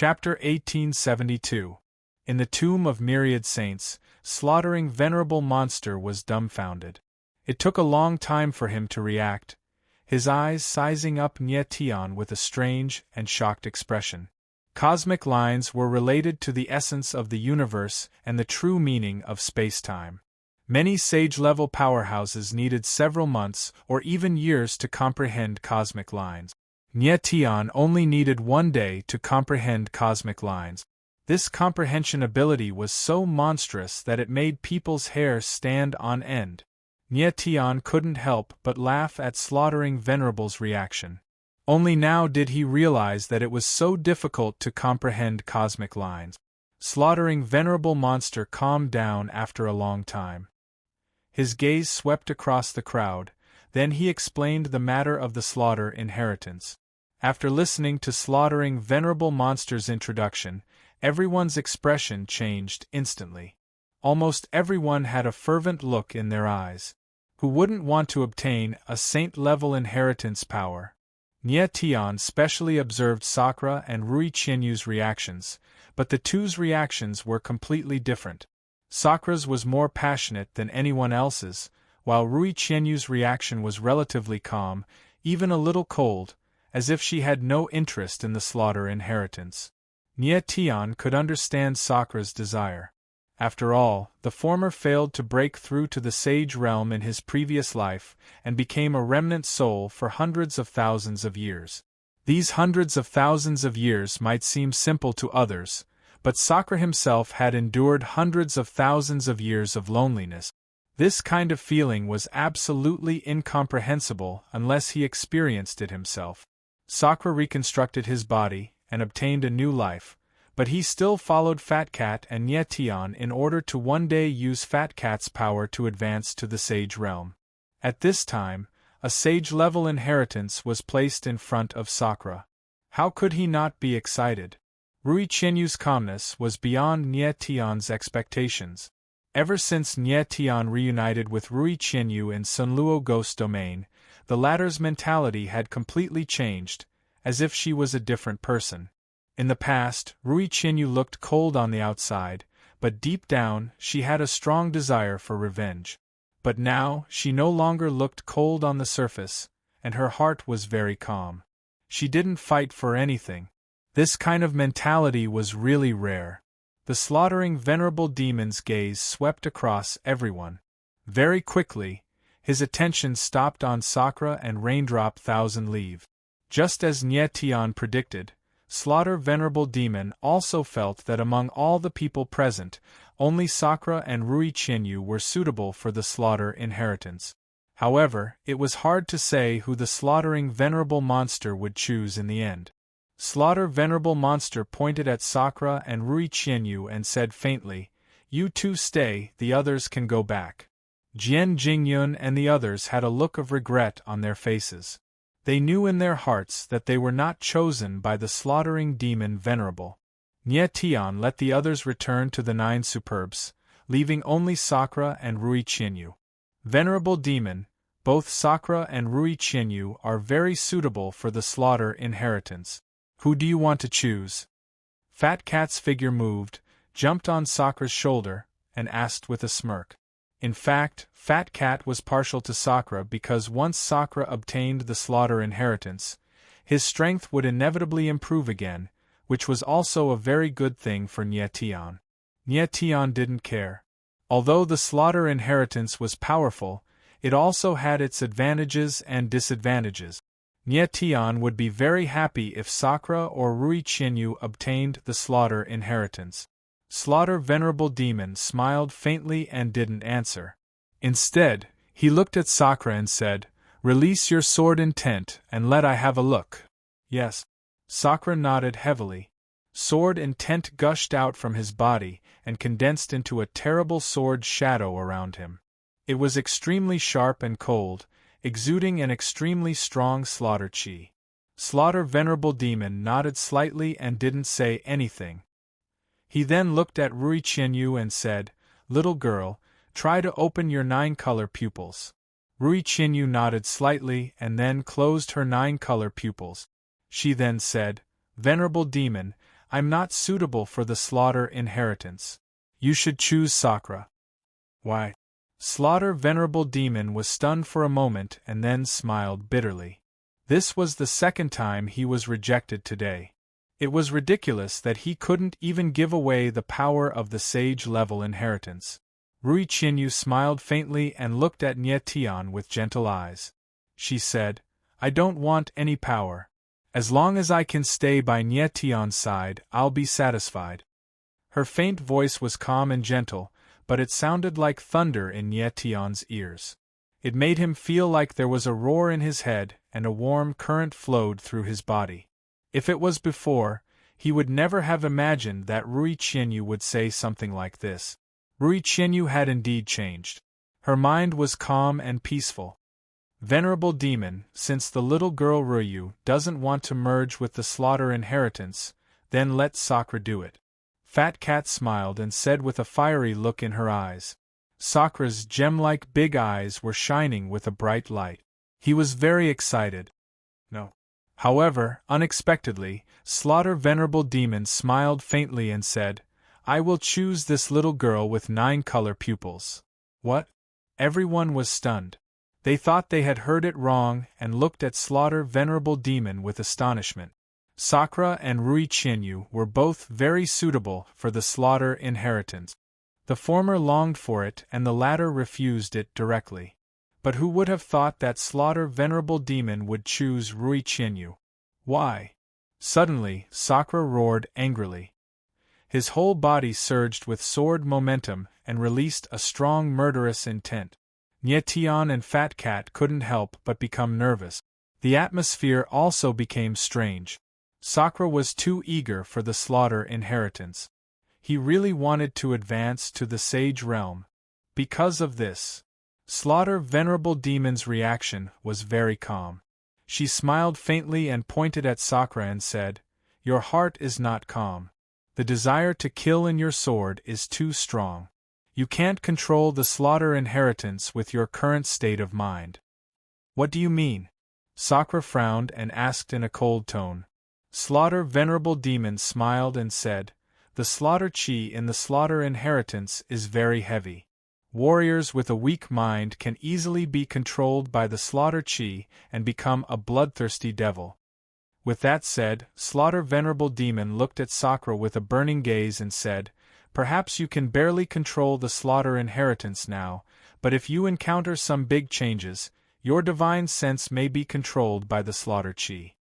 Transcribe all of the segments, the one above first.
Chapter 1872. In the tomb of myriad saints, slaughtering venerable monster was dumbfounded. It took a long time for him to react, his eyes sizing up Nyetian with a strange and shocked expression. Cosmic lines were related to the essence of the universe and the true meaning of space-time. Many sage-level powerhouses needed several months or even years to comprehend cosmic lines. Nyetian only needed 1 day to comprehend cosmic lines. This comprehension ability was so monstrous that it made people's hair stand on end. Nyetian couldn't help but laugh at slaughtering Venerable's reaction. Only now did he realize that it was so difficult to comprehend cosmic lines. Slaughtering Venerable monster calmed down after a long time. His gaze swept across the crowd, then he explained the matter of the slaughter inheritance. After listening to slaughtering Venerable monster's introduction, everyone's expression changed instantly. Almost everyone had a fervent look in their eyes. Who wouldn't want to obtain a saint-level inheritance power? Nyetian specially observed Sakura and Rui Qianyu's reactions, but the two's reactions were completely different. Sakura's was more passionate than anyone else's, while Rui Qianyu's reaction was relatively calm, even a little cold, as if she had no interest in the slaughter inheritance. Nyetian could understand Sakura's desire. After all, the former failed to break through to the sage realm in his previous life and became a remnant soul for hundreds of thousands of years. These hundreds of thousands of years might seem simple to others, but Sakura himself had endured hundreds of thousands of years of loneliness. This kind of feeling was absolutely incomprehensible unless he experienced it himself. Sakura reconstructed his body and obtained a new life, but he still followed Fat Cat and Nyetian in order to one day use Fat Cat's power to advance to the sage realm. At this time, a sage-level inheritance was placed in front of Sakura. How could he not be excited? Rui Qianyu's calmness was beyond Nyetian's expectations. Ever since Nyetian reunited with Rui Qianyu in Sunluo Ghost Domain, the latter's mentality had completely changed, as if she was a different person. In the past, Rui Qianyu looked cold on the outside, but deep down she had a strong desire for revenge. But now she no longer looked cold on the surface, and her heart was very calm. She didn't fight for anything. This kind of mentality was really rare. The slaughtering venerable demon's gaze swept across everyone. Very quickly, his attention stopped on Sakura and Raindrop Thousand Leave. Just as Nyetian predicted, Slaughter Venerable Demon also felt that among all the people present, only Sakura and Rui Qianyu were suitable for the slaughter inheritance. However, it was hard to say who the slaughtering Venerable monster would choose in the end. Slaughter Venerable monster pointed at Sakura and Rui Qianyu and said faintly, "You two stay, the others can go back." Jian Jingyun and the others had a look of regret on their faces. They knew in their hearts that they were not chosen by the slaughtering demon Venerable. Nyetian let the others return to the 9 superbs, leaving only Sakura and Rui Qianyu. Venerable demon, both Sakura and Rui Qianyu are very suitable for the slaughter inheritance. Who do you want to choose? Fat Cat's figure moved, jumped on Sakura's shoulder, and asked with a smirk. In fact, Fat Cat was partial to Sakura because once Sakura obtained the slaughter inheritance, his strength would inevitably improve again, which was also a very good thing for Nyetian. Nyetian didn't care. Although the slaughter inheritance was powerful, it also had its advantages and disadvantages. Nyetian would be very happy if Sakura or Rui Qianyu obtained the slaughter inheritance. Slaughter Venerable Demon smiled faintly and didn't answer. Instead, he looked at Sakura and said, "Release your sword intent and let I have a look." "Yes." Sakura nodded heavily. Sword intent gushed out from his body and condensed into a terrible sword shadow around him. It was extremely sharp and cold, exuding an extremely strong slaughter chi. Slaughter Venerable Demon nodded slightly and didn't say anything. He then looked at Rui Qianyu and said, "Little girl, try to open your 9-color pupils." Rui Qianyu nodded slightly and then closed her 9-color pupils. She then said, "Venerable Demon, I'm not suitable for the slaughter inheritance. You should choose Sakra. Why? Slaughter Venerable Demon was stunned for a moment and then smiled bitterly. This was the second time he was rejected today. It was ridiculous that he couldn't even give away the power of the sage-level inheritance. Rui Qinyu smiled faintly and looked at Nye Tian with gentle eyes. She said, I don't want any power. As long as I can stay by Nye Tian's side, I'll be satisfied. Her faint voice was calm and gentle, but it sounded like thunder in Nye Tian's ears. It made him feel like there was a roar in his head and a warm current flowed through his body. If it was before, he would never have imagined that Rui Qinyu would say something like this. Rui Qinyu had indeed changed. Her mind was calm and peaceful. Venerable Demon, since the little girl Ruyu doesn't want to merge with the slaughter inheritance, then let Sakra do it. Fat Cat smiled and said with a fiery look in her eyes. Sakra's gem-like big eyes were shining with a bright light. He was very excited. No. However, unexpectedly, Slaughter Venerable Demon smiled faintly and said, I will choose this little girl with 9 color pupils. What? Everyone was stunned. They thought they had heard it wrong and looked at Slaughter Venerable Demon with astonishment. Sakra and Rui Qinyu were both very suitable for the slaughter inheritance. The former longed for it and the latter refused it directly. But who would have thought that Slaughter Venerable Demon would choose Rui Qinyu? Why? Suddenly, Sakra roared angrily. His whole body surged with sword momentum and released a strong murderous intent. Nye Tian and Fat Cat couldn't help but become nervous. The atmosphere also became strange. Sakra was too eager for the slaughter inheritance. He really wanted to advance to the sage realm. Because of this, Slaughter Venerable Demon's reaction was very calm. She smiled faintly and pointed at Sakra and said, Your heart is not calm. The desire to kill in your sword is too strong. You can't control the slaughter inheritance with your current state of mind. What do you mean? Sakra frowned and asked in a cold tone. Slaughter Venerable Demon smiled and said, The slaughter chi in the slaughter inheritance is very heavy. Warriors with a weak mind can easily be controlled by the slaughter chi and become a bloodthirsty devil. With that said, Slaughter Venerable Demon looked at Sakra with a burning gaze and said, Perhaps you can barely control the slaughter inheritance now, but if you encounter some big changes, your divine sense may be controlled by the slaughter chi.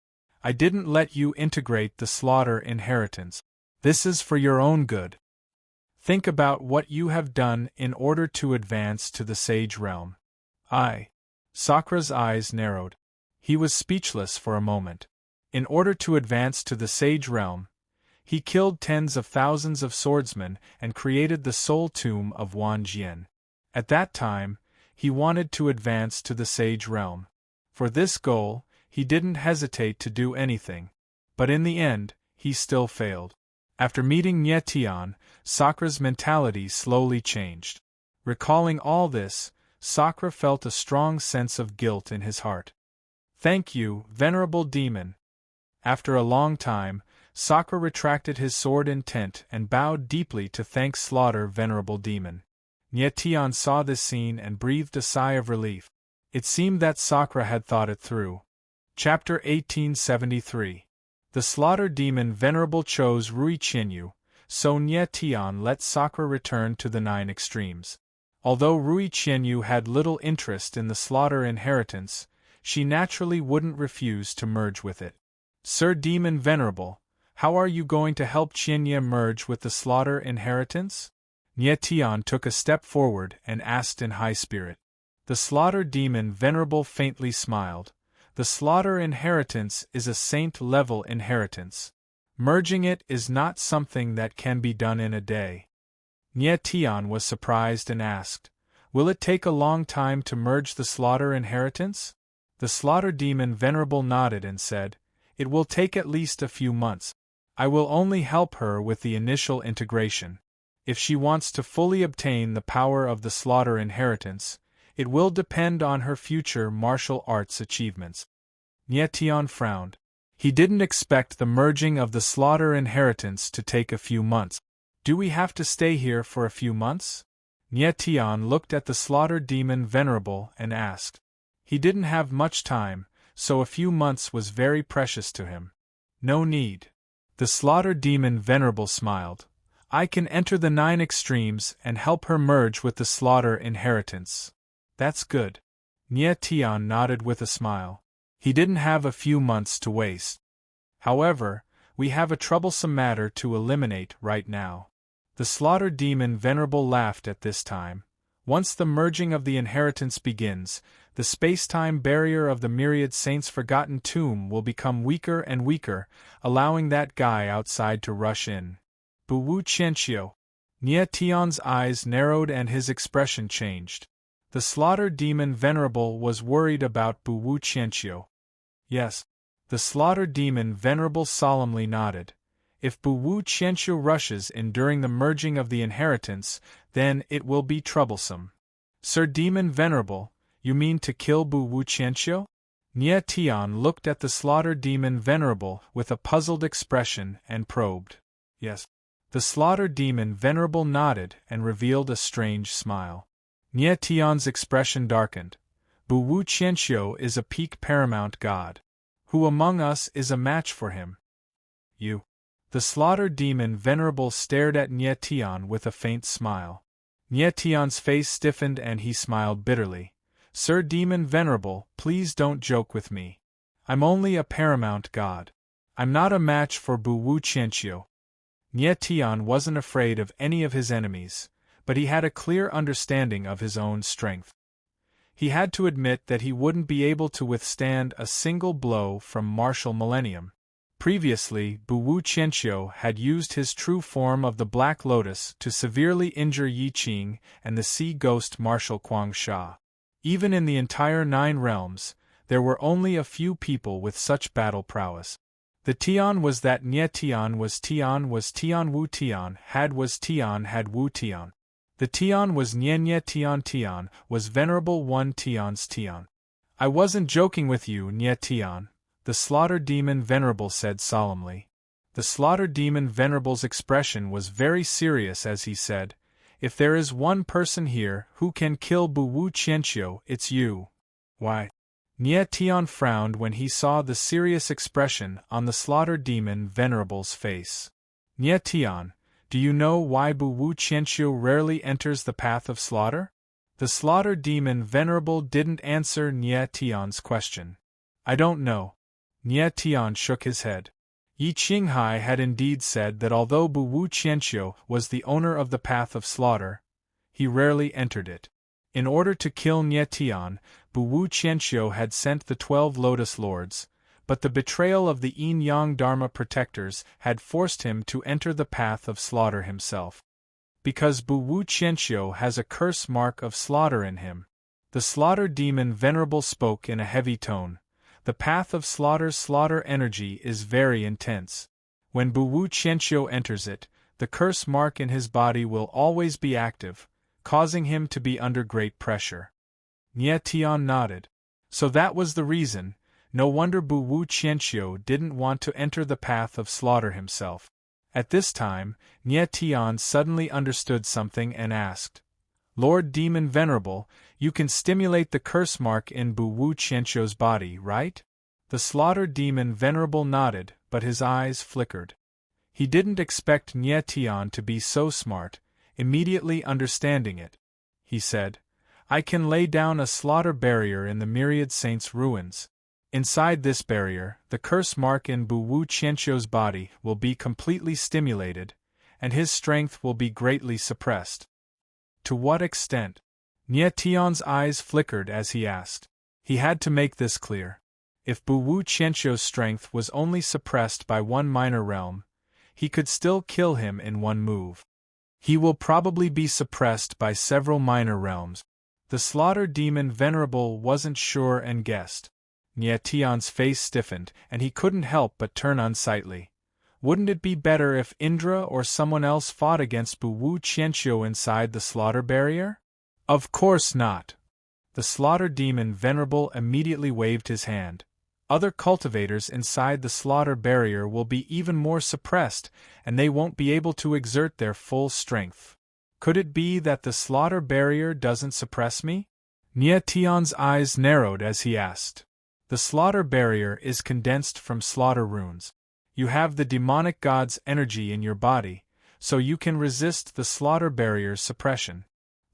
I didn't let you integrate the slaughter inheritance. This is for your own good. Think about what you have done in order to advance to the sage realm. Sakra's eyes narrowed. He was speechless for a moment. In order to advance to the sage realm, he killed tens of thousands of swordsmen and created the soul tomb of Wan Jian. At that time, he wanted to advance to the sage realm. For this goal, he didn't hesitate to do anything. But in the end, he still failed. After meeting Nye Tian, Sakra's mentality slowly changed. Recalling all this, Sakra felt a strong sense of guilt in his heart. Thank you, Venerable Demon. After a long time, Sakra retracted his sword intent and bowed deeply to thank Slaughter Venerable Demon. Nye Tian saw this scene and breathed a sigh of relief. It seemed that Sakra had thought it through. Chapter 1873. The Slaughter Demon Venerable chose Rui Qinyu, so Nye Tian let Sakra return to the 9 extremes. Although Rui Qinyu had little interest in the slaughter inheritance, she naturally wouldn't refuse to merge with it. Sir Demon Venerable, how are you going to help Qianye merge with the slaughter inheritance? Nye Tian took a step forward and asked in high spirit. The Slaughter Demon Venerable faintly smiled. The slaughter inheritance is a saint-level inheritance. Merging it is not something that can be done in a day. Nye Tian was surprised and asked, Will it take a long time to merge the slaughter inheritance? The Slaughter Demon Venerable nodded and said, It will take at least a few months. I will only help her with the initial integration. If she wants to fully obtain the power of the slaughter inheritance, it will depend on her future martial arts achievements. Nye Tian frowned. He didn't expect the merging of the slaughter inheritance to take a few months. Do we have to stay here for a few months? Nye Tian looked at the slaughter demon Venerable and asked. He didn't have much time, so a few months was very precious to him. No need. The slaughter demon Venerable smiled. I can enter the 9 extremes and help her merge with the slaughter inheritance. That's good. Nye Tian nodded with a smile. He didn't have a few months to waste. However, we have a troublesome matter to eliminate right now. The slaughter demon Venerable laughed at this time. Once the merging of the inheritance begins, the space-time barrier of the myriad saints' forgotten tomb will become weaker and weaker, allowing that guy outside to rush in. Bu Wu Qianqiu. Nye Tian's eyes narrowed and his expression changed. The slaughter demon Venerable was worried about Bu Wu Qianqiu. Yes. The slaughter demon Venerable solemnly nodded. If Bu Wu Qianqiu rushes in during the merging of the inheritance, then it will be troublesome. Sir Demon Venerable, you mean to kill Bu Wu Qianqiu? Nye Tian looked at the slaughter demon Venerable with a puzzled expression and probed. Yes. The slaughter demon Venerable nodded and revealed a strange smile. Nye Tian's expression darkened. Bu Wu Qianqiu is a peak paramount god. Who among us is a match for him? You. The slaughter demon Venerable stared at Nye Tian with a faint smile. Nye Tian's face stiffened and he smiled bitterly. Sir Demon Venerable, please don't joke with me. I'm only a paramount god. I'm not a match for Bu Wu Qianqiu. Nye Tian wasn't afraid of any of his enemies, but he had a clear understanding of his own strength. He had to admit that he wouldn't be able to withstand a single blow from Martial Millennium. Previously, Bu Wu Qianqiu had used his true form of the Black Lotus to severely injure Yi Qing and the sea ghost Martial Guangsha. Even in the entire 9 realms, there were only a few people with such battle prowess. The Tian was that Nye Tian was Tian Wu Tian had Wu Tian. The Tian was Nye Tian was Venerable One Tian's Tian. I wasn't joking with you, Nye Tian, the slaughter demon Venerable said solemnly. The slaughter demon Venerable's expression was very serious as he said, if there is one person here who can kill Bu Wu Qianqiu, it's you. Why? Nye Tian frowned when he saw the serious expression on the slaughter demon Venerable's face. Nye Tian, do you know why Bu Wu Qianqiu rarely enters the path of slaughter? The slaughter demon Venerable didn't answer Nye Tian's question. I don't know. Nye Tian shook his head. Yi Qinghai had indeed said that although Bu Wu Qianqiu was the owner of the path of slaughter, he rarely entered it. In order to kill Nye Tian, Bu Wu Qianqiu had sent the 12 Lotus Lords, but the betrayal of the Yin-Yang Dharma protectors had forced him to enter the path of slaughter himself. Because Bu Wu Qianqiu has a curse mark of slaughter in him. The slaughter demon Venerable spoke in a heavy tone. The path of slaughter energy is very intense. When Bu Wu Qianqiu enters it, the curse mark in his body will always be active, causing him to be under great pressure. Nye Tian nodded. So that was the reason. No wonder Bu Wu Qianqiu didn't want to enter the path of slaughter himself. At this time, Nye Tian suddenly understood something and asked, Lord Demon Venerable, you can stimulate the curse mark in Bu Wu Qianqiu's body, right? The slaughter demon Venerable nodded, but his eyes flickered. He didn't expect Nye Tian to be so smart, immediately understanding it. He said, I can lay down a slaughter barrier in the myriad saints' ruins. Inside this barrier, the curse mark in Bu Wu Qianqiu's body will be completely stimulated, and his strength will be greatly suppressed. To what extent? Nye Tian's eyes flickered as he asked. He had to make this clear. If Bu Wu Qianqiu's strength was only suppressed by one minor realm, he could still kill him in one move. He will probably be suppressed by several minor realms. The slaughter demon Venerable wasn't sure and guessed. Nye Tian's face stiffened, and he couldn't help but turn unsightly. Wouldn't it be better if Indra or someone else fought against Bu Wu Qianqiu inside the slaughter barrier? Of course not. The slaughter demon Venerable immediately waved his hand. Other cultivators inside the slaughter barrier will be even more suppressed, and they won't be able to exert their full strength. Could it be that the slaughter barrier doesn't suppress me? Nia Tion's eyes narrowed as he asked. The slaughter barrier is condensed from slaughter runes. You have the demonic god's energy in your body, so you can resist the slaughter barrier's suppression.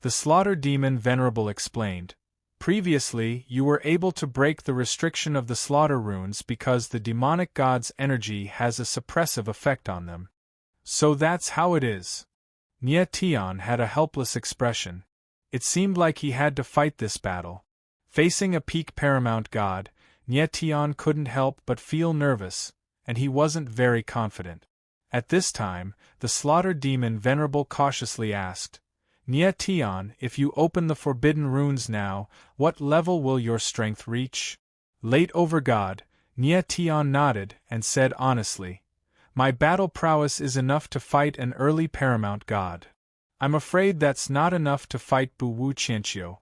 The slaughter demon Venerable explained. Previously, you were able to break the restriction of the slaughter runes because the demonic god's energy has a suppressive effect on them. So that's how it is. Nia Tian had a helpless expression. It seemed like he had to fight this battle. Facing a peak paramount god, Nia Tian couldn't help but feel nervous, and he wasn't very confident. At this time, the slaughter demon Venerable cautiously asked, Nia Tian, if you open the forbidden runes now, what level will your strength reach? Late over God, Nia Tian nodded and said honestly, my battle prowess is enough to fight an early paramount god. I'm afraid that's not enough to fight Bu Wu Qianqiu.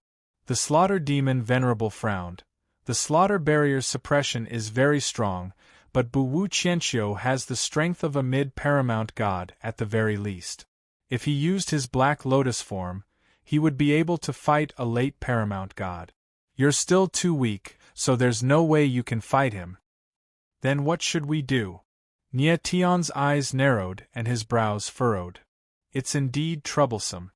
The slaughter demon Venerable frowned. The slaughter barrier's suppression is very strong, but Bu Wu Qianqiu has the strength of a mid-paramount god at the very least. If he used his Black Lotus form, he would be able to fight a late paramount god. You're still too weak, so there's no way you can fight him. Then what should we do? Nia Tian's eyes narrowed and his brows furrowed. It's indeed troublesome.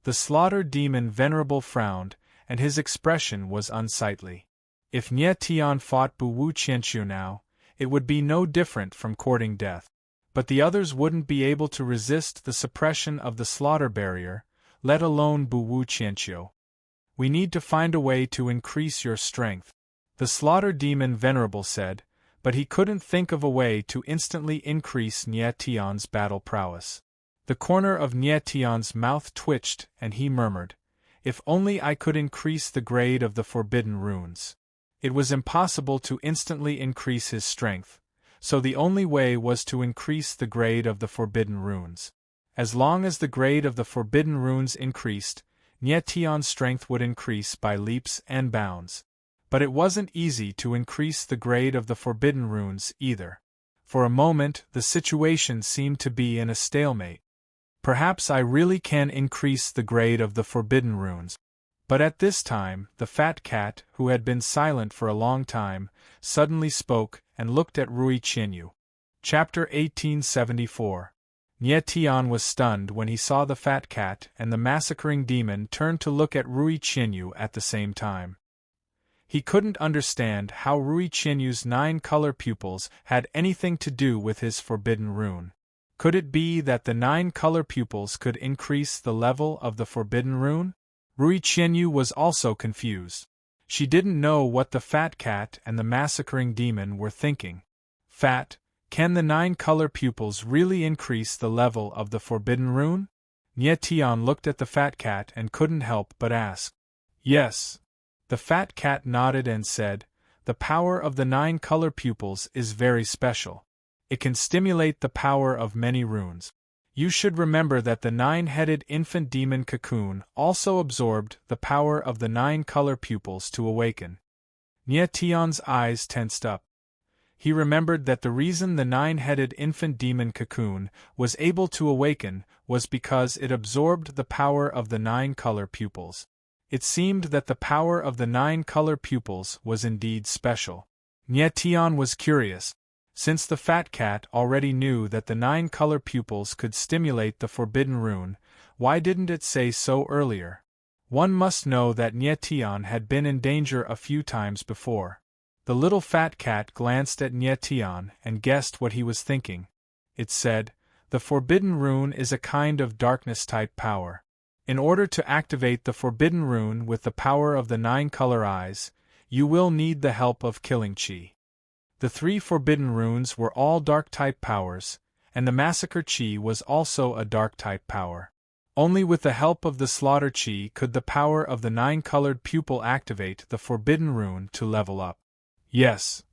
The slaughter demon Venerable frowned, and his expression was unsightly. If Nia Tian fought Bu Wu Qianqiu now, it would be no different from courting death. But the others wouldn't be able to resist the suppression of the slaughter barrier, let alone Bu Wu Qianqiu. We need to find a way to increase your strength, the slaughter demon Venerable said, but he couldn't think of a way to instantly increase Nia Tian's battle prowess. The corner of Nia Tian's mouth twitched and he murmured, if only I could increase the grade of the forbidden runes. It was impossible to instantly increase his strength, so the only way was to increase the grade of the forbidden runes. As long as the grade of the forbidden runes increased, Nia Tian's strength would increase by leaps and bounds. But it wasn't easy to increase the grade of the forbidden runes either. For a moment, the situation seemed to be in a stalemate. Perhaps I really can increase the grade of the forbidden runes. But at this time, the fat cat, who had been silent for a long time, suddenly spoke and looked at Rui Qianyu. Chapter 1874. Nia Tian was stunned when he saw the fat cat and the massacring demon turn to look at Rui Qianyu at the same time. He couldn't understand how Rui Qianyu's 9 color pupils had anything to do with his forbidden rune. Could it be that the 9 color pupils could increase the level of the forbidden rune? Rui Qianyu was also confused. She didn't know what the fat cat and the massacring demon were thinking. Fat, can the 9 color pupils really increase the level of the forbidden rune? Nia Tian looked at the fat cat and couldn't help but ask. Yes. The fat cat nodded and said, the power of the 9 color pupils is very special. It can stimulate the power of many runes. You should remember that the 9-headed infant demon cocoon also absorbed the power of the 9 color pupils to awaken. Nia Tian's eyes tensed up. He remembered that the reason the 9-headed infant demon cocoon was able to awaken was because it absorbed the power of the 9 color pupils. It seemed that the power of the 9 color pupils was indeed special. Nia Tian was curious. Since the fat cat already knew that the 9 color pupils could stimulate the forbidden rune, why didn't it say so earlier? One must know that Nia Tian had been in danger a few times before. The little fat cat glanced at Nia Tian and guessed what he was thinking. It said, the forbidden rune is a kind of darkness-type power. In order to activate the forbidden rune with the power of the 9 color eyes, you will need the help of killing chi. The 3 forbidden runes were all dark-type powers, and the massacre chi was also a dark-type power. Only with the help of the slaughter chi could the power of the 9-colored pupil activate the forbidden rune to level up. Yes.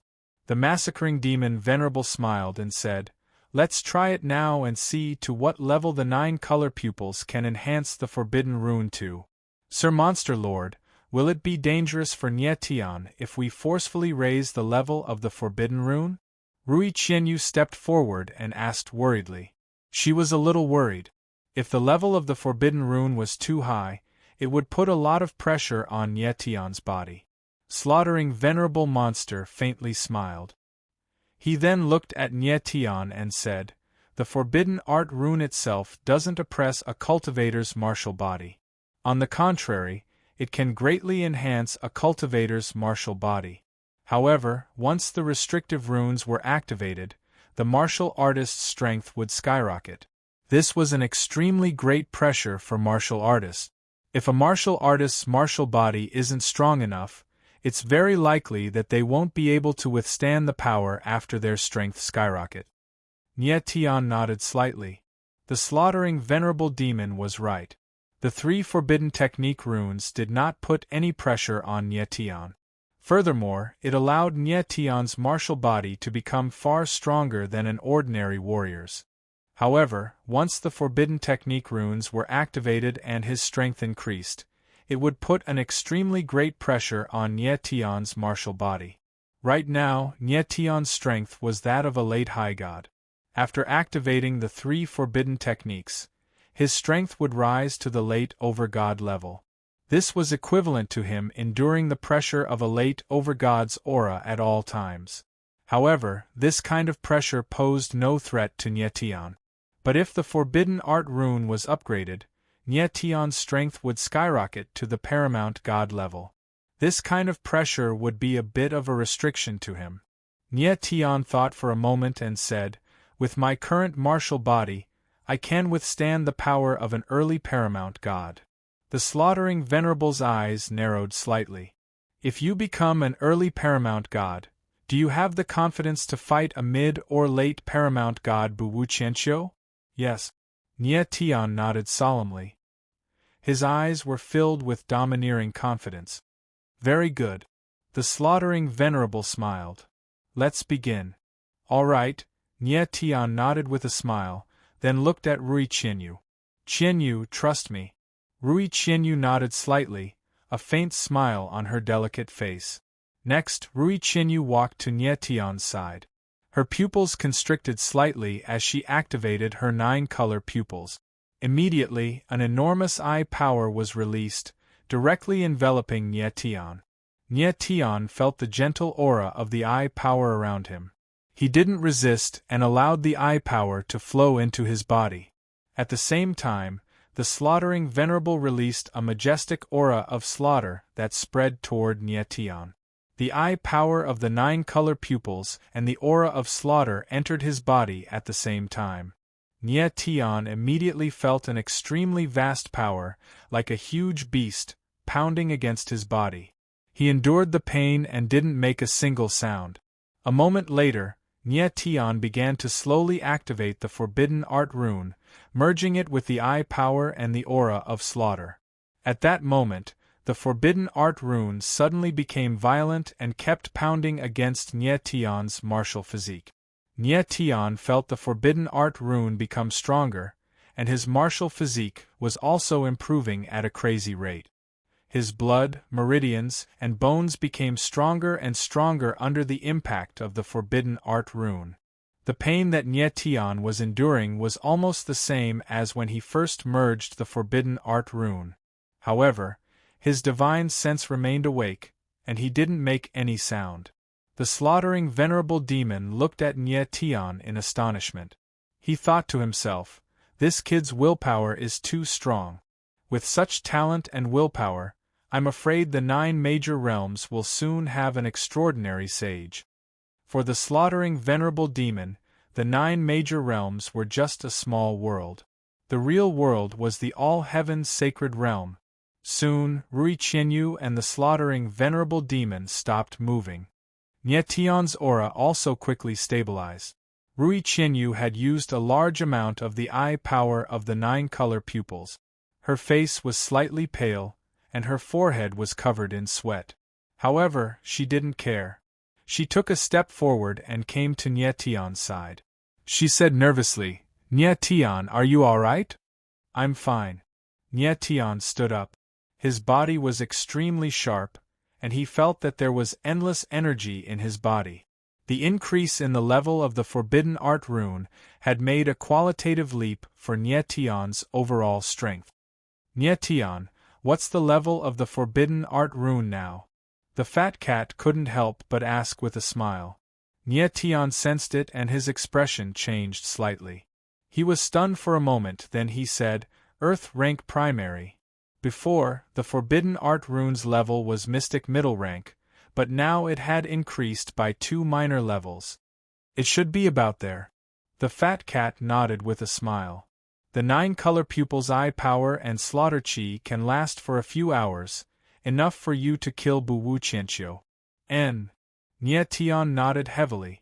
The massacring demon Venerable smiled and said, let's try it now and see to what level the 9 color pupils can enhance the forbidden rune to. Sir Monster Lord, Will it be dangerous for Nye Tian if we forcefully raise the level of the forbidden rune? Rui Qianyu stepped forward and asked worriedly. She was a little worried. If the level of the forbidden rune was too high, it would put a lot of pressure on Nye Tian's body. Slaughtering Venerable Monster faintly smiled. He then looked at Nye Tian and said, "The forbidden art rune itself doesn't oppress a cultivator's martial body. On the contrary, it can greatly enhance a cultivator's martial body. However, once the restrictive runes were activated, the martial artist's strength would skyrocket. This was an extremely great pressure for martial artists. If a martial artist's martial body isn't strong enough, it's very likely that they won't be able to withstand the power after their strength skyrocket." Nye Tian nodded slightly. The slaughtering Venerable Demon was right. The 3 forbidden technique runes did not put any pressure on Nye Tian. Furthermore, it allowed Nye Tian's martial body to become far stronger than an ordinary warrior's. However, once the forbidden technique runes were activated and his strength increased, it would put an extremely great pressure on Nye Tian's martial body. Right now, Nye Tian's strength was that of a late high god. After activating the 3 forbidden techniques, his strength would rise to the late over-god level. This was equivalent to him enduring the pressure of a late over-god's aura at all times. However, this kind of pressure posed no threat to Nye Tian. But if the forbidden art rune was upgraded, Nye Tian's strength would skyrocket to the paramount god level. This kind of pressure would be a bit of a restriction to him. Nye Tian thought for a moment and said, "With my current martial body, I can withstand the power of an early paramount god." The slaughtering Venerable's eyes narrowed slightly. "If you become an early paramount god, do you have the confidence to fight a mid or late paramount god Buwu Qianqiu?" "Yes." Nye Tian nodded solemnly. His eyes were filled with domineering confidence. "Very good." The slaughtering Venerable smiled. "Let's begin." "All right." Nye Tian nodded with a smile, then looked at Rui Qianyu. "Qianyu, trust me." Rui Qianyu nodded slightly, a faint smile on her delicate face. Next, Rui Qianyu walked to Nye Tian's side. Her pupils constricted slightly as she activated her 9-color pupils. Immediately, an enormous eye power was released, directly enveloping Nye Tian. Nye Tian felt the gentle aura of the eye power around him. He didn't resist and allowed the eye power to flow into his body. At the same time, the slaughtering Venerable released a majestic aura of slaughter that spread toward Nye Tian. The eye power of the 9-color pupils and the aura of slaughter entered his body at the same time. Nye Tian immediately felt an extremely vast power, like a huge beast, pounding against his body. He endured the pain and didn't make a single sound. A moment later, Nye Tian began to slowly activate the forbidden art rune, merging it with the eye power and the aura of slaughter. At that moment, the forbidden art rune suddenly became violent and kept pounding against Nye Tian's martial physique. Nye Tian felt the forbidden art rune become stronger, and his martial physique was also improving at a crazy rate. His blood, meridians, and bones became stronger and stronger under the impact of the forbidden art rune. The pain that Nye Tian was enduring was almost the same as when he first merged the forbidden art rune. However, his divine sense remained awake, and he didn't make any sound. The slaughtering Venerable Demon looked at Nye Tian in astonishment. He thought to himself, "This kid's willpower is too strong. With such talent and willpower, I'm afraid the 9 major realms will soon have an extraordinary sage." For the slaughtering Venerable Demon, the 9 major realms were just a small world. The real world was the all-heavens sacred realm. Soon, Rui Qianyu and the slaughtering Venerable Demon stopped moving. Nye Tian's aura also quickly stabilized. Rui Qianyu had used a large amount of the eye power of the 9-color pupils. Her face was slightly pale, and her forehead was covered in sweat. However, she didn't care. She took a step forward and came to Nye Tian's side. She said nervously, "Nye Tian, are you all right?" "I'm fine." Nye Tian stood up. His body was extremely sharp, and he felt that there was endless energy in his body. The increase in the level of the Forbidden Art rune had made a qualitative leap for Nietion's overall strength. Nietion, what's the level of the Forbidden Art rune now? The fat cat couldn't help but ask with a smile. Nietion sensed it and his expression changed slightly. He was stunned for a moment, then he said, Earth rank primary. Before, the Forbidden Art rune's level was Mystic middle rank, but now it had increased by 2 minor levels. It should be about there. The fat cat nodded with a smile. The 9 color pupil's eye power and slaughter chi can last for a few hours, enough for you to kill Bu Qianqiu. Nietion nodded heavily.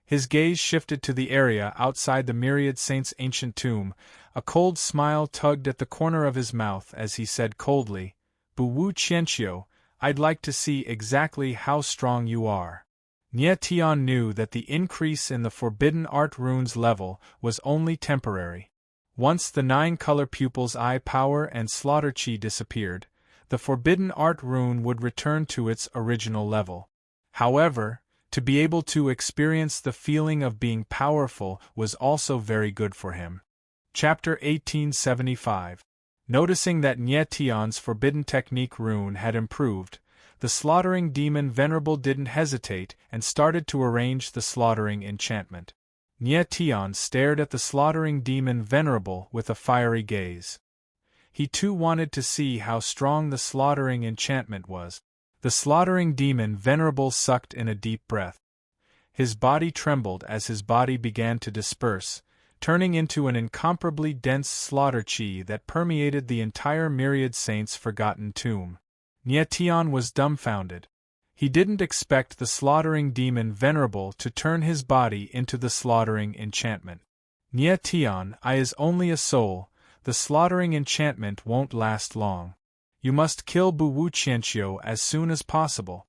His gaze shifted to the area outside the Myriad Saint's ancient tomb. A cold smile tugged at the corner of his mouth as he said coldly, Bu Qianqiu, I'd like to see exactly how strong you are. Nietion knew that the increase in the Forbidden Art rune's level was only temporary. Once the 9 color pupil's eye power and slaughter chi disappeared, the Forbidden Art rune would return to its original level. However, to be able to experience the feeling of being powerful was also very good for him. Chapter 1875. Noticing that Nietion's Forbidden Technique rune had improved, the Slaughtering Demon Venerable didn't hesitate and started to arrange the Slaughtering Enchantment. Nietion stared at the Slaughtering Demon Venerable with a fiery gaze. He too wanted to see how strong the Slaughtering Enchantment was. The Slaughtering Demon Venerable sucked in a deep breath. His body trembled as his body began to disperse, turning into an incomparably dense slaughter chi that permeated the entire Myriad Saint's forgotten tomb. Nietion was dumbfounded. He didn't expect the Slaughtering Demon Venerable to turn his body into the Slaughtering Enchantment. Nietion, I is only a soul, the Slaughtering Enchantment won't last long. You must kill Bu Qianqiu as soon as possible.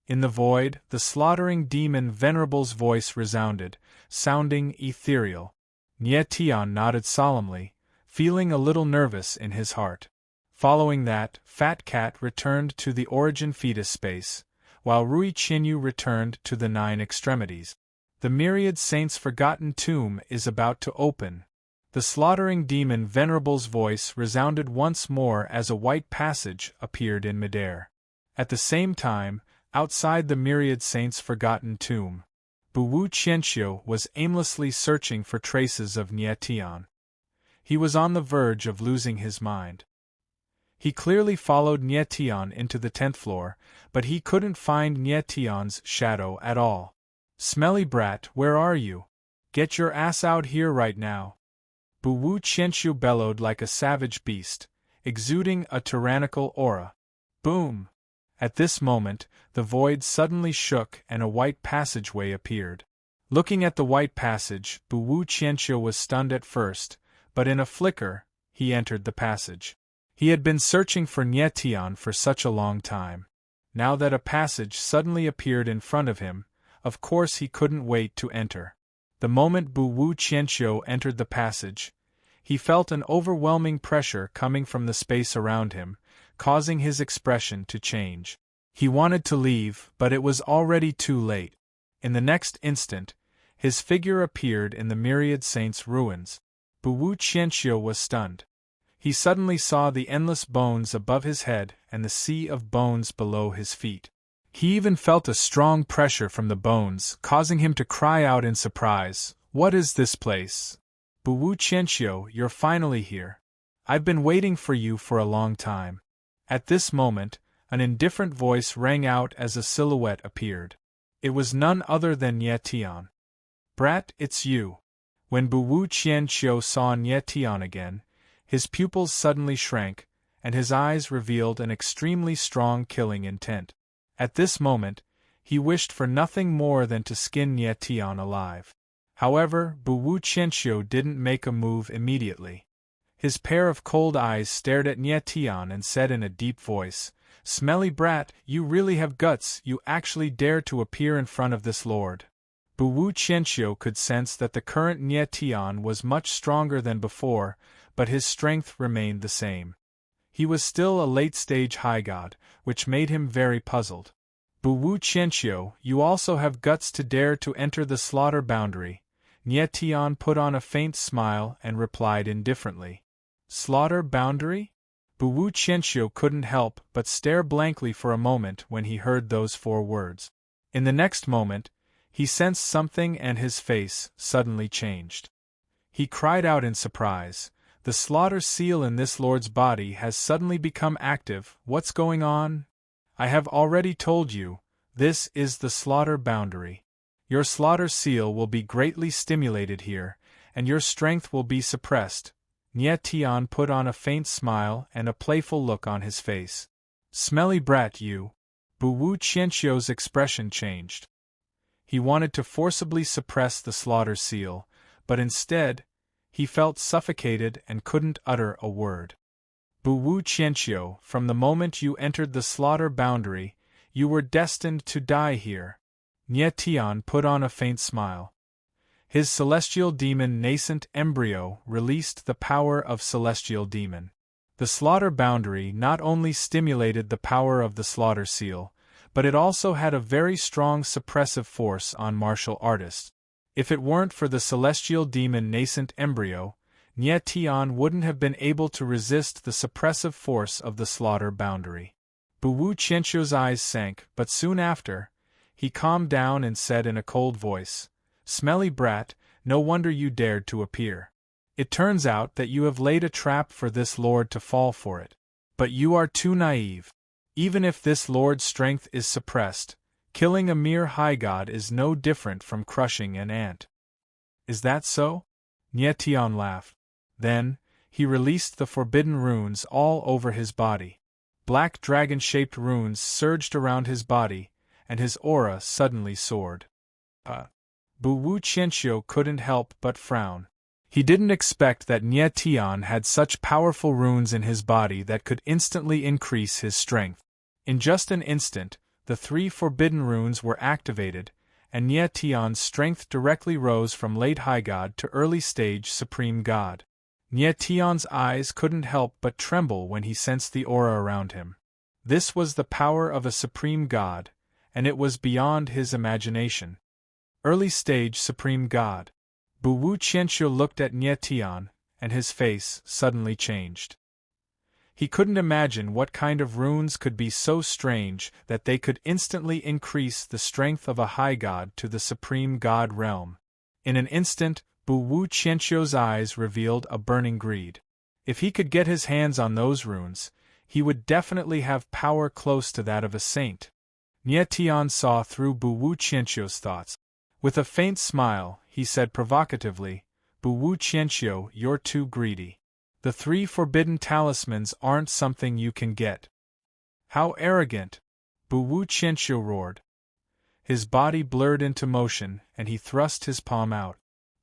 In the void, the Slaughtering Demon Venerable's voice resounded, sounding ethereal. Nietion nodded solemnly, feeling a little nervous in his heart. Following that, Fat Cat returned to the Origin Fetus space, while Rui Qinyu returned to the 9 extremities. The Myriad Saint's forgotten tomb is about to open. The Slaughtering Demon Venerable's voice resounded once more as a white passage appeared in midair. At the same time, outside the Myriad Saint's forgotten tomb, Bu Qianqiu was aimlessly searching for traces of Nietion. He was on the verge of losing his mind. He clearly followed Nietion into the 10th floor, but he couldn't find Nietion's shadow at all. Smelly brat, where are you? Get your ass out here right now. Bu Qianqiu bellowed like a savage beast, exuding a tyrannical aura. Boom! At this moment, the void suddenly shook and a white passageway appeared. Looking at the white passage, Bu Qianqiu was stunned at first, but in a flicker, he entered the passage. He had been searching for Nietion for such a long time. Now that a passage suddenly appeared in front of him, of course he couldn't wait to enter. The moment Bu Qianqiu entered the passage, he felt an overwhelming pressure coming from the space around him, causing his expression to change. He wanted to leave, but it was already too late. In the next instant, his figure appeared in the Myriad Saint's ruins. Bu Qianqiu was stunned. He suddenly saw the endless bones above his head and the sea of bones below his feet. He even felt a strong pressure from the bones, causing him to cry out in surprise, "What is this place? Bu Qianqiu, you're finally here. I've been waiting for you for a long time." At this moment, an indifferent voice rang out as a silhouette appeared. It was none other than Nietion. "Brat, it's you." When Bu Qianqiu saw Nietion again, his pupils suddenly shrank, and his eyes revealed an extremely strong killing intent. At this moment, he wished for nothing more than to skin Nietion alive. However, Bu Qianqiu didn't make a move immediately. His pair of cold eyes stared at Nietion and said in a deep voice, "Smelly brat, you really have guts, you actually dare to appear in front of this lord." Bu Qianqiu could sense that the current Nietion was much stronger than before, but his strength remained the same. He was still a late-stage high god, which made him very puzzled. Bu Wu Qianxiu, you also have guts to dare to enter the slaughter boundary. Nie Tian put on a faint smile and replied indifferently. Slaughter boundary? Bu Wu Qianxiu couldn't help but stare blankly for a moment when he heard those 4 words. In the next moment, he sensed something and his face suddenly changed. He cried out in surprise, "The slaughter seal in this lord's body has suddenly become active. What's going on?" "I have already told you, this is the slaughter boundary. Your slaughter seal will be greatly stimulated here, and your strength will be suppressed." Nie Tian put on a faint smile and a playful look on his face. "Smelly brat you!" Bu Wu Qianxiu's expression changed. He wanted to forcibly suppress the slaughter seal, but instead, he felt suffocated and couldn't utter a word. Bu Wu Qianxiu, from the moment you entered the slaughter boundary, you were destined to die here. Nie Tian put on a faint smile. His celestial demon nascent embryo released the power of celestial demon. The slaughter boundary not only stimulated the power of the slaughter seal, but it also had a very strong suppressive force on martial artists. If it weren't for the celestial demon nascent embryo, Nie Tian wouldn't have been able to resist the suppressive force of the slaughter boundary. Bu Wu Qianxiu's eyes sank, but soon after, he calmed down and said in a cold voice, "Smelly brat, no wonder you dared to appear. It turns out that you have laid a trap for this lord to fall for it. But you are too naive. Even if this lord's strength is suppressed, killing a mere high god is no different from crushing an ant." "Is that so?" Nie Tian laughed. Then, he released the forbidden runes all over his body. Black dragon-shaped runes surged around his body, and his aura suddenly soared. Bu Wu Qianxiu couldn't help but frown. He didn't expect that Nie Tian had such powerful runes in his body that could instantly increase his strength. In just an instant, the 3 forbidden runes were activated, and Nie Tian's strength directly rose from late high god to early stage supreme god. Nie Tian's eyes couldn't help but tremble when he sensed the aura around him. This was the power of a supreme god, and it was beyond his imagination. Early stage supreme god. Bu Wu Qianxiu looked at Nie Tian, and his face suddenly changed. He couldn't imagine what kind of runes could be so strange that they could instantly increase the strength of a high god to the supreme god realm. In an instant, Bu Wu Qianxiu's eyes revealed a burning greed. If he could get his hands on those runes, he would definitely have power close to that of a saint. Nie Tian saw through Bu Wu Qianxiu's thoughts. With a faint smile, he said provocatively, "Bu Wu Qianxiu, you're too greedy. The 3 forbidden talismans aren't something you can get." "How arrogant!" Bu Wu Qianxiu roared. His body blurred into motion, and he thrust his palm out.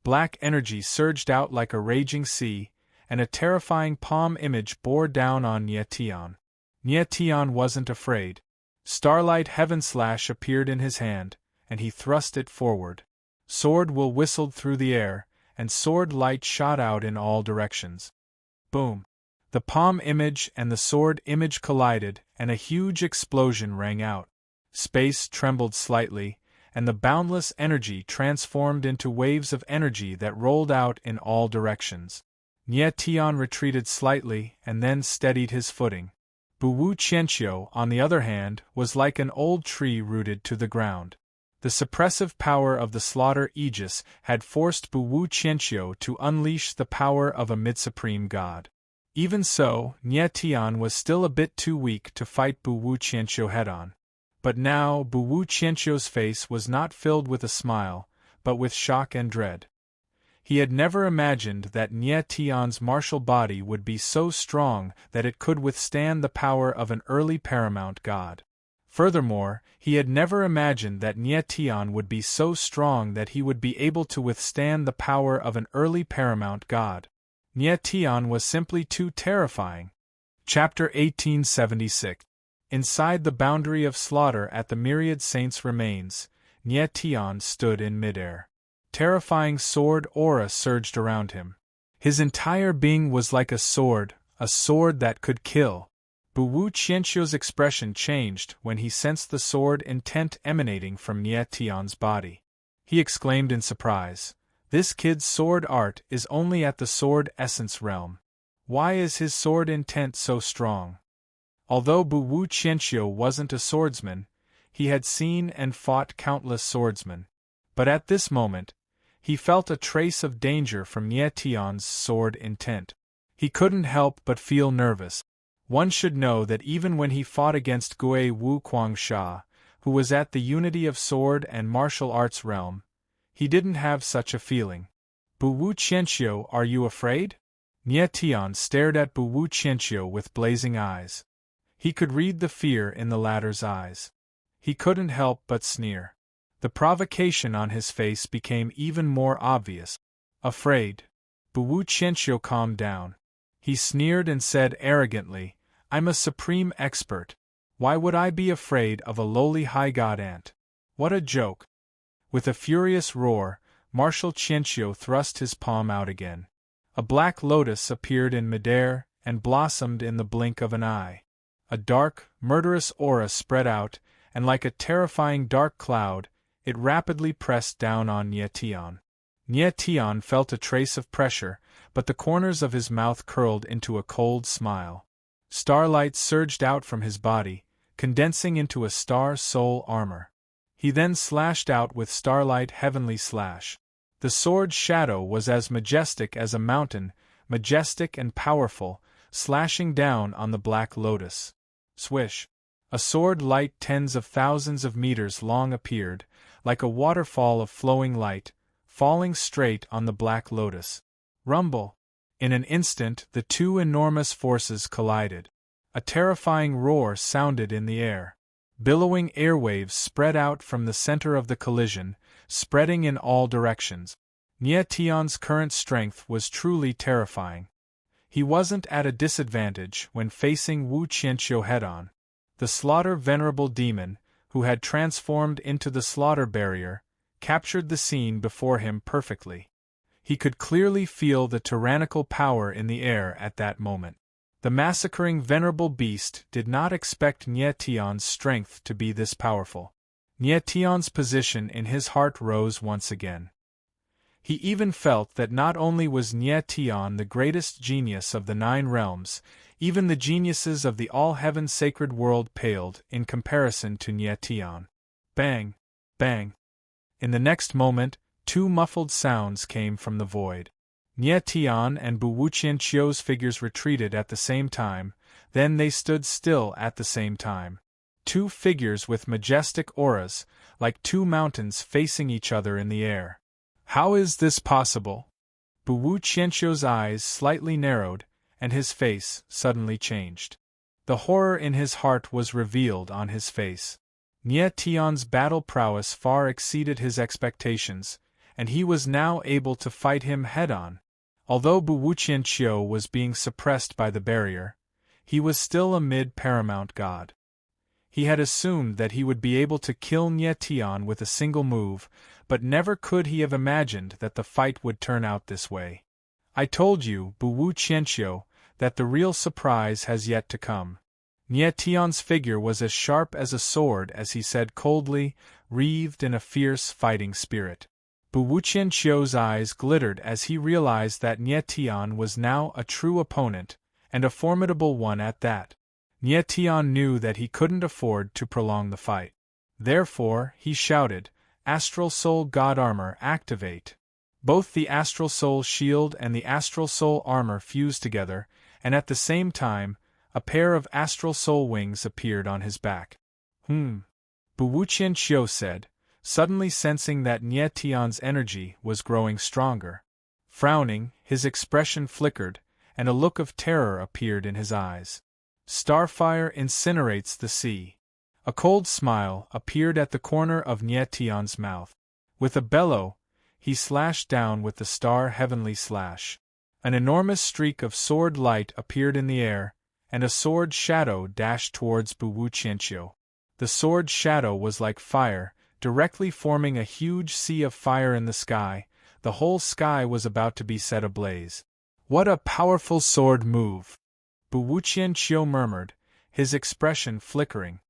Black energy surged out like a raging sea, and a terrifying palm image bore down on Nie Tian. Nie Tian wasn't afraid. Starlight Heaven Slash appeared in his hand, and he thrust it forward. Sword will whistled through the air, and sword light shot out in all directions. Boom! The palm image and the sword image collided, and a huge explosion rang out. Space trembled slightly, and the boundless energy transformed into waves of energy that rolled out in all directions. Nie Tian retreated slightly and then steadied his footing. Bu Wu Qianxiu, on the other hand, was like an old tree rooted to the ground. The suppressive power of the slaughter aegis had forced Bu Wu Qianxiu to unleash the power of a mid-supreme god. Even so, Nie Tian was still a bit too weak to fight Bu Wu Qianxiu head-on. But now Bu Wu Qianxiu's face was not filled with a smile, but with shock and dread. He had never imagined that Nie Tian's martial body would be so strong that it could withstand the power of an early paramount god. Furthermore, he had never imagined that Nie Tian would be so strong that he would be able to withstand the power of an early paramount god. Nie Tian was simply too terrifying. Chapter 1876. Inside the boundary of slaughter at the myriad saints' remains, Nie Tian stood in midair. Terrifying sword aura surged around him. His entire being was like a sword, A sword that could kill. Bu Wu Qianqiu's expression changed when he sensed the sword intent emanating from Nie Tian's body. He exclaimed in surprise, "This kid's sword art is only at the sword essence realm. Why is his sword intent so strong?" Although Bu Wu Qianqiu wasn't a swordsman, he had seen and fought countless swordsmen. But at this moment, he felt a trace of danger from Nie Tian's sword intent. He couldn't help but feel nervous. One should know that even when he fought against Gui Wu Guangsha, who was at the unity of sword and martial arts realm, he didn't have such a feeling. "Bu Wu Qianqiu, are you afraid?" Nie Tian stared at Bu Wu Qianqiu with blazing eyes. He could read the fear in the latter's eyes. He couldn't help but sneer. The provocation on his face became even more obvious. "Afraid?" Bu Wu Qianqiu calmed down. He sneered and said arrogantly, "I'm a supreme expert. Why would I be afraid of a lowly high god ant? What a joke!" With a furious roar, Marshal Qianqiu thrust his palm out again. A black lotus appeared in midair and blossomed in the blink of an eye. A dark, murderous aura spread out, and like a terrifying dark cloud, it rapidly pressed down on Nie Tian. Nie Tian felt a trace of pressure, but the corners of his mouth curled into a cold smile. Starlight surged out from his body, condensing into a star soul armor. He then slashed out with starlight heavenly slash. The sword's shadow was as majestic as a mountain, majestic and powerful, slashing down on the black lotus. Swish! A sword light tens of thousands of meters long appeared, like a waterfall of flowing light, falling straight on the black lotus. Rumble! In an instant the two enormous forces collided. A terrifying roar sounded in the air. Billowing airwaves spread out from the center of the collision, spreading in all directions. Nie Tian's current strength was truly terrifying. He wasn't at a disadvantage when facing Wu Qianqiu head-on. The slaughter venerable demon, who had transformed into the slaughter barrier, captured the scene before him perfectly. He could clearly feel the tyrannical power in the air at that moment. The massacring venerable beast did not expect Nie Tian's strength to be this powerful. Nie Tian's position in his heart rose once again. He even felt that not only was Nie Tian the greatest genius of the 9 realms, even the geniuses of the all-heaven sacred world paled in comparison to Nie Tian. Bang! Bang! In the next moment, 2 muffled sounds came from the void. Nie Tian and Bu Wu Qianqiu's figures retreated at the same time, then they stood still at the same time. 2 figures with majestic auras, like 2 mountains facing each other in the air. How is this possible? Bu Wu Qianqiu's eyes slightly narrowed, and his face suddenly changed. The horror in his heart was revealed on his face. Nie Tian's battle prowess far exceeded his expectations, and he was now able to fight him head-on. Although Bu Wu Qianqiu was being suppressed by the barrier, he was still a mid-paramount god. He had assumed that he would be able to kill Nie Tian with a single move, but never could he have imagined that the fight would turn out this way. "I told you, Bu Wu Qianqiu, that the real surprise has yet to come." Nie Tian's figure was as sharp as a sword as he said coldly, wreathed in a fierce fighting spirit. Bu Wu Qianqiu's eyes glittered as he realized that Nie Tian was now a true opponent, and a formidable one at that. Nie Tian knew that he couldn't afford to prolong the fight. Therefore, he shouted, "Astral Soul God Armor, activate!" Both the Astral Soul Shield and the Astral Soul Armor fused together, and at the same time, a pair of Astral Soul wings appeared on his back. Bu Wu Qianqiu said, suddenly sensing that Nie Tian's energy was growing stronger. Frowning, his expression flickered, and a look of terror appeared in his eyes. "Starfire incinerates the sea." A cold smile appeared at the corner of Nie Tian's mouth. With a bellow, he slashed down with the star heavenly slash. An enormous streak of sword light appeared in the air, and a sword shadow dashed towards Bu Wu Qianqiu. The sword shadow was like fire, directly forming a huge sea of fire in the sky. The whole sky was about to be set ablaze. What a powerful sword move! Bu Wuqianqiu murmured, his expression flickering.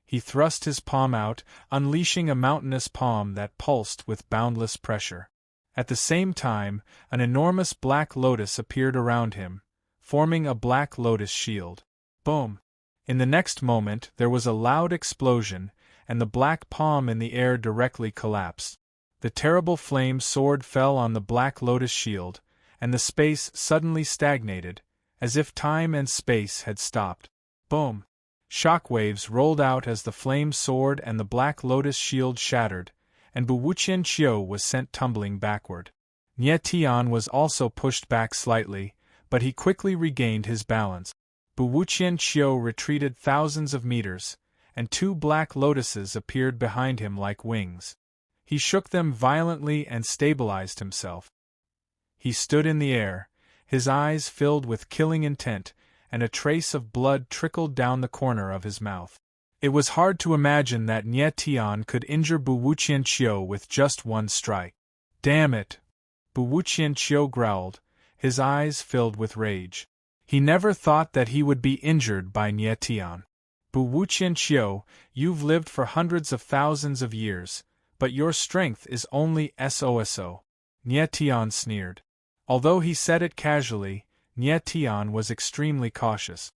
He thrust his palm out, unleashing a mountainous palm that pulsed with boundless pressure. At the same time, an enormous black lotus appeared around him, forming a black lotus shield. Boom! In the next moment there was a loud explosion, and the black palm in the air directly collapsed. The terrible flame sword fell on the black lotus shield, and the space suddenly stagnated, as if time and space had stopped. Boom! Shock waves rolled out as the flame sword and the black lotus shield shattered, and Bu Wuqianqiu was sent tumbling backward. Nie Tian was also pushed back slightly, but he quickly regained his balance. Bu Wuqianqiu retreated thousands of meters, and two black lotuses appeared behind him like wings. He shook them violently and stabilized himself. He stood in the air, his eyes filled with killing intent, and a trace of blood trickled down the corner of his mouth. It was hard to imagine that Nie Tian could injure Bu Wuqianqiu with just one strike. Damn it! Bu Wuqianqiu growled, his eyes filled with rage. He never thought that he would be injured by Nie Tian. Bu Wuqianqiu, you've lived for hundreds of thousands of years, but your strength is only so. Nie Tian sneered. Although he said it casually, Nie Tian was extremely cautious.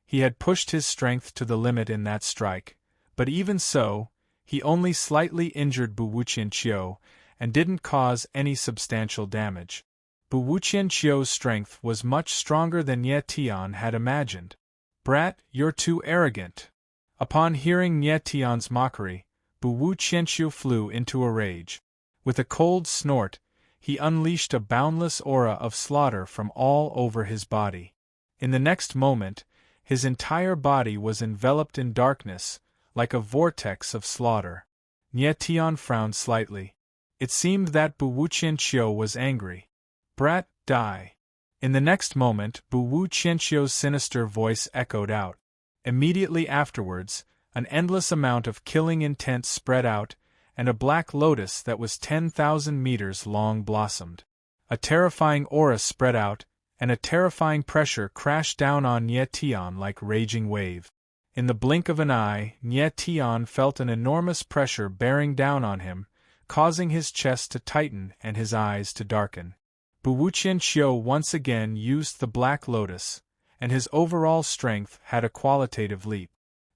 He had pushed his strength to the limit in that strike, but even so, he only slightly injured Bu Wuqianqiu and didn't cause any substantial damage. Bu Wuqianqiu's strength was much stronger than Nie Tian had imagined. Brat, you're too arrogant. Upon hearing Nie Tian's mockery, Bu Wuqianqiu flew into a rage. With a cold snort, he unleashed a boundless aura of slaughter from all over his body. In the next moment, his entire body was enveloped in darkness, like a vortex of slaughter. Nie Tian frowned slightly. It seemed that Bu Wuqianqiu was angry. Brat, die. In the next moment, Bu Wuqianqiu's sinister voice echoed out. Immediately afterwards, an endless amount of killing intent spread out, and a black lotus that was 10,000 meters long blossomed. A terrifying aura spread out, and a terrifying pressure crashed down on Nie Tian like raging wave. In the blink of an eye, Nie Tian felt an enormous pressure bearing down on him, causing his chest to tighten and his eyes to darken. Bu Wuqianqiu once again used the black lotus, and his overall strength had a qualitative leap.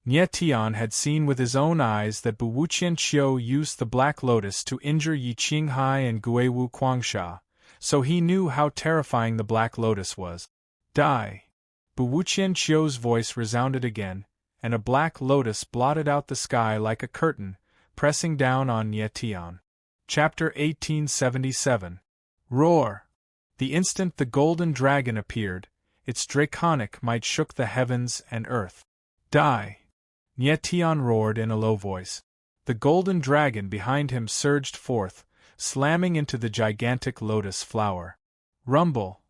Nie Tian had seen with his own eyes that Bu Wuqianqiu used the black lotus to injure Yi Qinghai and Guiwu Quangsha, so he knew how terrifying the black lotus was. Die! Bu Wuqianqiu's voice resounded again, and a black lotus blotted out the sky like a curtain, pressing down on Nie Tian. Chapter 1877. Roar! The instant the golden dragon appeared, its draconic might shook the heavens and earth. Die! Nie Tian roared in a low voice. The golden dragon behind him surged forth, slamming into the gigantic lotus flower. Rumble!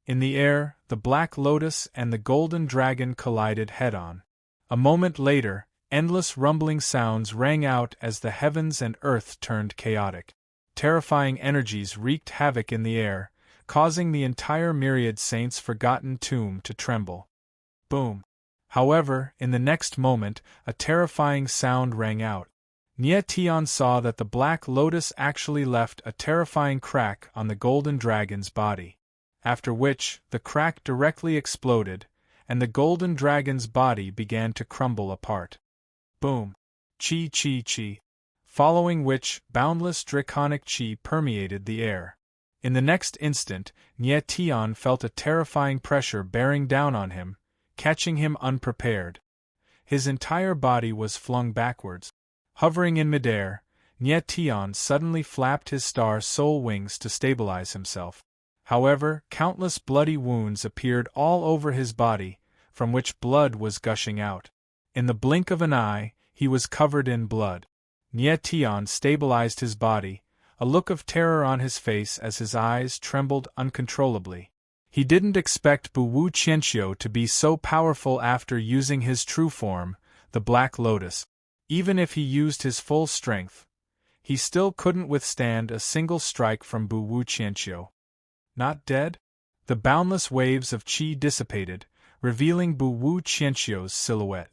In the air, the black lotus and the golden dragon collided head-on. A moment later, endless rumbling sounds rang out as the heavens and earth turned chaotic. Terrifying energies wreaked havoc in the air, causing the entire myriad saints' forgotten tomb to tremble. Boom! However, in the next moment, a terrifying sound rang out. Nie Tian saw that the black lotus actually left a terrifying crack on the golden dragon's body. After which, the crack directly exploded, and the golden dragon's body began to crumble apart. Boom! Chi chi chi! Following which, boundless draconic chi permeated the air. In the next instant, Nie Tian felt a terrifying pressure bearing down on him, catching him unprepared. His entire body was flung backwards. Hovering in midair, Nie Tian suddenly flapped his star soul wings to stabilize himself. However, countless bloody wounds appeared all over his body, from which blood was gushing out. In the blink of an eye, he was covered in blood. Nie Tian stabilized his body, a look of terror on his face as his eyes trembled uncontrollably. He didn't expect Bu Wuqianqiu to be so powerful after using his true form, the Black Lotus. Even if he used his full strength, he still couldn't withstand a single strike from Bu Wuqianqiu. Not dead? The boundless waves of qi dissipated, revealing Bu Wu Qianqiu's silhouette.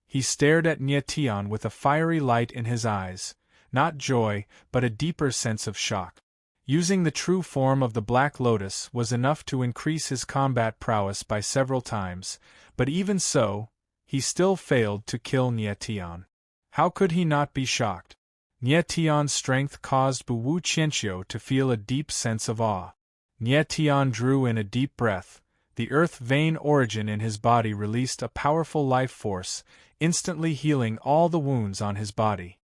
He stared at Nie Tian with a fiery light in his eyes, not joy, but a deeper sense of shock. Using the true form of the Black Lotus was enough to increase his combat prowess by several times, but even so, he still failed to kill Nie Tian. How could he not be shocked? Nie Tian's strength caused Bu Wu Qianqiu to feel a deep sense of awe. Nie Tian drew in a deep breath. The earth vein origin in his body released a powerful life force, instantly healing all the wounds on his body.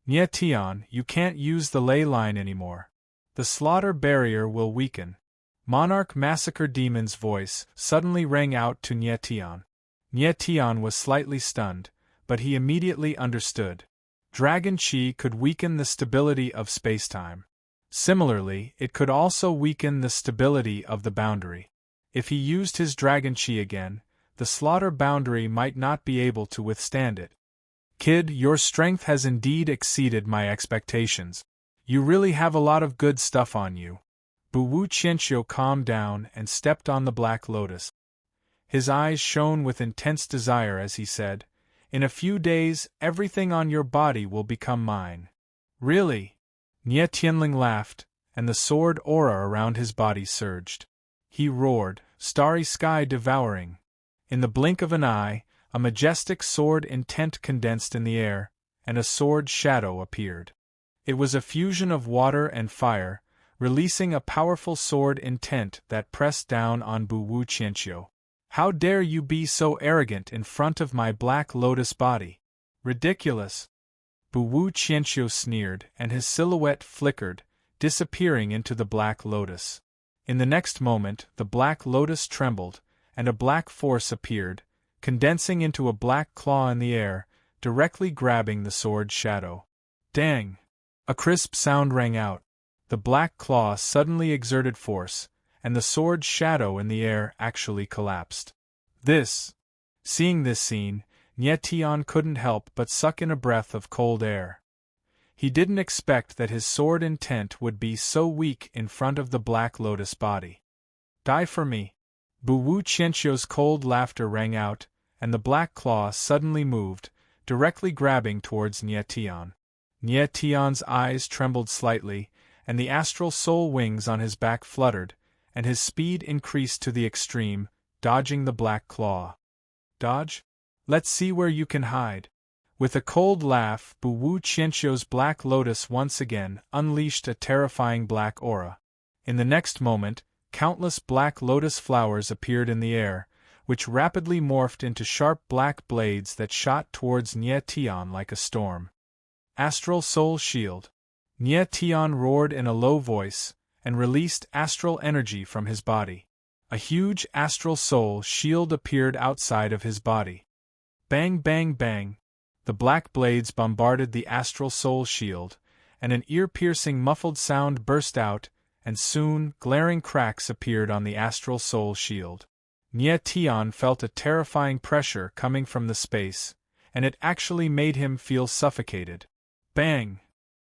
Nie Tian, you can't use the ley line anymore. The slaughter barrier will weaken. Monarch Massacre Demon's voice suddenly rang out to Nie Tian. Nie Tian was slightly stunned, but he immediately understood. Dragon Qi could weaken the stability of spacetime. Similarly, it could also weaken the stability of the boundary. If he used his Dragon Qi again, the slaughter boundary might not be able to withstand it. Kid, your strength has indeed exceeded my expectations. You really have a lot of good stuff on you. Bu Wu Qianqiu calmed down and stepped on the Black Lotus. His eyes shone with intense desire as he said, "In a few days, everything on your body will become mine." Really? Nie Tianling laughed, and the sword aura around his body surged. He roared, starry sky devouring. In the blink of an eye, a majestic sword intent condensed in the air, and a sword shadow appeared. It was a fusion of water and fire, releasing a powerful sword intent that pressed down on Bu Wu Qianqiu. How dare you be so arrogant in front of my Black Lotus body? Ridiculous! Bu Wu Qianqiu sneered, and his silhouette flickered, disappearing into the Black Lotus. In the next moment, the Black Lotus trembled, and a black force appeared, condensing into a black claw in the air, directly grabbing the sword's shadow. Dang! A crisp sound rang out. The black claw suddenly exerted force, and the sword's shadow in the air actually collapsed. Seeing this scene, Nie Tian couldn't help but suck in a breath of cold air. He didn't expect that his sword intent would be so weak in front of the Black Lotus body. Die for me! Bu Wu Qianqiu's cold laughter rang out, and the black claw suddenly moved, directly grabbing towards Nie Tian. Nie Tian's eyes trembled slightly, and the astral soul wings on his back fluttered, and his speed increased to the extreme, dodging the black claw. Dodge? Let's see where you can hide. With a cold laugh, Bu Wu Qianqiu's Black Lotus once again unleashed a terrifying black aura. In the next moment, countless Black Lotus flowers appeared in the air, which rapidly morphed into sharp black blades that shot towards Nie Tian like a storm. Astral Soul Shield. Nie Tian roared in a low voice, and released astral energy from his body. A huge astral soul shield appeared outside of his body. Bang bang bang! The black blades bombarded the astral soul shield, and an ear-piercing muffled sound burst out, and soon glaring cracks appeared on the astral soul shield. Nie Tian felt a terrifying pressure coming from the space, and it actually made him feel suffocated. Bang!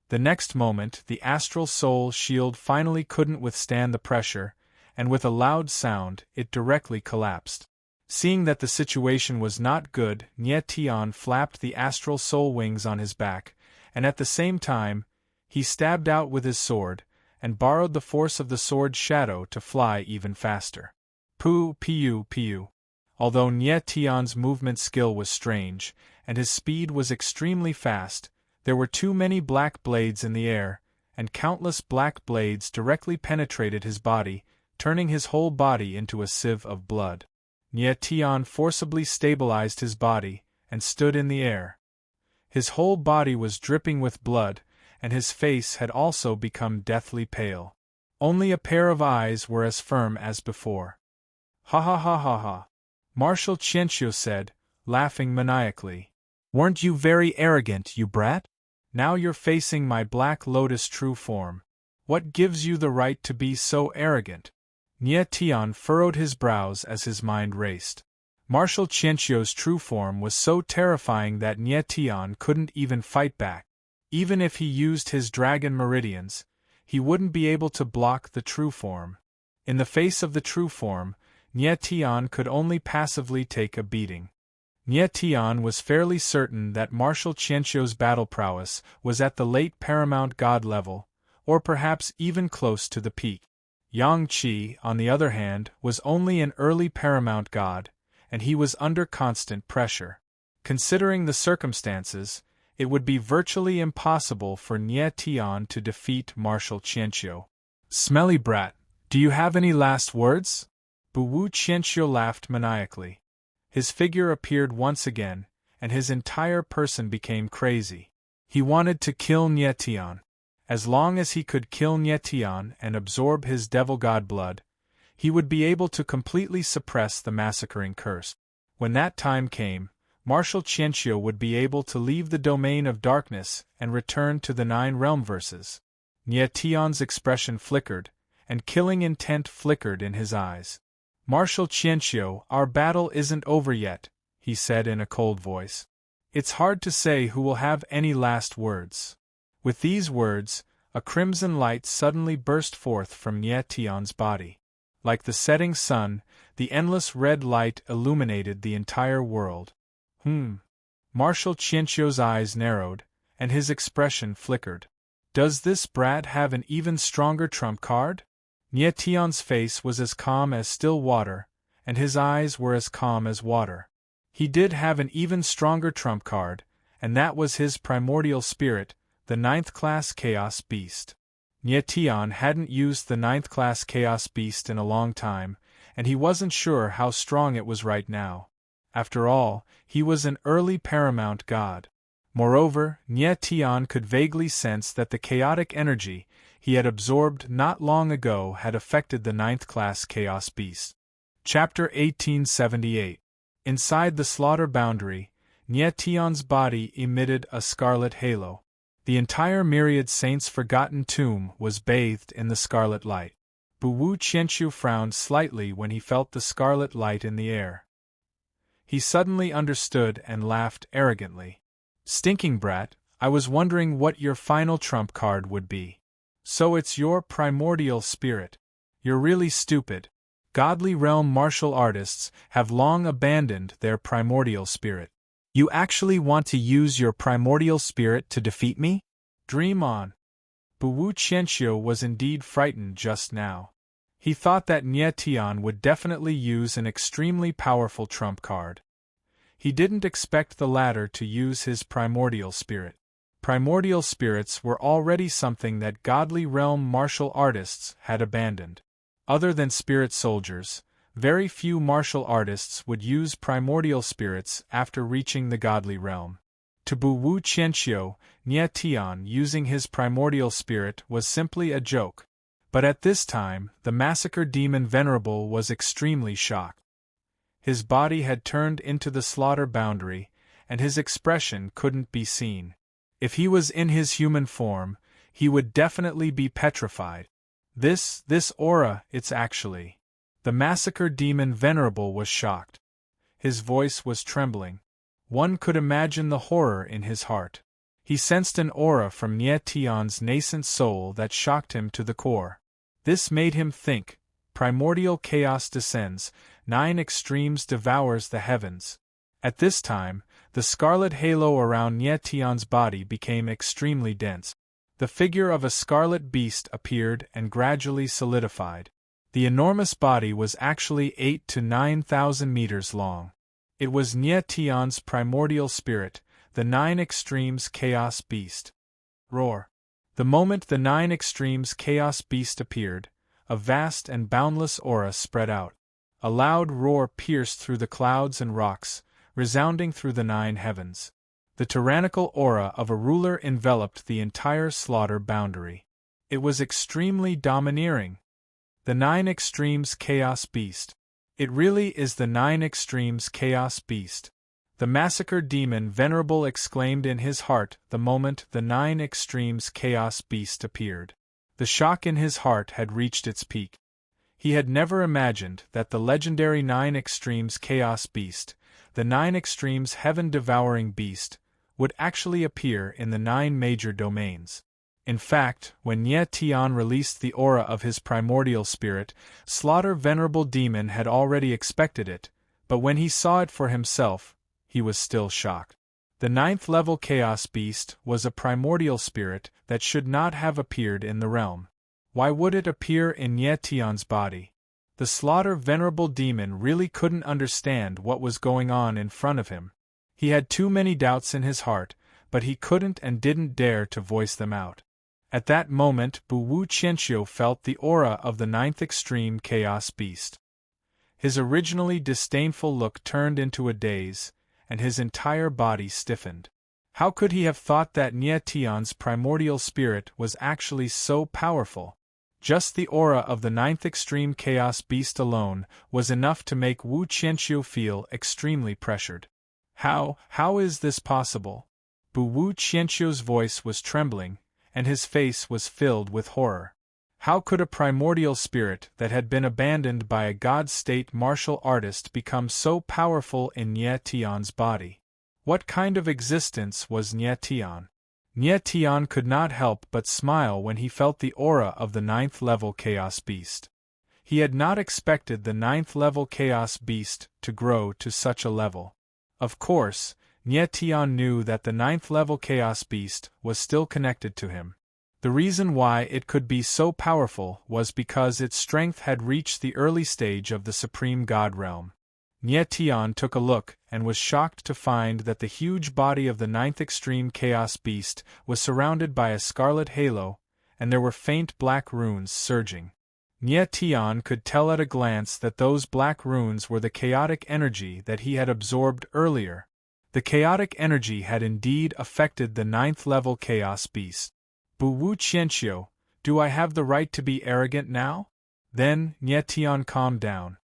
The next moment, the astral soul shield finally couldn't withstand the pressure, and with a loud sound, it directly collapsed. Seeing that the situation was not good, Nie Tian flapped the astral soul wings on his back, and at the same time, he stabbed out with his sword, and borrowed the force of the sword's shadow to fly even faster. Piu. Although Nie Tian's movement skill was strange, and his speed was extremely fast, there were too many black blades in the air, and countless black blades directly penetrated his body, turning his whole body into a sieve of blood. Nie Tian forcibly stabilized his body, and stood in the air. His whole body was dripping with blood, and his face had also become deathly pale. Only a pair of eyes were as firm as before. Ha ha ha ha ha! Marshal Qianqiu said, laughing maniacally. Weren't you very arrogant, you brat? Now you're facing my Black Lotus true form. What gives you the right to be so arrogant? Nie Tian furrowed his brows as his mind raced. Marshal Qianqiu's true form was so terrifying that Nie Tian couldn't even fight back. Even if he used his dragon meridians, he wouldn't be able to block the true form. In the face of the true form, Nietian could only passively take a beating. Nietian was fairly certain that Marshal Qianqiu's battle prowess was at the late paramount god level, or perhaps even close to the peak. Yang Qi, on the other hand, was only an early paramount god, and he was under constant pressure. Considering the circumstances, it would be virtually impossible for Nietian to defeat Marshal Qianqiu. "Smelly brat, do you have any last words?" Wu Qianqiu laughed maniacally. His figure appeared once again, and his entire person became crazy. He wanted to kill Nietian. As long as he could kill Nietian and absorb his devil god blood, he would be able to completely suppress the massacring curse. When that time came, Marshal Qianqiu would be able to leave the domain of darkness and return to the 9 realm verses. Nietian's expression flickered, and killing intent flickered in his eyes. "Marshal Qianqiu, our battle isn't over yet," he said in a cold voice. "It's hard to say who will have any last words." With these words, a crimson light suddenly burst forth from Nietian's body. Like the setting sun, the endless red light illuminated the entire world. Marshal Qianqiu's eyes narrowed, and his expression flickered. "Does this brat have an even stronger trump card?" Nietian's face was as calm as still water, and his eyes were as calm as water. He did have an even stronger trump card, and that was his primordial spirit, the 9th class Chaos Beast. Nietian hadn't used the 9th class Chaos Beast in a long time, and he wasn't sure how strong it was right now. After all, he was an early paramount god. Moreover, Nietian could vaguely sense that the chaotic energy he had absorbed not long ago had affected the 9th class Chaos Beast. Chapter 1878. Inside the slaughter boundary, Nietian's body emitted a scarlet halo. The entire myriad saint's forgotten tomb was bathed in the scarlet light. Wu Qianqiu frowned slightly when he felt the scarlet light in the air. He suddenly understood and laughed arrogantly. "Stinking brat, I was wondering what your final trump card would be. So it's your primordial spirit. You're really stupid. Godly realm martial artists have long abandoned their primordial spirit. You actually want to use your primordial spirit to defeat me? Dream on." Wu Qianqiu was indeed frightened just now. He thought that Nietian would definitely use an extremely powerful trump card. He didn't expect the latter to use his primordial spirit. Primordial spirits were already something that godly realm martial artists had abandoned. Other than spirit soldiers, very few martial artists would use primordial spirits after reaching the godly realm. To Wu Qianqiu, Nietian using his primordial spirit was simply a joke. But at this time, the massacre demon Venerable was extremely shocked. His body had turned into the slaughter boundary, and his expression couldn't be seen. If he was in his human form, he would definitely be petrified. This aura, it's actually. The massacre demon Venerable was shocked. His voice was trembling. One could imagine the horror in his heart. He sensed an aura from Nietian's nascent soul that shocked him to the core. This made him think. Primordial chaos descends, 9 extremes devours the heavens. At this time, the scarlet halo around Nietian's body became extremely dense. The figure of a scarlet beast appeared and gradually solidified. The enormous body was actually 8,000 to 9,000 meters long. It was Nietian's primordial spirit, the 9 extremes Chaos Beast. Roar. The moment the 9 extremes Chaos Beast appeared, a vast and boundless aura spread out. A loud roar pierced through the clouds and rocks, resounding through the 9 heavens. The tyrannical aura of a ruler enveloped the entire slaughter boundary. It was extremely domineering. The 9 extremes Chaos Beast. It really is the 9 extremes Chaos Beast. The massacre demon Venerable exclaimed in his heart the moment the 9 extremes Chaos Beast appeared. The shock in his heart had reached its peak. He had never imagined that the legendary 9 extremes Chaos Beast, the 9 extremes heaven-devouring beast, would actually appear in the 9 major domains. In fact, when Nye Tian released the aura of his primordial spirit, Slaughter Venerable Demon had already expected it, but when he saw it for himself, he was still shocked. The 9th level Chaos Beast was a primordial spirit that should not have appeared in the realm. Why would it appear in Nye Tian's body? The Slaughter Venerable Demon really couldn't understand what was going on in front of him. He had too many doubts in his heart, but he couldn't and didn't dare to voice them out. At that moment, Bu Wu Qianxiu felt the aura of the 9th extreme Chaos Beast. His originally disdainful look turned into a daze, and his entire body stiffened. How could he have thought that Nye Tian's primordial spirit was actually so powerful? Just the aura of the 9th extreme Chaos Beast alone was enough to make Wu Qianxiu feel extremely pressured. How is this possible? Bu Wu Qianxiu's voice was trembling, and his face was filled with horror. How could a primordial spirit that had been abandoned by a god-state martial artist become so powerful in Nye Tian's body? What kind of existence was Nye Tian? Nye Tian could not help but smile when he felt the aura of the 9th level Chaos Beast. He had not expected the 9th level Chaos Beast to grow to such a level. Of course, Nye Tian knew that the 9th level Chaos Beast was still connected to him. The reason why it could be so powerful was because its strength had reached the early stage of the Supreme God realm. Nye Tian took a look and was shocked to find that the huge body of the 9th extreme Chaos Beast was surrounded by a scarlet halo, and there were faint black runes surging. Nye Tian could tell at a glance that those black runes were the chaotic energy that he had absorbed earlier. The chaotic energy had indeed affected the 9th level Chaos Beast. Bu Wu Qianxiu, do I have the right to be arrogant now? Then, Nye Tian calmed down.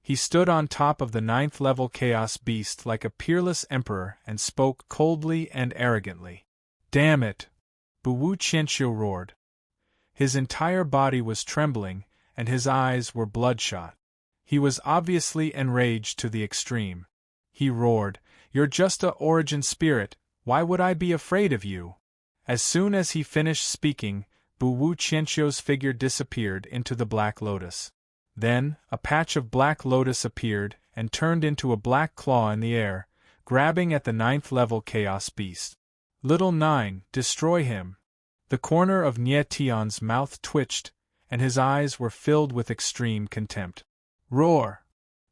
He stood on top of the 9th level Chaos Beast like a peerless emperor and spoke coldly and arrogantly. Damn it! Bu Wu Qianxiu roared. His entire body was trembling, and his eyes were bloodshot. He was obviously enraged to the extreme. He roared, "You're just a origin spirit, why would I be afraid of you?" As soon as he finished speaking, Bu Wu Qianxiu's figure disappeared into the Black Lotus. Then, a patch of Black Lotus appeared and turned into a black claw in the air, grabbing at the 9th level Chaos Beast. Little 9, destroy him! The corner of Nye Tian's mouth twitched, and his eyes were filled with extreme contempt. Roar!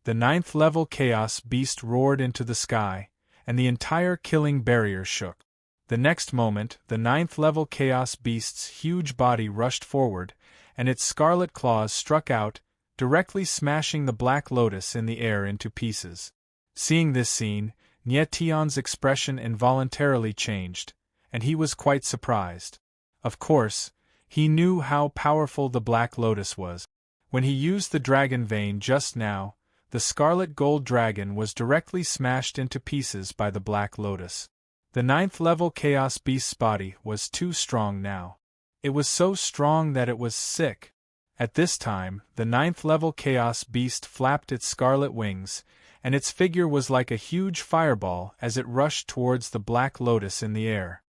The 9th level Chaos Beast roared into the sky, and the entire killing barrier shook. The next moment, the 9th level Chaos Beast's huge body rushed forward, and its scarlet claws struck out, directly smashing the Black Lotus in the air into pieces. Seeing this scene, Nye Tian's expression involuntarily changed, and he was quite surprised. Of course, he knew how powerful the Black Lotus was. When he used the dragon vein just now, the scarlet gold dragon was directly smashed into pieces by the Black Lotus. The 9th level Chaos Beast's body was too strong now. It was so strong that it was sick. At this time, the 9th level Chaos Beast flapped its scarlet wings, and its figure was like a huge fireball as it rushed towards the Black Lotus in the air.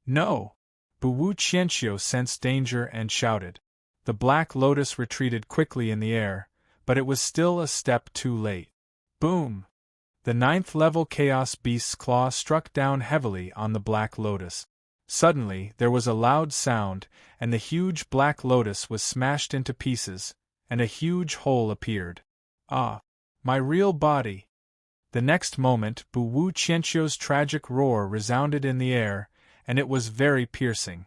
No! Bu Wu Qianxiu sensed danger and shouted. The Black Lotus retreated quickly in the air, but it was still a step too late. Boom! The 9th level Chaos Beast's claw struck down heavily on the Black Lotus. Suddenly, there was a loud sound, and the huge Black Lotus was smashed into pieces, and a huge hole appeared. Ah! My real body! The next moment, Bu Wu Qianxiu's tragic roar resounded in the air, and it was very piercing.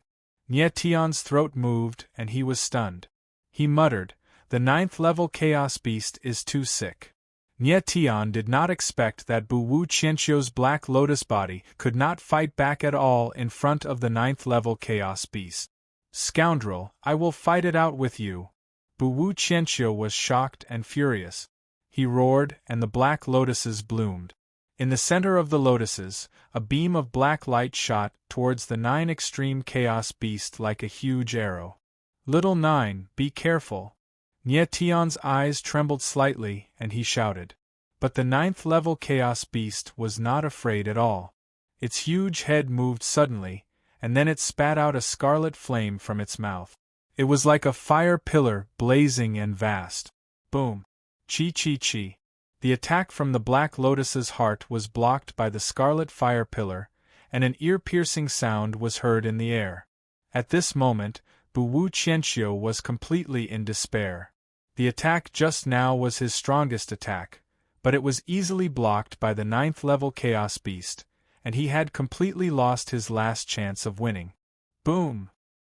Nye Tian's throat moved, and he was stunned. He muttered, "The 9th level Chaos Beast is too sick." Nye Tian did not expect that Bu Wu Qianxiu's Black Lotus body could not fight back at all in front of the 9th level Chaos Beast. "Scoundrel, I will fight it out with you." Bu Wu Qianxiu was shocked and furious. He roared, and the Black Lotuses bloomed. In the center of the lotuses, a beam of black light shot towards the 9 extreme Chaos Beast like a huge arrow. "Little 9, be careful." Nye Tian's eyes trembled slightly, and he shouted. But the 9th level Chaos Beast was not afraid at all. Its huge head moved suddenly, and then it spat out a scarlet flame from its mouth. It was like a fire pillar, blazing and vast. Boom! Chi. The attack from the Black Lotus's heart was blocked by the scarlet fire pillar, and an ear-piercing sound was heard in the air. At this moment, Bu Wu Qianxiu was completely in despair. The attack just now was his strongest attack, but it was easily blocked by the 9th-level Chaos Beast, and he had completely lost his last chance of winning. Boom!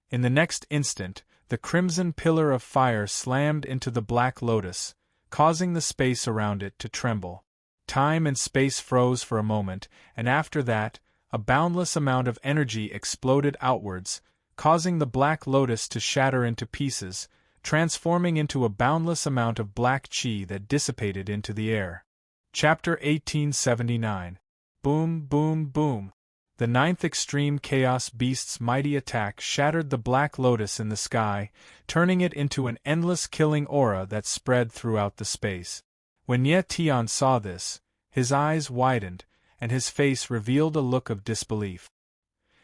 In the next instant, the crimson pillar of fire slammed into the Black Lotus, causing the space around it to tremble. Time and space froze for a moment, and after that, a boundless amount of energy exploded outwards, causing the Black Lotus to shatter into pieces, transforming into a boundless amount of black qi that dissipated into the air. Chapter 1879. Boom, boom, boom. The 9th Extreme Chaos Beast's mighty attack shattered the Black Lotus in the sky, turning it into an endless killing aura that spread throughout the space. When Ye Tian saw this, his eyes widened, and his face revealed a look of disbelief.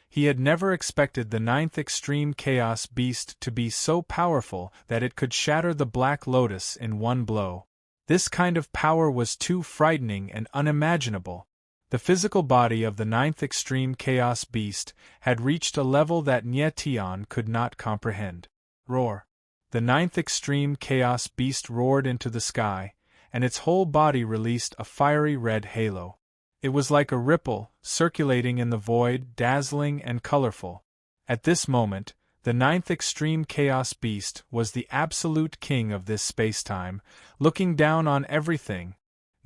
He had never expected the 9th Extreme Chaos Beast to be so powerful that it could shatter the Black Lotus in one blow. This kind of power was too frightening and unimaginable. The physical body of the 9th Extreme Chaos Beast had reached a level that Nye Tian could not comprehend. Roar! The 9th Extreme Chaos Beast roared into the sky, and its whole body released a fiery red halo. It was like a ripple, circulating in the void, dazzling and colorful. At this moment, the 9th Extreme Chaos Beast was the absolute king of this space-time, looking down on everything.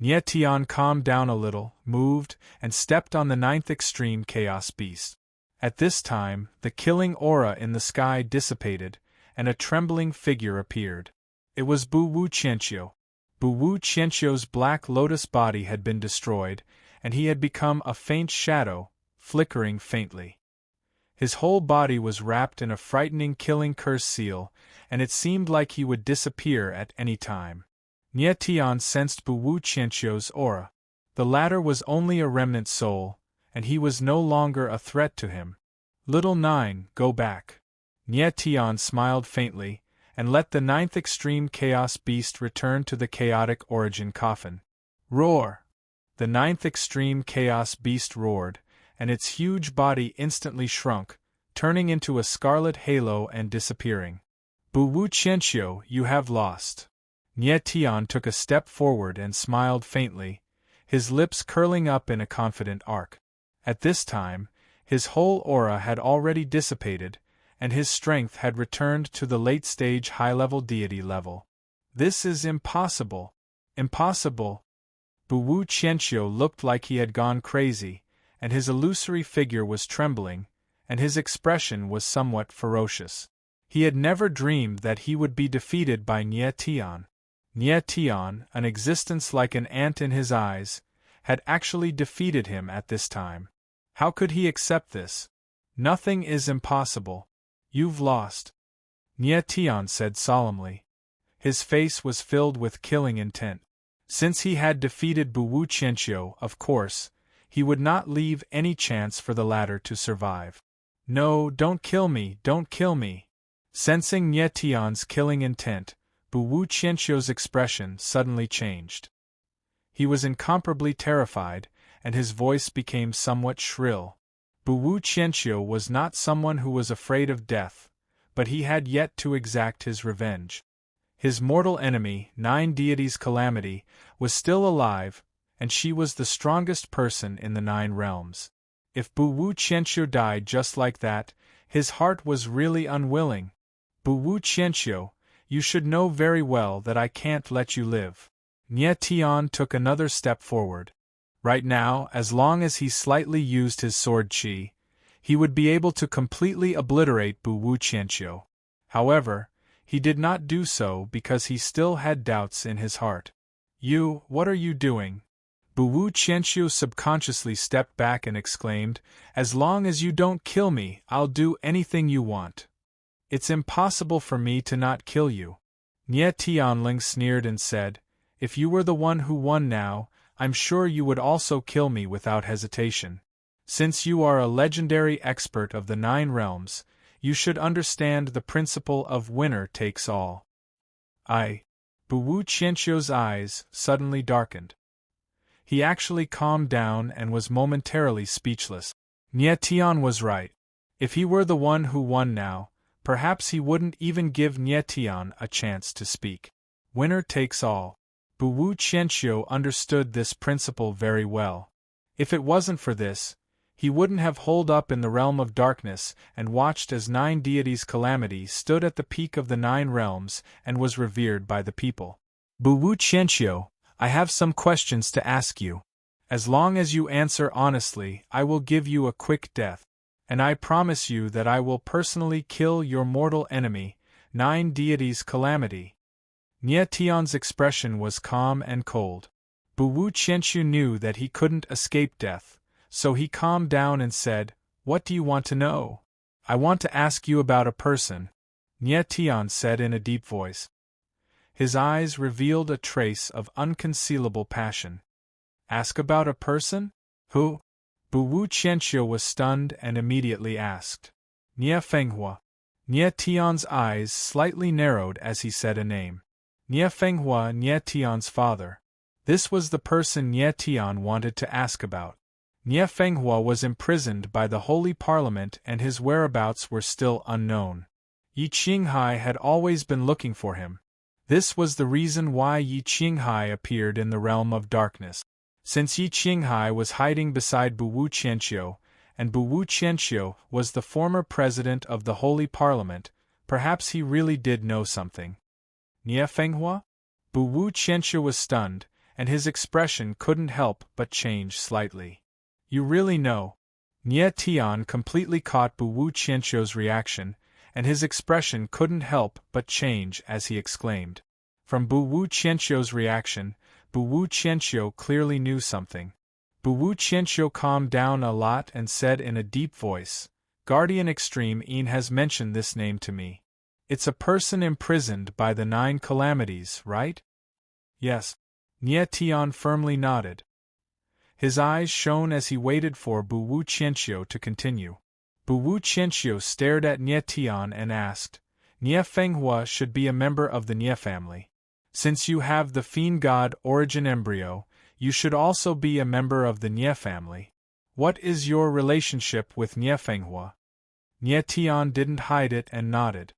Nye Tian calmed down a little, moved, and stepped on the 9th Extreme Chaos Beast. At this time, the killing aura in the sky dissipated, and a trembling figure appeared. It was Bu Wu Qianxiu. Bu Wu Qianxiu's Black Lotus body had been destroyed, and he had become a faint shadow, flickering faintly. His whole body was wrapped in a frightening killing curse seal, and it seemed like he would disappear at any time. Nye Tian sensed Bu Wu Qianxiu's aura. The latter was only a remnant soul, and he was no longer a threat to him. Little Nine, go back. Nye Tian smiled faintly, and let the 9th Extreme Chaos Beast return to the chaotic origin coffin. Roar! The 9th Extreme Chaos Beast roared, and its huge body instantly shrunk, turning into a scarlet halo and disappearing. Bu Wu Qianxiu, you have lost. Nye Tian took a step forward and smiled faintly, his lips curling up in a confident arc. At this time, his whole aura had already dissipated, and his strength had returned to the late-stage high-level deity level. This is impossible. Impossible. Bu Wu Qianxiu looked like he had gone crazy, and his illusory figure was trembling, and his expression was somewhat ferocious. He had never dreamed that he would be defeated by Nye Tian. Nye Tian, an existence like an ant in his eyes, had actually defeated him at this time. How could he accept this? Nothing is impossible. You've lost. Nye Tian said solemnly. His face was filled with killing intent. Since he had defeated Bu Wu Qianxiu, of course, he would not leave any chance for the latter to survive. No, don't kill me, don't kill me. Sensing Nye Tian's killing intent, Bu Wu Qianxiu's expression suddenly changed. He was incomparably terrified, and his voice became somewhat shrill. Bu Wu Qianxiu was not someone who was afraid of death, but he had yet to exact his revenge. His mortal enemy, 9 Deities Calamity, was still alive, and she was the strongest person in the 9 realms. If Bu Wu Qianxiu died just like that, his heart was really unwilling. Bu Wu Qianxiu, you should know very well that I can't let you live. Nye Tian took another step forward. Right now, as long as he slightly used his sword qi, he would be able to completely obliterate Bu Wu Qianxiu. However, he did not do so because he still had doubts in his heart. What are you doing? Bu Wu Qianxiu subconsciously stepped back and exclaimed, as long as you don't kill me, I'll do anything you want. It's impossible for me to not kill you. Nye Tianling sneered and said, if you were the one who won now, I'm sure you would also kill me without hesitation. Since you are a legendary expert of the 9 realms, you should understand the principle of winner takes all. Bu Wu Qianqiu's eyes suddenly darkened. He actually calmed down and was momentarily speechless. Nie Tian was right. If he were the one who won now, perhaps he wouldn't even give Nie Tian a chance to speak. Winner takes all. Bu Wu Qianqiu understood this principle very well. If it wasn't for this, he wouldn't have holed up in the realm of darkness and watched as 9 deities' calamity stood at the peak of the 9 realms and was revered by the people. Bu Wu Qianqiu, I have some questions to ask you. As long as you answer honestly, I will give you a quick death. And I promise you that I will personally kill your mortal enemy, 9 deities' calamity. Nie Tian's expression was calm and cold. Bu Wu Qianqiu knew that he couldn't escape death, so he calmed down and said, "What do you want to know?" "I want to ask you about a person," Nie Tian said in a deep voice. His eyes revealed a trace of unconcealable passion. "Ask about a person? Who?" Bu Wu Qianqiu was stunned and immediately asked. "Nie Fenghua." Nie Tian's eyes slightly narrowed as he said a name. Nie Fenghua, Nie Tian's father. This was the person Nie Tian wanted to ask about. Nie Fenghua was imprisoned by the Holy Parliament and his whereabouts were still unknown. Yi Qinghai had always been looking for him. This was the reason why Yi Qinghai appeared in the realm of darkness. Since Yi Qinghai was hiding beside Bu Wu Qianqiu, and Bu Wu Qianqiu was the former president of the Holy Parliament, perhaps he really did know something. Nie Fenghua? Bu Wu Qianqiu was stunned, and his expression couldn't help but change slightly. "You really know?" Nie Tian completely caught Bu Wu Qianqiu's reaction, and his expression couldn't help but change as he exclaimed. From Bu Wu Qianqiu's reaction, Bu Wu Qianqiu clearly knew something. Bu Wu Qianqiu calmed down a lot and said in a deep voice, "Guardian Extreme Yin has mentioned this name to me. It's a person imprisoned by the 9 calamities, right?" "Yes." Nie Tian firmly nodded. His eyes shone as he waited for Bu Wu Qianqiu to continue. Bu Wu Qianqiu stared at Nie Tian and asked, "Nie Fenghua should be a member of the Nie family. Since you have the fiend god origin embryo, you should also be a member of the Nie family. What is your relationship with Nie Fenghua?" Nie Tian didn't hide it and nodded.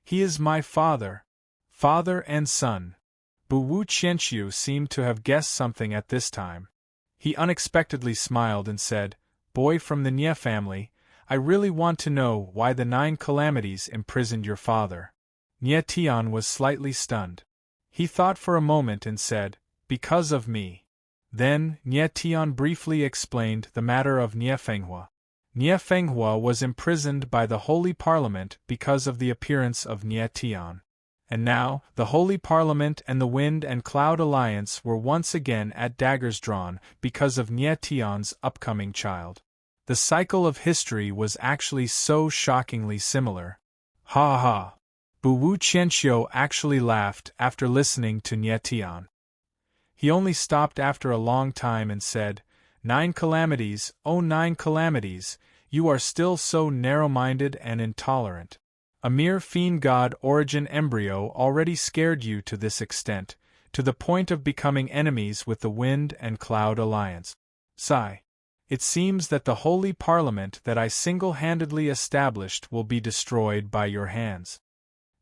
"He is my father. Father and son." Bu Wu Qianqiu seemed to have guessed something at this time. He unexpectedly smiled and said, "Boy from the Nie family, I really want to know why the 9 calamities imprisoned your father." Nie Tian was slightly stunned. He thought for a moment and said, "Because of me." Then, Nie Tian briefly explained the matter of Nie Fenghua. Nie Fenghua was imprisoned by the Holy Parliament because of the appearance of Nie Tian. And now, the Holy Parliament and the Wind and Cloud Alliance were once again at daggers drawn because of Nie Tian's upcoming child. The cycle of history was actually so shockingly similar. Ha ha! Bu Wu Qianqiu actually laughed after listening to Nie Tian. He only stopped after a long time and said, "9 calamities, oh 9 calamities, you are still so narrow-minded and intolerant. A mere fiend god origin embryo already scared you to this extent, to the point of becoming enemies with the Wind and Cloud Alliance. Sigh. It seems that the Holy Parliament that I single-handedly established will be destroyed by your hands."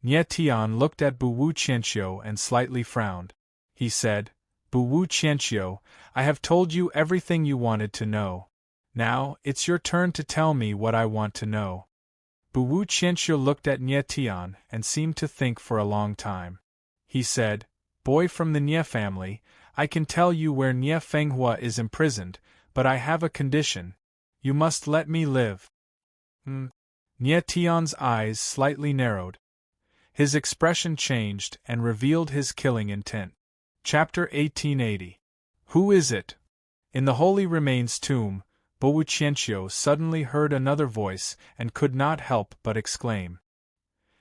Nie Tian looked at Bu Wu Qianqiu and slightly frowned. He said, "Bu Wu Qianqiu, I have told you everything you wanted to know. Now, it's your turn to tell me what I want to know." Bu Wu Qianqiu looked at Nie Tian and seemed to think for a long time. He said, "Boy from the Nie family, I can tell you where Nie Fenghua is imprisoned, but I have a condition. You must let me live." Nie Tian's eyes slightly narrowed. His expression changed and revealed his killing intent. Chapter 1880. Who is it? In the Holy Remains tomb, Bu Wu Qianqiu suddenly heard another voice and could not help but exclaim.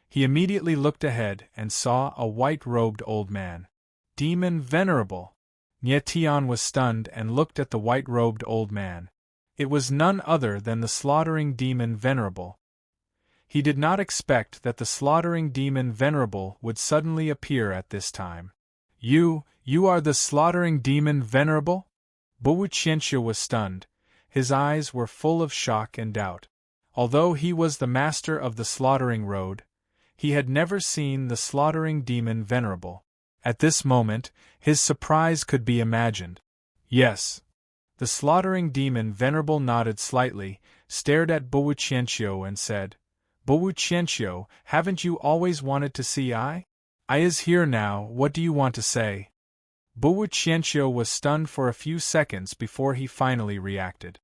He immediately looked ahead and saw a white-robed old man. Demon Venerable! Nie Tian was stunned and looked at the white-robed old man. It was none other than the slaughtering demon Venerable. He did not expect that the slaughtering demon Venerable would suddenly appear at this time. You are the slaughtering demon Venerable? Bowu was stunned. His eyes were full of shock and doubt. Although he was the master of the slaughtering road, he had never seen the slaughtering demon Venerable. At this moment, his surprise could be imagined. Yes. The slaughtering demon Venerable nodded slightly, stared at Bowu and said, Bowu, haven't you always wanted to see I? I is here now, what do you want to say? Bowu was stunned for a few seconds before he finally reacted.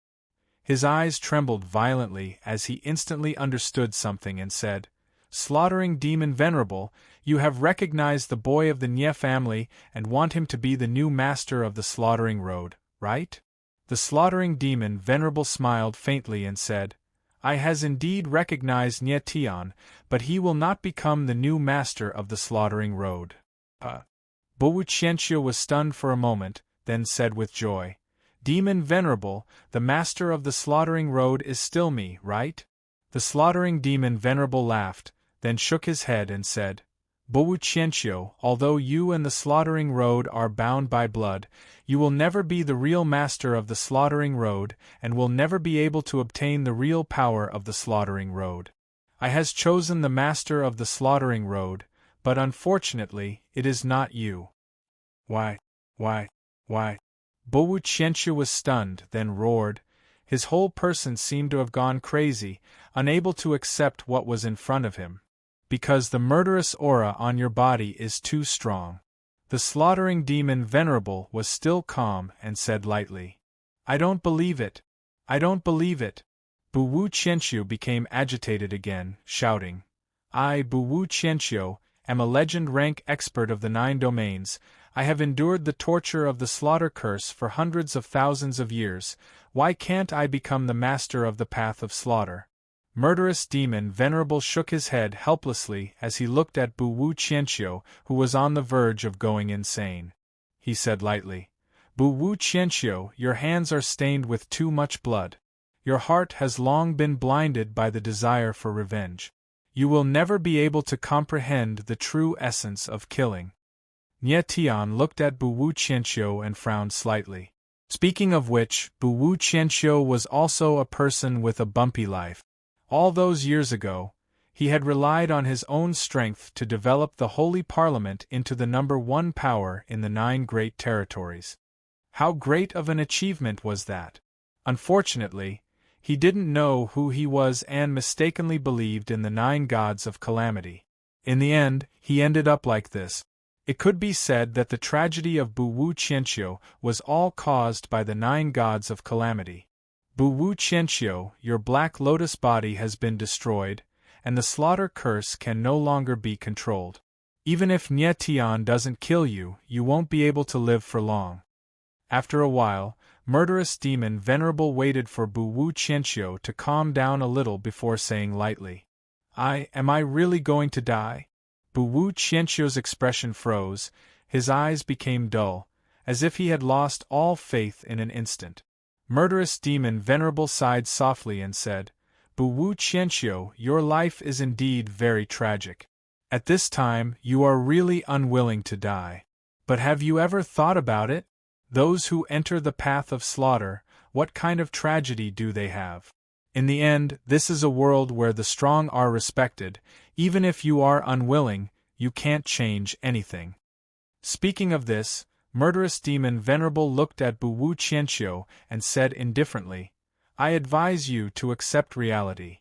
His eyes trembled violently as he instantly understood something and said, Slaughtering demon Venerable, you have recognized the boy of the Nye family and want him to be the new master of the slaughtering road, right? The slaughtering demon Venerable smiled faintly and said, I has indeed recognized Nye Tian, but he will not become the new master of the slaughtering road. Bowu was stunned for a moment, then said with joy, Demon Venerable, the master of the slaughtering road is still me, right? The slaughtering demon Venerable laughed, then shook his head and said, Bowu, although you and the slaughtering road are bound by blood, you will never be the real master of the slaughtering road and will never be able to obtain the real power of the slaughtering road. I has chosen the master of the slaughtering road, but unfortunately, it is not you. Why? Bowu was stunned, then roared. His whole person seemed to have gone crazy, unable to accept what was in front of him. Because the murderous aura on your body is too strong. The slaughtering demon Venerable was still calm and said lightly, I don't believe it. I don't believe it. Bowu became agitated again, shouting, I, Bowu, am a legend rank expert of the 9 domains. I have endured the torture of the slaughter curse for hundreds of thousands of years. Why can't I become the master of the path of slaughter? Murderous demon Venerable shook his head helplessly as he looked at Bowu, who was on the verge of going insane. He said lightly, Bowu, your hands are stained with too much blood. Your heart has long been blinded by the desire for revenge. You will never be able to comprehend the true essence of killing. Nye Tian looked at Bowu and frowned slightly. Speaking of which, Bowu was also a person with a bumpy life. All those years ago, he had relied on his own strength to develop the Holy Parliament into the number 1 power in the 9 great territories. How great of an achievement was that? Unfortunately, he didn't know who he was and mistakenly believed in the 9 gods of calamity. In the end, he ended up like this. It could be said that the tragedy of Bowu was all caused by the 9 gods of calamity. Bowu, your black lotus body has been destroyed, and the slaughter curse can no longer be controlled. Even if Nye Tian doesn't kill you, you won't be able to live for long. After a while, murderous demon Venerable waited for Bowu to calm down a little before saying lightly, Am I really going to die? Bowu expression froze, his eyes became dull, as if he had lost all faith in an instant. Murderous demon Venerable sighed softly and said, Bowu, your life is indeed very tragic. At this time, you are really unwilling to die. But have you ever thought about it? Those who enter the path of slaughter, what kind of tragedy do they have? In the end, this is a world where the strong are respected. Even if you are unwilling, you can't change anything. Speaking of this, murderous demon Venerable looked at Bowu and said indifferently, I advise you to accept reality.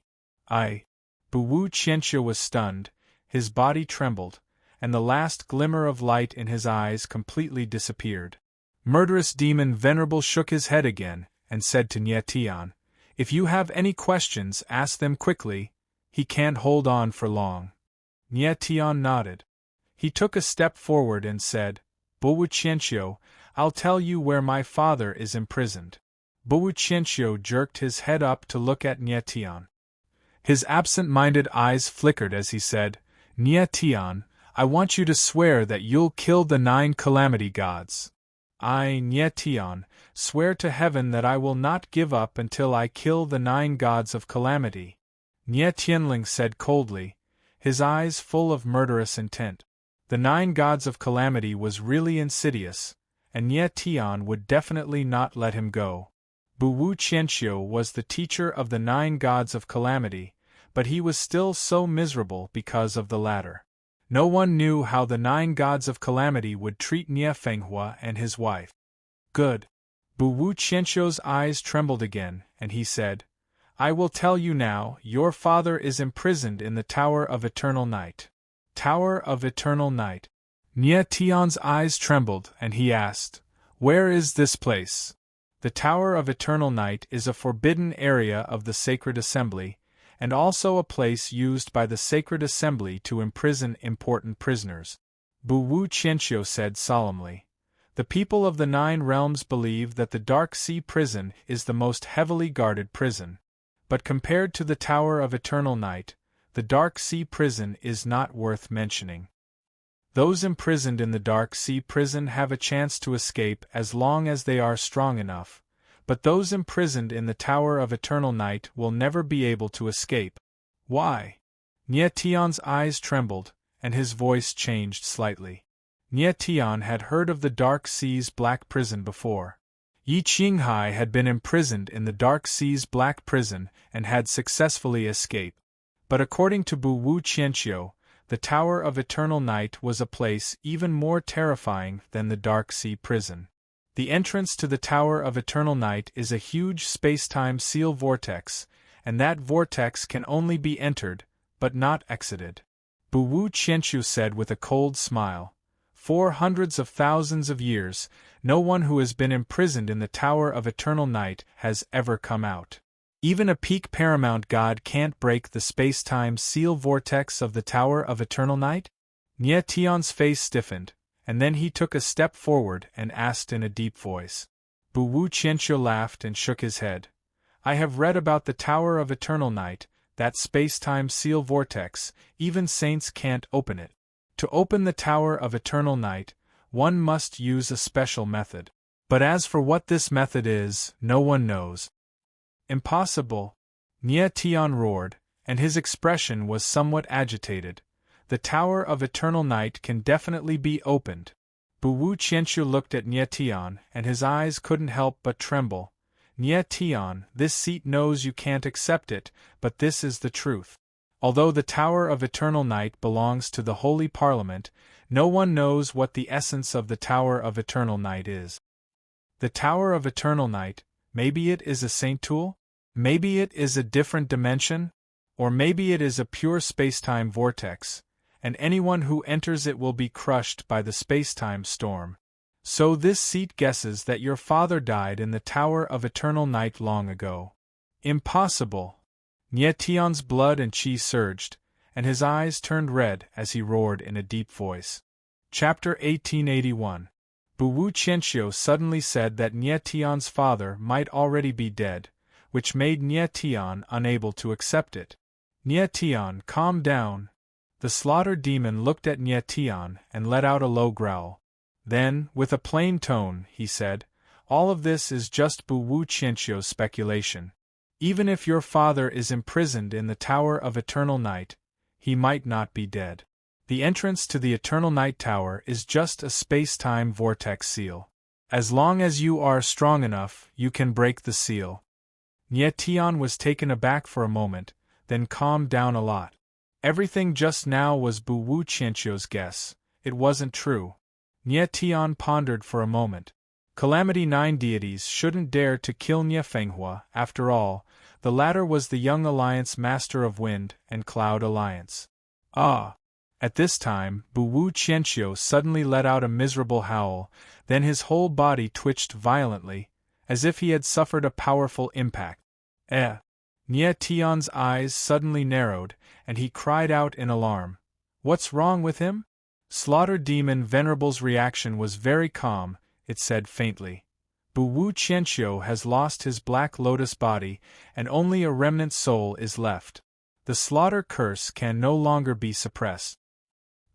Bowu was stunned, his body trembled, and the last glimmer of light in his eyes completely disappeared. Murderous demon Venerable shook his head again, and said to Nye Tian, If you have any questions, ask them quickly. He can't hold on for long. Nye Tian nodded. He took a step forward and said, Bowu, I'll tell you where my father is imprisoned. Bowu jerked his head up to look at Nye Tian. His absent-minded eyes flickered as he said, Nye Tian, I want you to swear that you'll kill the 9 calamity gods. I, Nye Tian, swear to heaven that I will not give up until I kill the 9 gods of calamity, Nye Tianling said coldly, his eyes full of murderous intent. The 9 gods of calamity was really insidious, and Nye Tian would definitely not let him go. Bu Wu Qianxiu was the teacher of the 9 gods of calamity, but he was still so miserable because of the latter. No one knew how the 9 gods of calamity would treat Nye Fenghua and his wife. Good. Bu Wu Qianxiu's eyes trembled again, and he said, I will tell you now, your father is imprisoned in the Tower of Eternal Night. Tower of Eternal Night. Nye Tian's eyes trembled, and he asked, where is this place? The Tower of Eternal Night is a forbidden area of the Sacred Assembly, and also a place used by the Sacred Assembly to imprison important prisoners. Bu Wu Qianxiu said solemnly. The people of the 9 realms believe that the Dark Sea Prison is the most heavily guarded prison. But compared to the Tower of Eternal Night, the Dark Sea Prison is not worth mentioning. Those imprisoned in the Dark Sea Prison have a chance to escape as long as they are strong enough, but those imprisoned in the Tower of Eternal Night will never be able to escape. Why? Nye Tian's eyes trembled, and his voice changed slightly. Nye Tian had heard of the Dark Sea's Black Prison before. Yi Qinghai had been imprisoned in the Dark Sea's Black Prison and had successfully escaped. But according to Bu Wu Qianxiu, the Tower of Eternal Night was a place even more terrifying than the Dark Sea Prison. The entrance to the Tower of Eternal Night is a huge space-time seal vortex, and that vortex can only be entered, but not exited. Bu Wu Qianxiu said with a cold smile, For hundreds of thousands of years, no one who has been imprisoned in the Tower of Eternal Night has ever come out. Even a peak paramount god can't break the space-time seal vortex of the Tower of Eternal Night? Nye Tian's face stiffened, and then he took a step forward and asked in a deep voice. Bu Wu Qianxiu laughed and shook his head. I have read about the Tower of Eternal Night, that space-time seal vortex, even saints can't open it. To open the Tower of Eternal Night, one must use a special method. But as for what this method is, no one knows. Impossible! Nye Tian roared, and his expression was somewhat agitated. The Tower of Eternal Night can definitely be opened. Bu Wu Qianxiu looked at Nye Tian, and his eyes couldn't help but tremble. Nye Tian, this seat knows you can't accept it, but this is the truth. Although the Tower of Eternal Night belongs to the Holy Parliament, no one knows what the essence of the Tower of Eternal Night is. The Tower of Eternal Night, maybe it is a saint tool? Maybe it is a different dimension? Or maybe it is a pure spacetime vortex, and anyone who enters it will be crushed by the spacetime storm. So this seat guesses that your father died in the Tower of Eternal Night long ago. Impossible! Nye Tian's blood and qi surged, and his eyes turned red as he roared in a deep voice. Chapter 1881. Bu Wu Qianxiu suddenly said that Nye Tian's father might already be dead, which made Nye Tian unable to accept it. Nye Tian, calm down. The slaughter demon looked at Nye Tian and let out a low growl. Then, with a plain tone, he said, All of this is just Bu Wu Qianxiu's speculation. Even if your father is imprisoned in the Tower of Eternal Night, he might not be dead. The entrance to the Eternal Night Tower is just a space-time vortex seal. As long as you are strong enough, you can break the seal. Nye Tian was taken aback for a moment, then calmed down a lot. Everything just now was Bu Wu Qianxiu's guess. It wasn't true. Nye Tian pondered for a moment. Calamity 9 deities shouldn't dare to kill Nye Fenghua, after all. The latter was the Young Alliance Master of Wind and Cloud Alliance. Ah! At this time, Bu Wu Qianxiu suddenly let out a miserable howl, then his whole body twitched violently, as if he had suffered a powerful impact. Nye Tian's eyes suddenly narrowed, and he cried out in alarm. What's wrong with him? Slaughter Demon Venerable's reaction was very calm, it said faintly. Bu Wu Qianxiu has lost his Black Lotus body, and only a remnant soul is left. The slaughter curse can no longer be suppressed.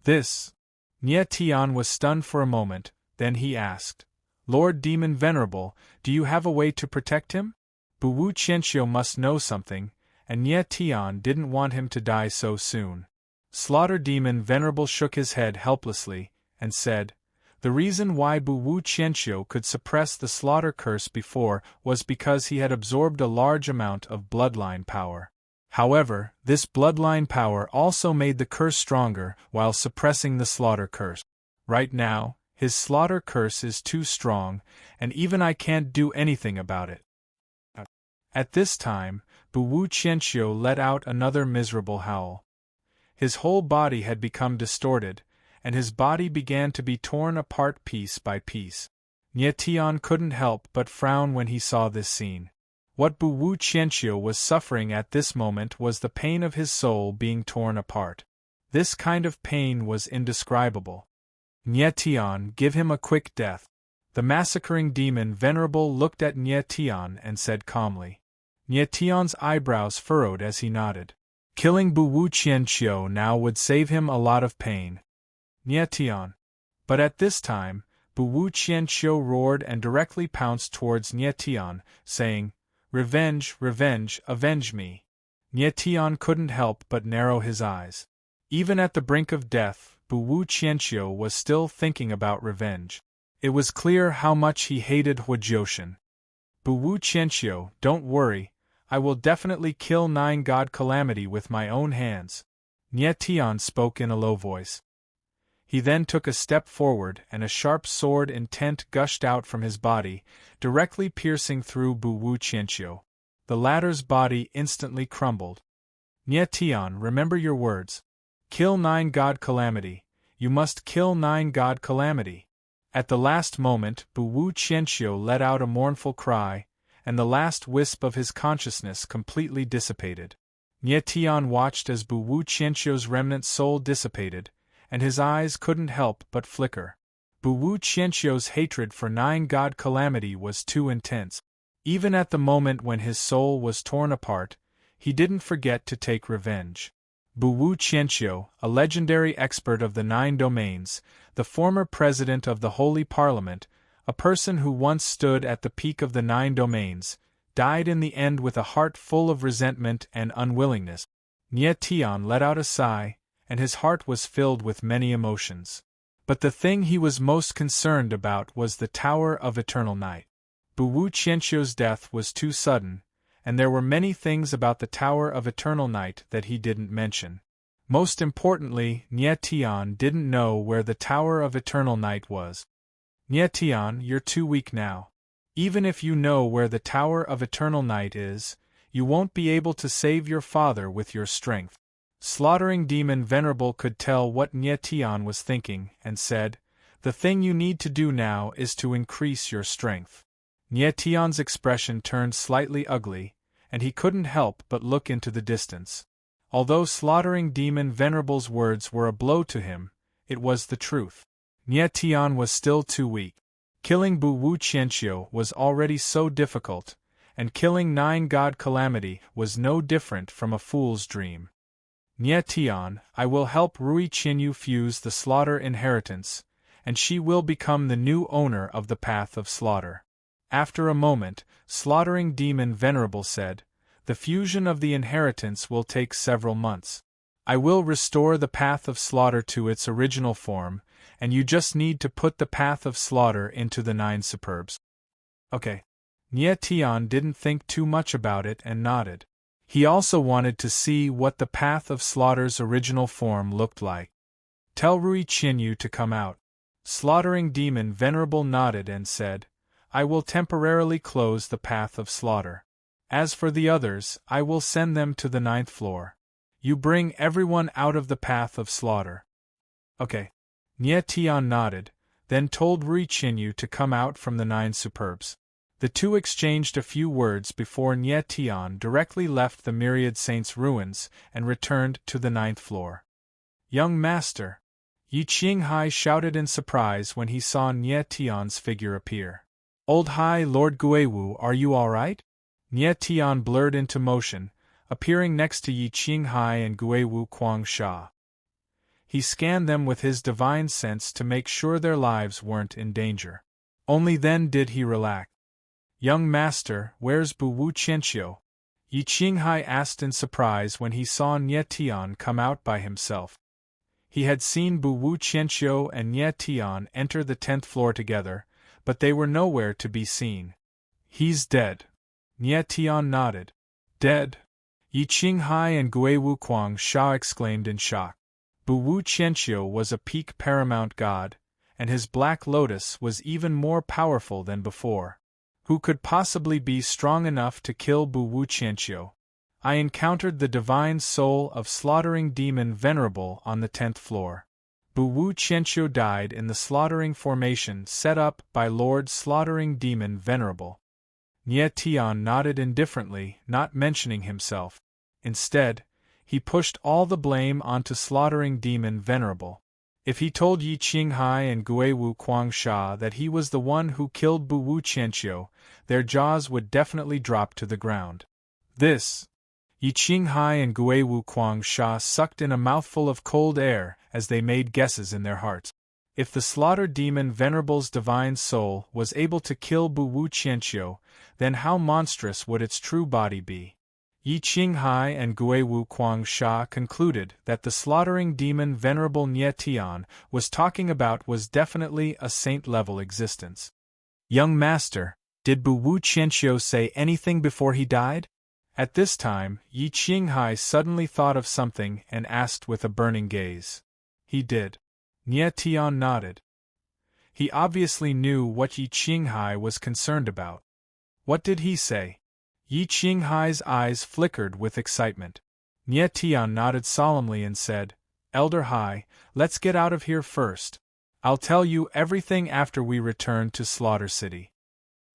This. Nye Tian was stunned for a moment, then he asked, Lord Demon Venerable, do you have a way to protect him? Bu Wu Qianxiu must know something, and Nye Tian didn't want him to die so soon. Slaughter Demon Venerable shook his head helplessly, and said, the reason why Bu Wu Qianxiu could suppress the slaughter curse before was because he had absorbed a large amount of bloodline power. However, this bloodline power also made the curse stronger while suppressing the slaughter curse. Right now, his slaughter curse is too strong, and even I can't do anything about it. At this time, Bu Wu Qianxiu let out another miserable howl. His whole body had become distorted, and his body began to be torn apart piece by piece. Nye Tian couldn't help but frown when he saw this scene. What Bu Wu Qianxiu was suffering at this moment was the pain of his soul being torn apart. This kind of pain was indescribable. Nye Tian, give him a quick death. The massacring demon Venerable looked at Nye Tian and said calmly. Nye Tian's eyebrows furrowed as he nodded. Killing Bu Wu Qianxiu now would save him a lot of pain. Nye Tian. But at this time, Bu Wu Qianxiu roared and directly pounced towards Nye Tian, saying, Revenge, revenge, avenge me. Nye Tian couldn't help but narrow his eyes. Even at the brink of death, Bu Wu Qianxiu was still thinking about revenge. It was clear how much he hated Huojiushan. Bu Wu Qianxiu, don't worry, I will definitely kill 9 God Calamity with my own hands. Nye Tian spoke in a low voice. He then took a step forward and a sharp sword intent gushed out from his body, directly piercing through Bu Wu Qianxiu. The latter's body instantly crumbled. Nye Tian, remember your words. Kill 9 God Calamity. You must kill 9 God Calamity. At the last moment, Bu Wu Qianxiu let out a mournful cry, and the last wisp of his consciousness completely dissipated. Nye Tian watched as Bu Wu Qianxiu's remnant soul dissipated, and his eyes couldn't help but flicker. Bu Wu Qianxiu's hatred for 9 God Calamity was too intense. Even at the moment when his soul was torn apart, he didn't forget to take revenge. Bu Wu Qianxiu, a legendary expert of the 9 domains, the former president of the Holy Parliament, a person who once stood at the peak of the 9 domains, died in the end with a heart full of resentment and unwillingness. Nye Tian let out a sigh, and his heart was filled with many emotions. But the thing he was most concerned about was the Tower of Eternal Night. Bu Wu Qianxiu's death was too sudden, and there were many things about the Tower of Eternal Night that he didn't mention. Most importantly, Nye Tian didn't know where the Tower of Eternal Night was. Nye Tian, you're too weak now. Even if you know where the Tower of Eternal Night is, you won't be able to save your father with your strength. Slaughtering Demon Venerable could tell what Nye Tian was thinking, and said, the thing you need to do now is to increase your strength. Nye Tian's expression turned slightly ugly, and he couldn't help but look into the distance. Although Slaughtering Demon Venerable's words were a blow to him, it was the truth. Nye Tian was still too weak. Killing Bu Wu Qianxiu was already so difficult, and killing 9 God Calamity was no different from a fool's dream. Nye Tian, I will help Rui Qinyu fuse the slaughter inheritance, and she will become the new owner of the Path of Slaughter. After a moment, Slaughtering Demon Venerable said, the fusion of the inheritance will take several months. I will restore the Path of Slaughter to its original form, and you just need to put the Path of Slaughter into the 9 superbs. Okay. Nye Tian didn't think too much about it and nodded. He also wanted to see what the Path of Slaughter's original form looked like. Tell Rui Qinyu to come out. Slaughtering Demon Venerable nodded and said, I will temporarily close the Path of Slaughter. As for the others, I will send them to the 9th floor. You bring everyone out of the Path of Slaughter. Okay. Nye Tian nodded, then told Rui Qinyu to come out from the 9 superbs. The two exchanged a few words before Nye Tian directly left the Myriad Saints' ruins and returned to the 9th floor. Young master! Yi Qinghai shouted in surprise when he saw Nye Tian's figure appear. Old High Lord Guiwu, are you all right? Nye Tian blurred into motion, appearing next to Yi Qinghai and Guiwu Quangsha. He scanned them with his divine sense to make sure their lives weren't in danger. Only then did he relax. "Young master, where's Bu Wu Qianxiu?" Yi Qinghai asked in surprise when he saw Nie Tian come out by himself. He had seen Bu Wu Qianxiu and Nie Tian enter the 10th floor together, but they were nowhere to be seen. "He's dead." Nie Tian nodded. "Dead?" Yi Qinghai and Gui Wu Kuang Sha exclaimed in shock. Bu Wu Qianxiu was a peak paramount god, and his black lotus was even more powerful than before. Who could possibly be strong enough to kill Bu Wu Qianxiu? I encountered the divine soul of slaughtering demon Venerable on the 10th floor. Bu Wu Qianxiu died in the slaughtering formation set up by Lord Slaughtering Demon Venerable. Nie Tian nodded indifferently, not mentioning himself. Instead, he pushed all the blame onto Slaughtering Demon Venerable. If he told Yi Qinghai and Gui Wu Kuangsha that he was the one who killed Bu Wu Qianxiu, their jaws would definitely drop to the ground. Yi Qinghai and Gui Wu Kuangsha sucked in a mouthful of cold air as they made guesses in their hearts. If the slaughter demon Venerable's divine soul was able to kill Bu Wu Qianxiu, then how monstrous would its true body be? Yi Qinghai and Gui Wu Kuangsha concluded that the slaughtering demon Venerable Nie Tian was talking about was definitely a saint-level existence. "Young master, did Bu Wu Qianxiu say anything before he died?" At this time, Yi Qinghai suddenly thought of something and asked with a burning gaze. "He did." Nie Tian nodded. He obviously knew what Yi Qinghai was concerned about. "What did he say?" Yi Qinghai's eyes flickered with excitement. Nie Tian nodded solemnly and said, "Elder Hai, let's get out of here first. I'll tell you everything after we return to Slaughter City."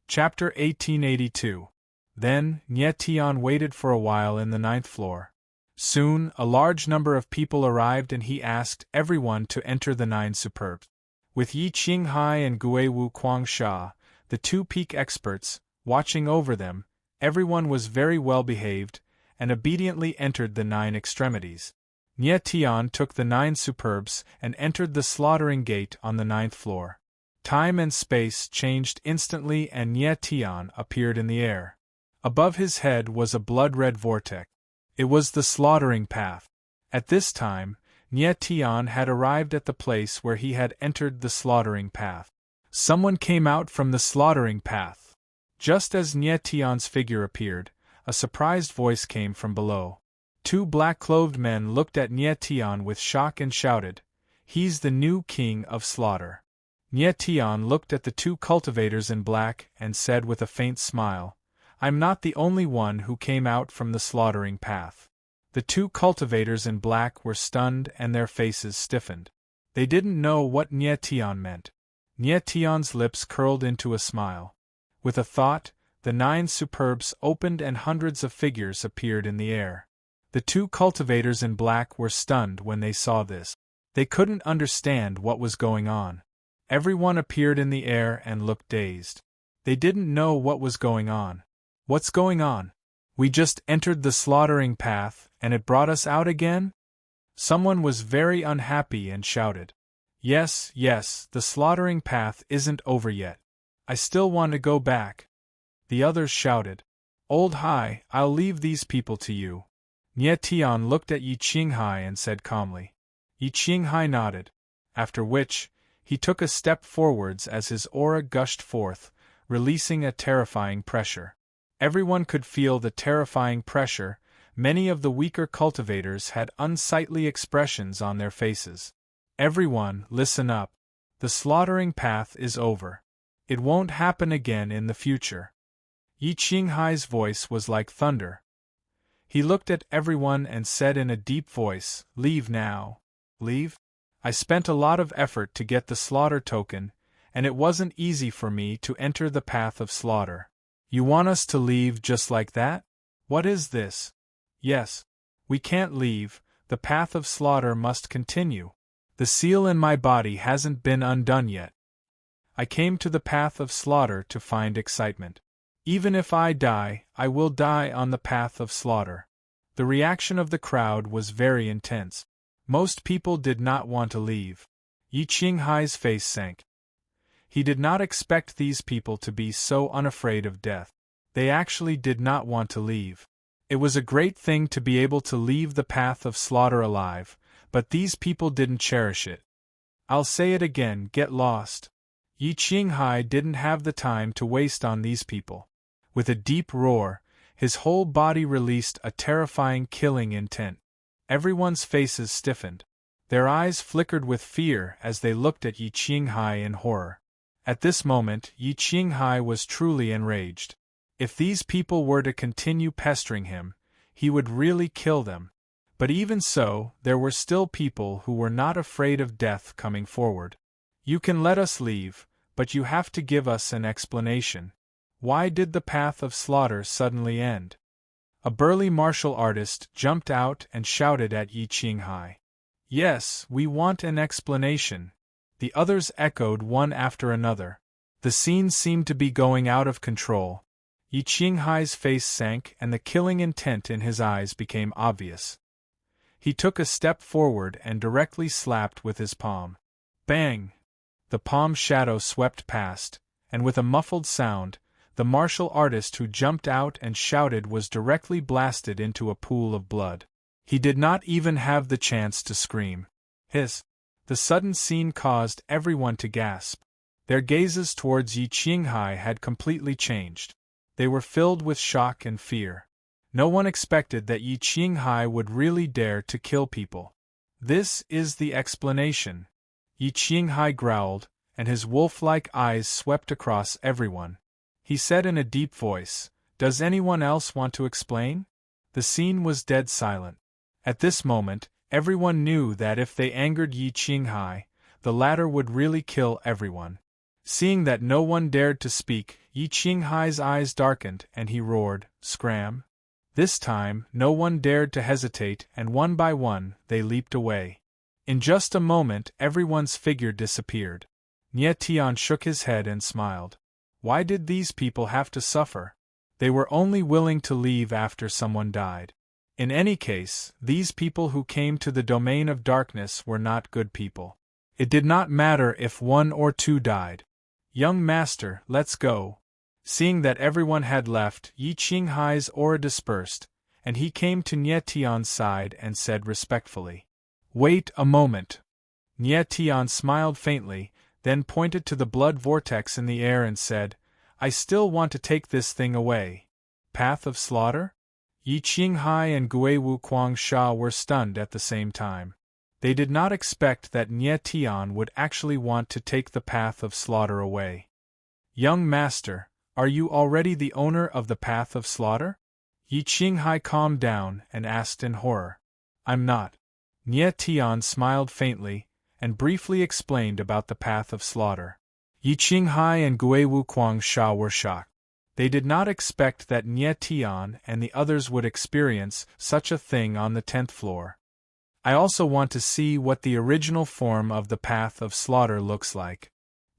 Chapter 1882. Then, Nie Tian waited for a while in the 9th floor. Soon, a large number of people arrived and he asked everyone to enter the 9 superbs. With Yi Qinghai and Gui Wu Kuangsha, the 2 peak experts, watching over them, everyone was very well behaved, and obediently entered the 9 extremities. Nie Tian took the 9 superbs and entered the slaughtering gate on the 9th floor. Time and space changed instantly and Nie Tian appeared in the air. Above his head was a blood-red vortex. It was the slaughtering path. At this time, Nie Tian had arrived at the place where he had entered the slaughtering path. Someone came out from the slaughtering path. Just as Nie Tian's figure appeared, a surprised voice came from below. 2 black-clothed men looked at Nie Tian with shock and shouted, "He's the new king of slaughter." Nie Tian looked at the 2 cultivators in black and said with a faint smile, "I'm not the only one who came out from the slaughtering path." The 2 cultivators in black were stunned and their faces stiffened. They didn't know what Nie Tian meant. Nie Tian's lips curled into a smile. With a thought, the 9 superbs opened and hundreds of figures appeared in the air. The 2 cultivators in black were stunned when they saw this. They couldn't understand what was going on. Everyone appeared in the air and looked dazed. They didn't know what was going on. "What's going on? We just entered the slaughtering path, and it brought us out again?" Someone was very unhappy and shouted. Yes, the slaughtering path isn't over yet. I still want to go back." The others shouted. "Old Hai, I'll leave these people to you." Nie Tian looked at Yi Qinghai and said calmly. Yi Qinghai nodded, after which, he took a step forwards as his aura gushed forth, releasing a terrifying pressure. Everyone could feel the terrifying pressure. Many of the weaker cultivators had unsightly expressions on their faces. "Everyone, listen up. The slaughtering path is over. It won't happen again in the future." Yi Qinghai's voice was like thunder. He looked at everyone and said in a deep voice, "Leave now." "Leave? I spent a lot of effort to get the slaughter token, and it wasn't easy for me to enter the path of slaughter. You want us to leave just like that? What is this?" "Yes. We can't leave, the path of slaughter must continue. The seal in my body hasn't been undone yet. I came to the path of slaughter to find excitement. Even if I die, I will die on the path of slaughter." The reaction of the crowd was very intense. Most people did not want to leave. Yi Qinghai's face sank. He did not expect these people to be so unafraid of death. They actually did not want to leave. It was a great thing to be able to leave the path of slaughter alive, but these people didn't cherish it. I'll say it again, get lost. Yi Qinghai didn't have the time to waste on these people. With a deep roar, his whole body released a terrifying killing intent. Everyone's faces stiffened. Their eyes flickered with fear as they looked at Yi Qinghai in horror. At this moment, Yi Qinghai was truly enraged. If these people were to continue pestering him, he would really kill them. But even so, there were still people who were not afraid of death coming forward. You can let us leave, but you have to give us an explanation. Why did the path of slaughter suddenly end? A burly martial artist jumped out and shouted at Yi Qinghai. Yes, we want an explanation. The others echoed one after another. The scene seemed to be going out of control. Yi Qinghai's face sank and the killing intent in his eyes became obvious. He took a step forward and directly slapped with his palm. Bang! The palm shadow swept past, and with a muffled sound, the martial artist who jumped out and shouted was directly blasted into a pool of blood. He did not even have the chance to scream. The sudden scene caused everyone to gasp. Their gazes towards Yi Qinghai had completely changed. They were filled with shock and fear. No one expected that Yi Qinghai would really dare to kill people. This is the explanation. Yi Qinghai growled, and his wolf-like eyes swept across everyone. He said in a deep voice, "Does anyone else want to explain?" The scene was dead silent. At this moment, everyone knew that if they angered Yi Qinghai, the latter would really kill everyone. Seeing that no one dared to speak, Yi Qinghai's eyes darkened and he roared, "Scram!" This time, no one dared to hesitate and one by one, they leaped away. In just a moment, everyone's figure disappeared. Nie Tian shook his head and smiled. Why did these people have to suffer? They were only willing to leave after someone died. In any case, these people who came to the domain of darkness were not good people. It did not matter if one or two died. Young master, let's go. Seeing that everyone had left, Yi Qinghai's aura dispersed, and he came to Nie Tian's side and said respectfully, "Wait a moment." Nie Tian smiled faintly, then pointed to the blood vortex in the air and said, "I still want to take this thing away." Path of slaughter? Yi Qinghai and Guiwu Guangsha were stunned at the same time. They did not expect that Nie Tian would actually want to take the path of slaughter away. "Young master, are you already the owner of the path of slaughter?" Yi Qinghai calmed down and asked in horror. "I'm not." Nie Tian smiled faintly, and briefly explained about the path of slaughter. Yi Qinghai and Guiwu Guangsha were shocked. They did not expect that Nie Tian and the others would experience such a thing on the 10th floor. "I also want to see what the original form of the path of slaughter looks like."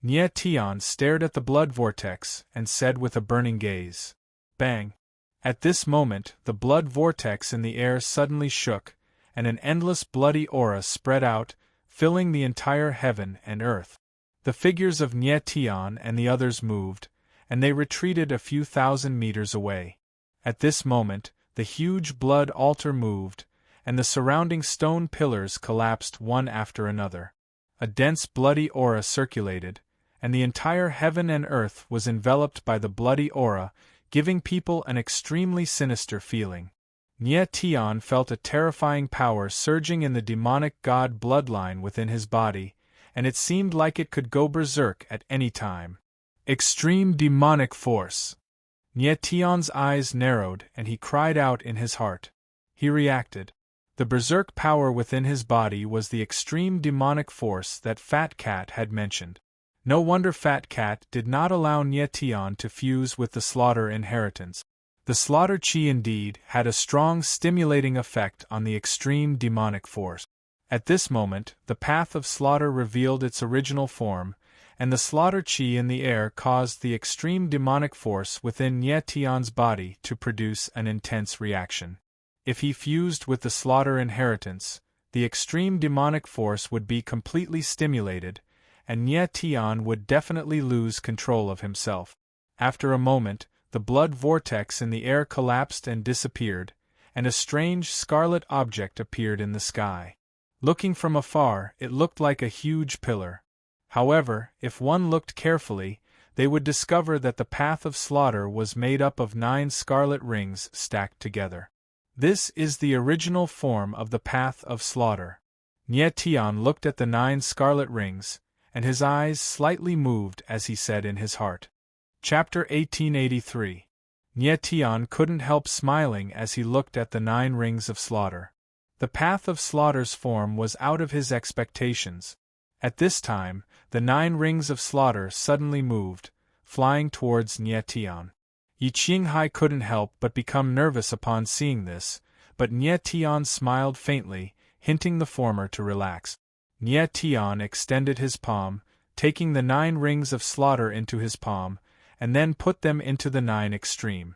Nie Tian stared at the blood vortex and said with a burning gaze, "Bang!" At this moment, the blood vortex in the air suddenly shook, and an endless bloody aura spread out, filling the entire heaven and earth. The figures of Nie Tian and the others moved, and they retreated a few thousand meters away. At this moment, the huge blood altar moved, and the surrounding stone pillars collapsed one after another. A dense bloody aura circulated, and the entire heaven and earth was enveloped by the bloody aura, giving people an extremely sinister feeling. Nie Tian felt a terrifying power surging in the demonic god bloodline within his body, and it seemed like it could go berserk at any time. Extreme demonic force. Nie Tian's eyes narrowed and he cried out in his heart. He reacted. The berserk power within his body was the extreme demonic force that Fat Cat had mentioned. No wonder Fat Cat did not allow Nie Tian to fuse with the slaughter inheritance. The slaughter chi indeed had a strong stimulating effect on the extreme demonic force. At this moment, the path of slaughter revealed its original form, and the slaughter chi in the air caused the extreme demonic force within Nie Tian's body to produce an intense reaction. If he fused with the slaughter inheritance, the extreme demonic force would be completely stimulated, and Nie Tian would definitely lose control of himself. After a moment, the blood vortex in the air collapsed and disappeared, and a strange scarlet object appeared in the sky. Looking from afar, it looked like a huge pillar. However, if one looked carefully, they would discover that the path of slaughter was made up of 9 scarlet rings stacked together. This is the original form of the path of slaughter. Nie Tian looked at the 9 scarlet rings, and his eyes slightly moved as he said in his heart. Chapter 1883. Nie Tian couldn't help smiling as he looked at the 9 rings of slaughter. The path of slaughter's form was out of his expectations. At this time, the 9 rings of slaughter suddenly moved, flying towards Nie Tian. Yi Qinghai couldn't help but become nervous upon seeing this, but Nie Tian smiled faintly, hinting the former to relax. Nie Tian extended his palm, taking the 9 rings of slaughter into his palm, and then put them into the 9 extreme.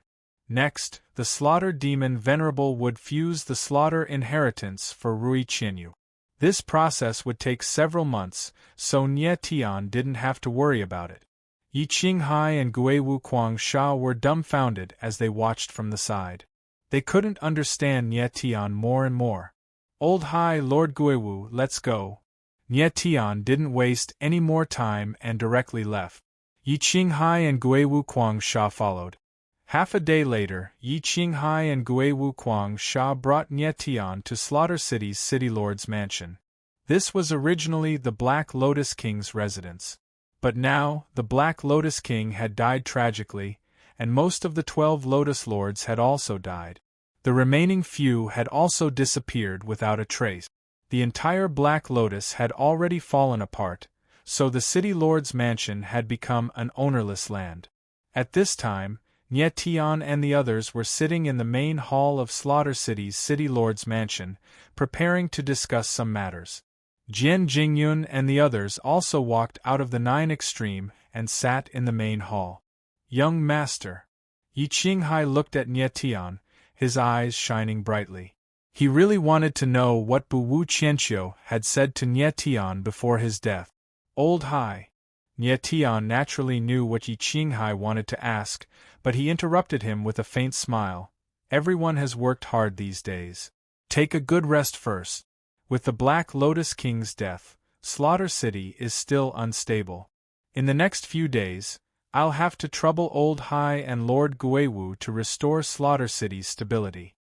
Next, the slaughter demon Venerable would fuse the slaughter inheritance for Rui Qinyu. This process would take several months, so Nie Tian didn't have to worry about it. Yi Qinghai and Guiwu Guangsha were dumbfounded as they watched from the side. They couldn't understand Nie Tian more and more. Old High Lord Guiwu, let's go. Nie Tian didn't waste any more time and directly left. Yi Qinghai and Guiwu Guangsha followed. Half a day later, Yi Qinghai and Guiwu Guangsha brought Nie Tian to Slaughter City's City Lord's mansion. This was originally the Black Lotus King's residence. But now, the Black Lotus King had died tragically, and most of the 12 Lotus Lords had also died. The remaining few had also disappeared without a trace. The entire Black Lotus had already fallen apart, so the City Lord's mansion had become an ownerless land. At this time, Nie Tian and the others were sitting in the main hall of Slaughter City's City Lord's mansion, preparing to discuss some matters. Jian Jingyun and the others also walked out of the 9 extreme and sat in the main hall. Young Master. Yi Qinghai looked at Nie Tian, his eyes shining brightly. He really wanted to know what Bu Wu Qianqiu had said to Nie Tian before his death. Old High. Nie Tian naturally knew what Yi Qinghai wanted to ask, but he interrupted him with a faint smile. Everyone has worked hard these days. Take a good rest first. With the Black Lotus King's death, Slaughter City is still unstable. In the next few days, I'll have to trouble Old High and Lord Guiwu to restore Slaughter City's stability.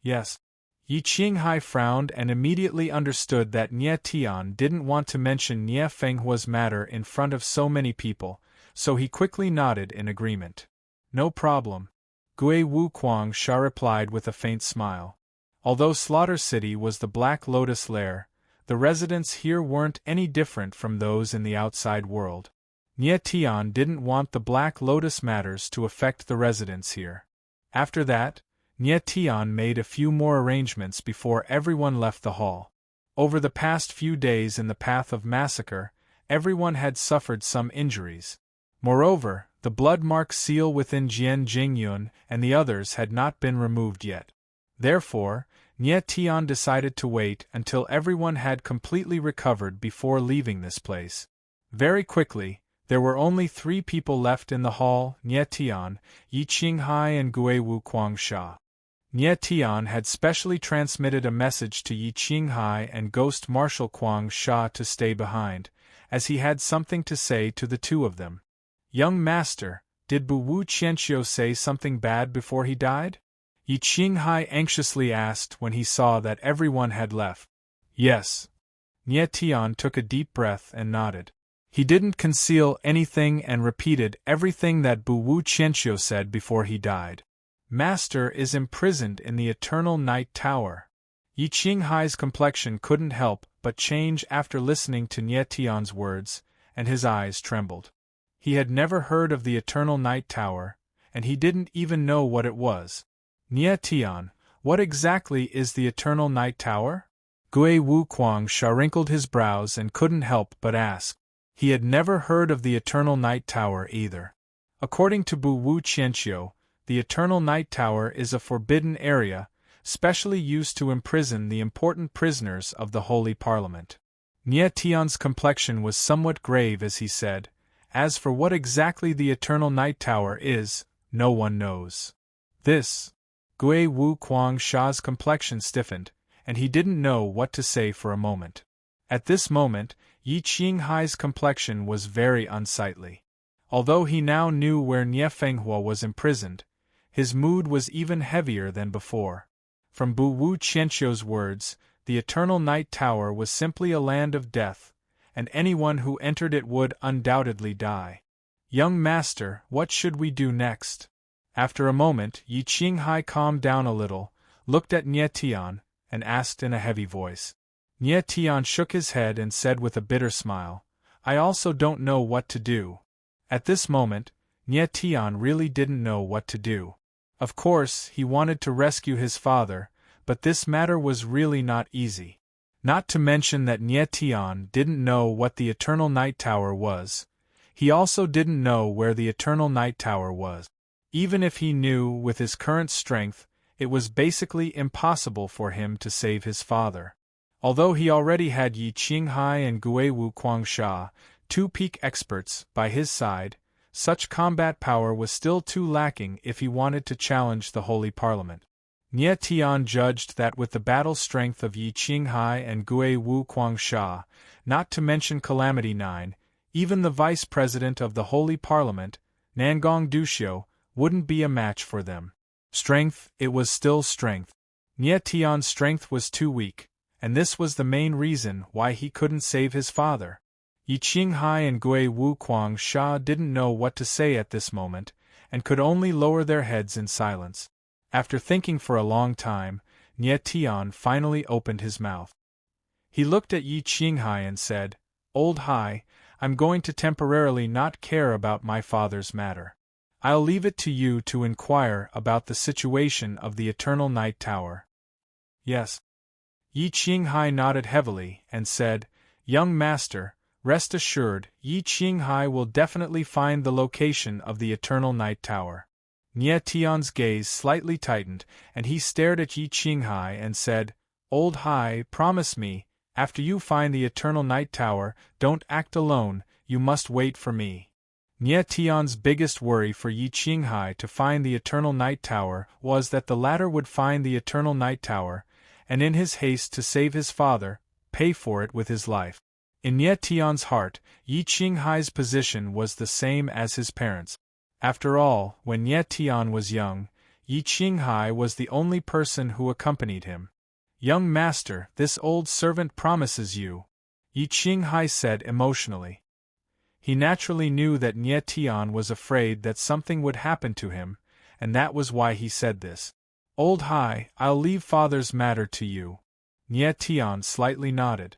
Yes. Yi Qinghai frowned and immediately understood that Nie Tian didn't want to mention Nie Fenghua's matter in front of so many people, so he quickly nodded in agreement. No problem. Guiwu Guangsha replied with a faint smile. Although Slaughter City was the Black Lotus lair, the residents here weren't any different from those in the outside world. Nie Tian didn't want the Black Lotus matters to affect the residents here. After that, Nie Tian made a few more arrangements before everyone left the hall. Over the past few days in the path of massacre, everyone had suffered some injuries. Moreover, the blood mark seal within Jian Jingyun and the others had not been removed yet. Therefore, Nie Tian decided to wait until everyone had completely recovered before leaving this place. Very quickly, there were only 3 people left in the hall: Nie Tian, Yi Qinghai and Guiwu Guangsha. Nie Tian had specially transmitted a message to Yi Qinghai and Ghost Marshal Guangsha to stay behind, as he had something to say to the 2 of them. Young Master, did Bu Wu Qianqiu say something bad before he died? Yi Qinghai anxiously asked when he saw that everyone had left. Yes. Nie Tian took a deep breath and nodded. He didn't conceal anything and repeated everything that Bu Wu Qianqiu said before he died. Master is imprisoned in the Eternal Night Tower. Yi Qinghai's complexion couldn't help but change after listening to Nie Tian's words, and his eyes trembled. He had never heard of the Eternal Night Tower, and he didn't even know what it was. Nie Tian, what exactly is the Eternal Night Tower? Guiwu Guangsha wrinkled his brows and couldn't help but ask. He had never heard of the Eternal Night Tower either. According to Bu Wu Qianqiu, the Eternal Night Tower is a forbidden area, specially used to imprison the important prisoners of the Holy Parliament. Nie Tian's complexion was somewhat grave as he said, "As for what exactly the Eternal Night Tower is, no one knows." This. Gui Wu Kuang Sha's complexion stiffened, and he didn't know what to say for a moment. At this moment, Yi Qinghai's complexion was very unsightly. Although he now knew where Nie Fenghua was imprisoned, his mood was even heavier than before. From Bu Wu Qianqiu's words, the Eternal Night Tower was simply a land of death, and anyone who entered it would undoubtedly die. "Young master, what should we do next?" After a moment, Yi Qinghai calmed down a little, looked at Nie Tian, and asked in a heavy voice. Nie Tian shook his head and said with a bitter smile, "I also don't know what to do." At this moment, Nie Tian really didn't know what to do. Of course, he wanted to rescue his father, but this matter was really not easy. Not to mention that Nie Tian didn't know what the Eternal Night Tower was. He also didn't know where the Eternal Night Tower was. Even if he knew with his current strength, it was basically impossible for him to save his father. Although he already had Yi Qinghai and Gui Wu Kuangsha, two peak experts, by his side, such combat power was still too lacking if he wanted to challenge the Holy Parliament. Nie Tian judged that with the battle strength of Yi Qinghai and Gui Wu Kuangsha, not to mention Calamity 9, even the vice president of the Holy Parliament, Nangong Duxiu, wouldn't be a match for them. Strength, it was still strength. Nie Tian's strength was too weak, and this was the main reason why he couldn't save his father. Yi Qinghai and Gui Wu Kuangsha didn't know what to say at this moment, and could only lower their heads in silence. After thinking for a long time, Nie Tian finally opened his mouth. He looked at Yi Qinghai and said, "Old Hai, I'm going to temporarily not care about my father's matter. I'll leave it to you to inquire about the situation of the Eternal Night Tower." "Yes." Yi Qinghai nodded heavily and said, "Young master, rest assured, Yi Qinghai will definitely find the location of the Eternal Night Tower." Nie Tian's gaze slightly tightened, and he stared at Yi Qinghai and said, "Old Hai, promise me, after you find the Eternal Night Tower, don't act alone, you must wait for me." Nie Tian's biggest worry for Yi Qinghai to find the Eternal Night Tower was that the latter would find the Eternal Night Tower, and in his haste to save his father, pay for it with his life. In Nie Tian's heart, Yi Qinghai's position was the same as his parents'. After all, when Nie Tian was young, Yi Qinghai was the only person who accompanied him. "Young master, this old servant promises you," Yi Qinghai said emotionally. He naturally knew that Nie Tian was afraid that something would happen to him, and that was why he said this. "Old Hai, I'll leave father's matter to you." Nie Tian slightly nodded.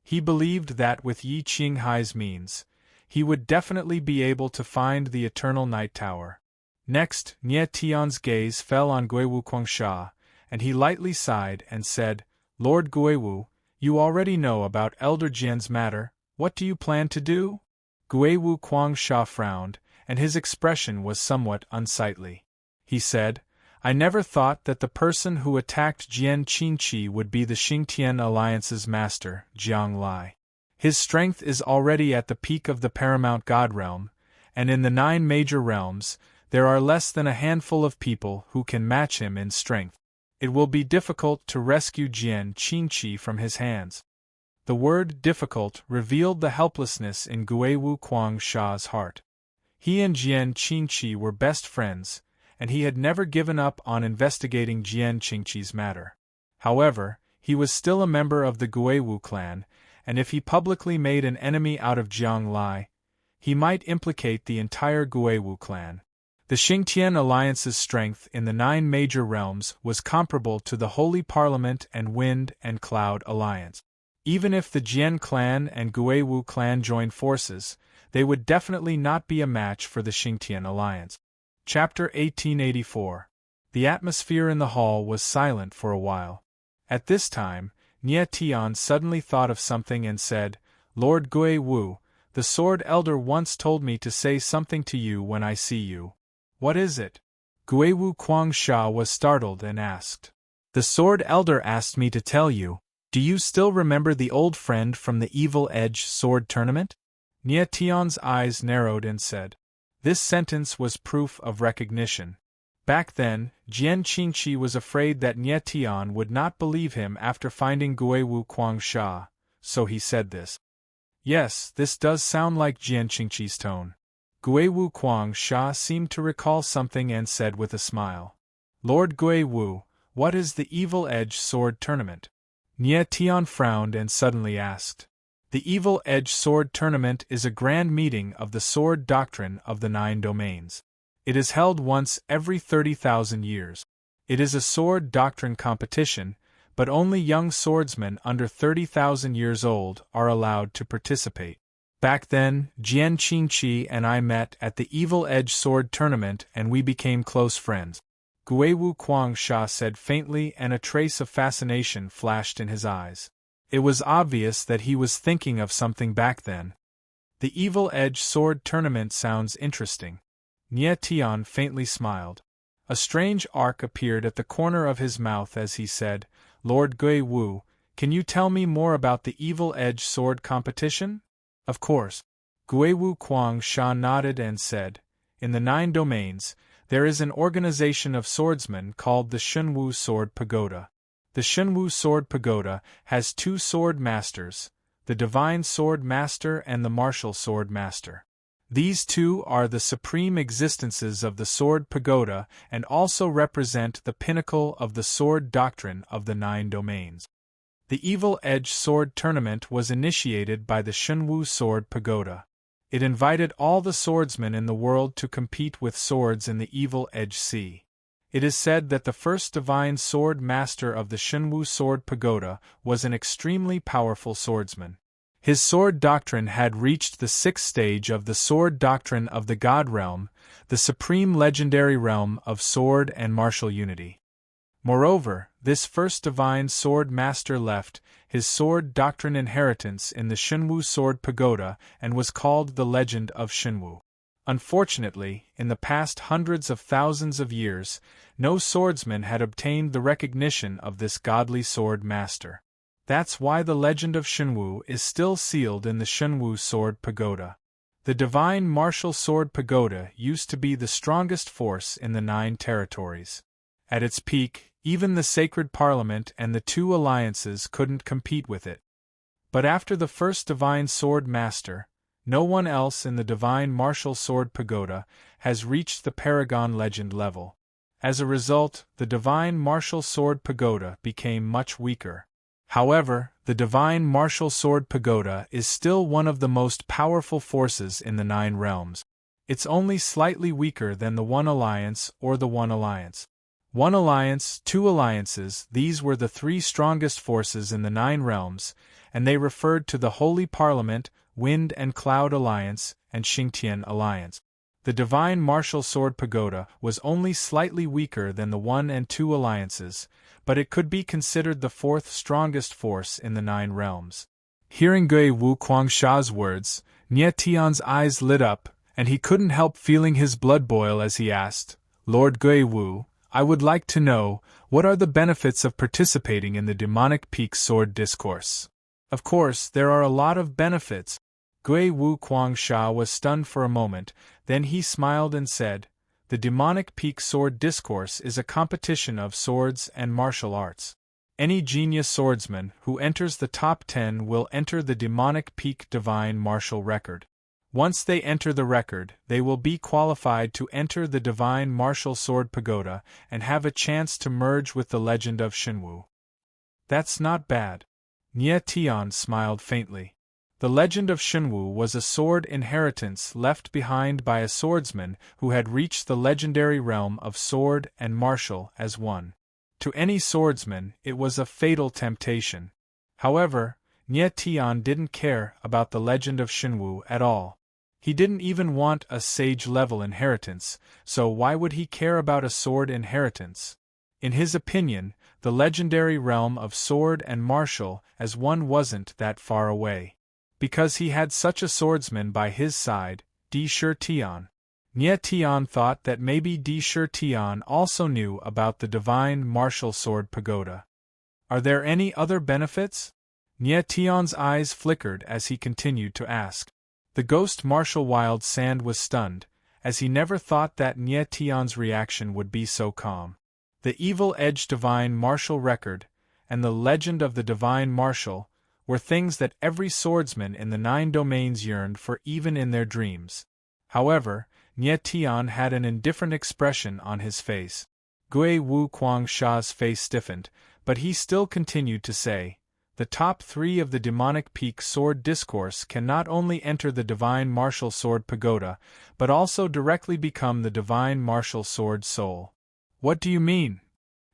He believed that with Yi Qinghai's means, he would definitely be able to find the Eternal Night Tower. Next, Nie Tian's gaze fell on Gui Wu Kuangsha, and he lightly sighed and said, "Lord Gui Wu, you already know about Elder Jian's matter, what do you plan to do?" Gui Wu Kuangsha frowned, and his expression was somewhat unsightly. He said, "I never thought that the person who attacked Jian Qingqi would be the Xingtian Alliance's master, Jiang Lai. His strength is already at the peak of the paramount god realm, and in the 9 major realms, there are less than a handful of people who can match him in strength. It will be difficult to rescue Jian Qingqi from his hands." The word "difficult" revealed the helplessness in Gui Wu Kuangsha's heart. He and Jian Qingqi were best friends, and he had never given up on investigating Jian Qingqi's matter. However, he was still a member of the Gui Wu clan, and if he publicly made an enemy out of Jiang Lai, he might implicate the entire Gui Wu clan. The Xingtian Alliance's strength in the 9 major realms was comparable to the Holy Parliament and Wind and Cloud Alliance. Even if the Jian clan and Gui Wu clan joined forces, they would definitely not be a match for the Xingtian Alliance. Chapter 1884. The atmosphere in the hall was silent for a while. At this time, Nie Tian suddenly thought of something and said, "Lord Gui Wu, the Sword Elder once told me to say something to you when I see you." "What is it?" Gui Wu Kuangsha was startled and asked. "The Sword Elder asked me to tell you." Do you still remember the old friend from the Evil Edge sword tournament? Nia Tian's eyes narrowed and said. This sentence was proof of recognition. Back then, Jian Qingqi was afraid that Nia Tian would not believe him after finding Guiwu Kuangsha, so he said this. Yes, this does sound like Jian Qingqi's tone. Guiwu Kuangsha seemed to recall something and said with a smile. Lord Guiwu, what is the Evil Edge sword tournament? Nia Tian frowned and suddenly asked. The Evil Edge sword tournament is a grand meeting of the sword doctrine of the 9 domains. It is held once every 30,000 years. It is a sword doctrine competition, but only young swordsmen under 30,000 years old are allowed to participate. Back then, Jian Qingqi and I met at the Evil Edge sword tournament and we became close friends. Guiwu Kuangsha said faintly, and a trace of fascination flashed in his eyes. It was obvious that he was thinking of something back then. The Evil Edge sword tournament sounds interesting. Nia Tian faintly smiled. A strange arc appeared at the corner of his mouth as he said, Lord Guiwu, can you tell me more about the Evil Edge sword competition? Of course. Guiwu Kuangsha nodded and said, in the 9 domains, there is an organization of swordsmen called the Shunwu Sword Pagoda. The Shunwu Sword Pagoda has 2 sword masters, the Divine Sword Master and the Martial Sword Master. These 2 are the supreme existences of the Sword Pagoda and also represent the pinnacle of the sword doctrine of the 9 domains. The Evil Edge sword tournament was initiated by the Shunwu Sword Pagoda. It invited all the swordsmen in the world to compete with swords in the Evil Edge Sea. It is said that the first divine sword master of the Shunwu Sword Pagoda was an extremely powerful swordsman. His sword doctrine had reached the 6th stage of the sword doctrine of the God Realm, the supreme legendary realm of sword and martial unity. Moreover, this first divine sword master left his sword doctrine inheritance in the Shunwu Sword Pagoda and was called the Legend of Shunwu. Unfortunately, in the past hundreds of thousands of years, no swordsman had obtained the recognition of this godly sword master. That's why the Legend of Shunwu is still sealed in the Shunwu Sword Pagoda. The Divine Martial Sword Pagoda used to be the strongest force in the 9 territories. At its peak, even the Sacred Parliament and the 2 alliances couldn't compete with it. But after the first Divine Sword Master, no one else in the Divine Martial Sword Pagoda has reached the Paragon Legend level. As a result, the Divine Martial Sword Pagoda became much weaker. However, the Divine Martial Sword Pagoda is still one of the most powerful forces in the 9 realms. It's only slightly weaker than the One Alliance or the One Alliance. One Alliance, 2 alliances, these were the 3 strongest forces in the 9 realms, and they referred to the Holy Parliament, Wind and Cloud Alliance, and Xingtian Alliance. The Divine Martial Sword Pagoda was only slightly weaker than the 1 and 2 alliances, but it could be considered the 4th strongest force in the 9 realms. Hearing Guiwu Kuangsha's words, Nia Tian's eyes lit up, and he couldn't help feeling his blood boil as he asked, Lord Guiwu, I would like to know, what are the benefits of participating in the Demonic Peak Sword Discourse? Of course, there are a lot of benefits. Guiwu Kuangsha was stunned for a moment, then he smiled and said, the Demonic Peak Sword Discourse is a competition of swords and martial arts. Any genius swordsman who enters the top 10 will enter the Demonic Peak Divine Martial Record. Once they enter the record, they will be qualified to enter the Divine Martial Sword Pagoda and have a chance to merge with the Legend of Shunwu. That's not bad. Nia Tian smiled faintly. The Legend of Shunwu was a sword inheritance left behind by a swordsman who had reached the legendary realm of sword and martial as one. To any swordsman, it was a fatal temptation. However, Nia Tian didn't care about the Legend of Shunwu at all. He didn't even want a sage-level inheritance, so why would he care about a sword inheritance? In his opinion, the legendary realm of sword and martial as one wasn't that far away. Because he had such a swordsman by his side, Di Shi Tian. Nia Tian thought that maybe Di Shi Tian also knew about the Divine Martial Sword Pagoda. Are there any other benefits? Nie Tian's eyes flickered as he continued to ask. The ghost Marshal Wild Sand was stunned, as he never thought that Nie Tian's reaction would be so calm. The Evil Edge Divine Martial Record, and the Legend of the Divine Martial, were things that every swordsman in the 9 domains yearned for even in their dreams. However, Nie Tian had an indifferent expression on his face. Gui Wu Kuangsha's face stiffened, but he still continued to say, "The top 3 of the Demonic Peak Sword Discourse can not only enter the Divine Martial Sword Pagoda, but also directly become the Divine Martial Sword Soul." What do you mean?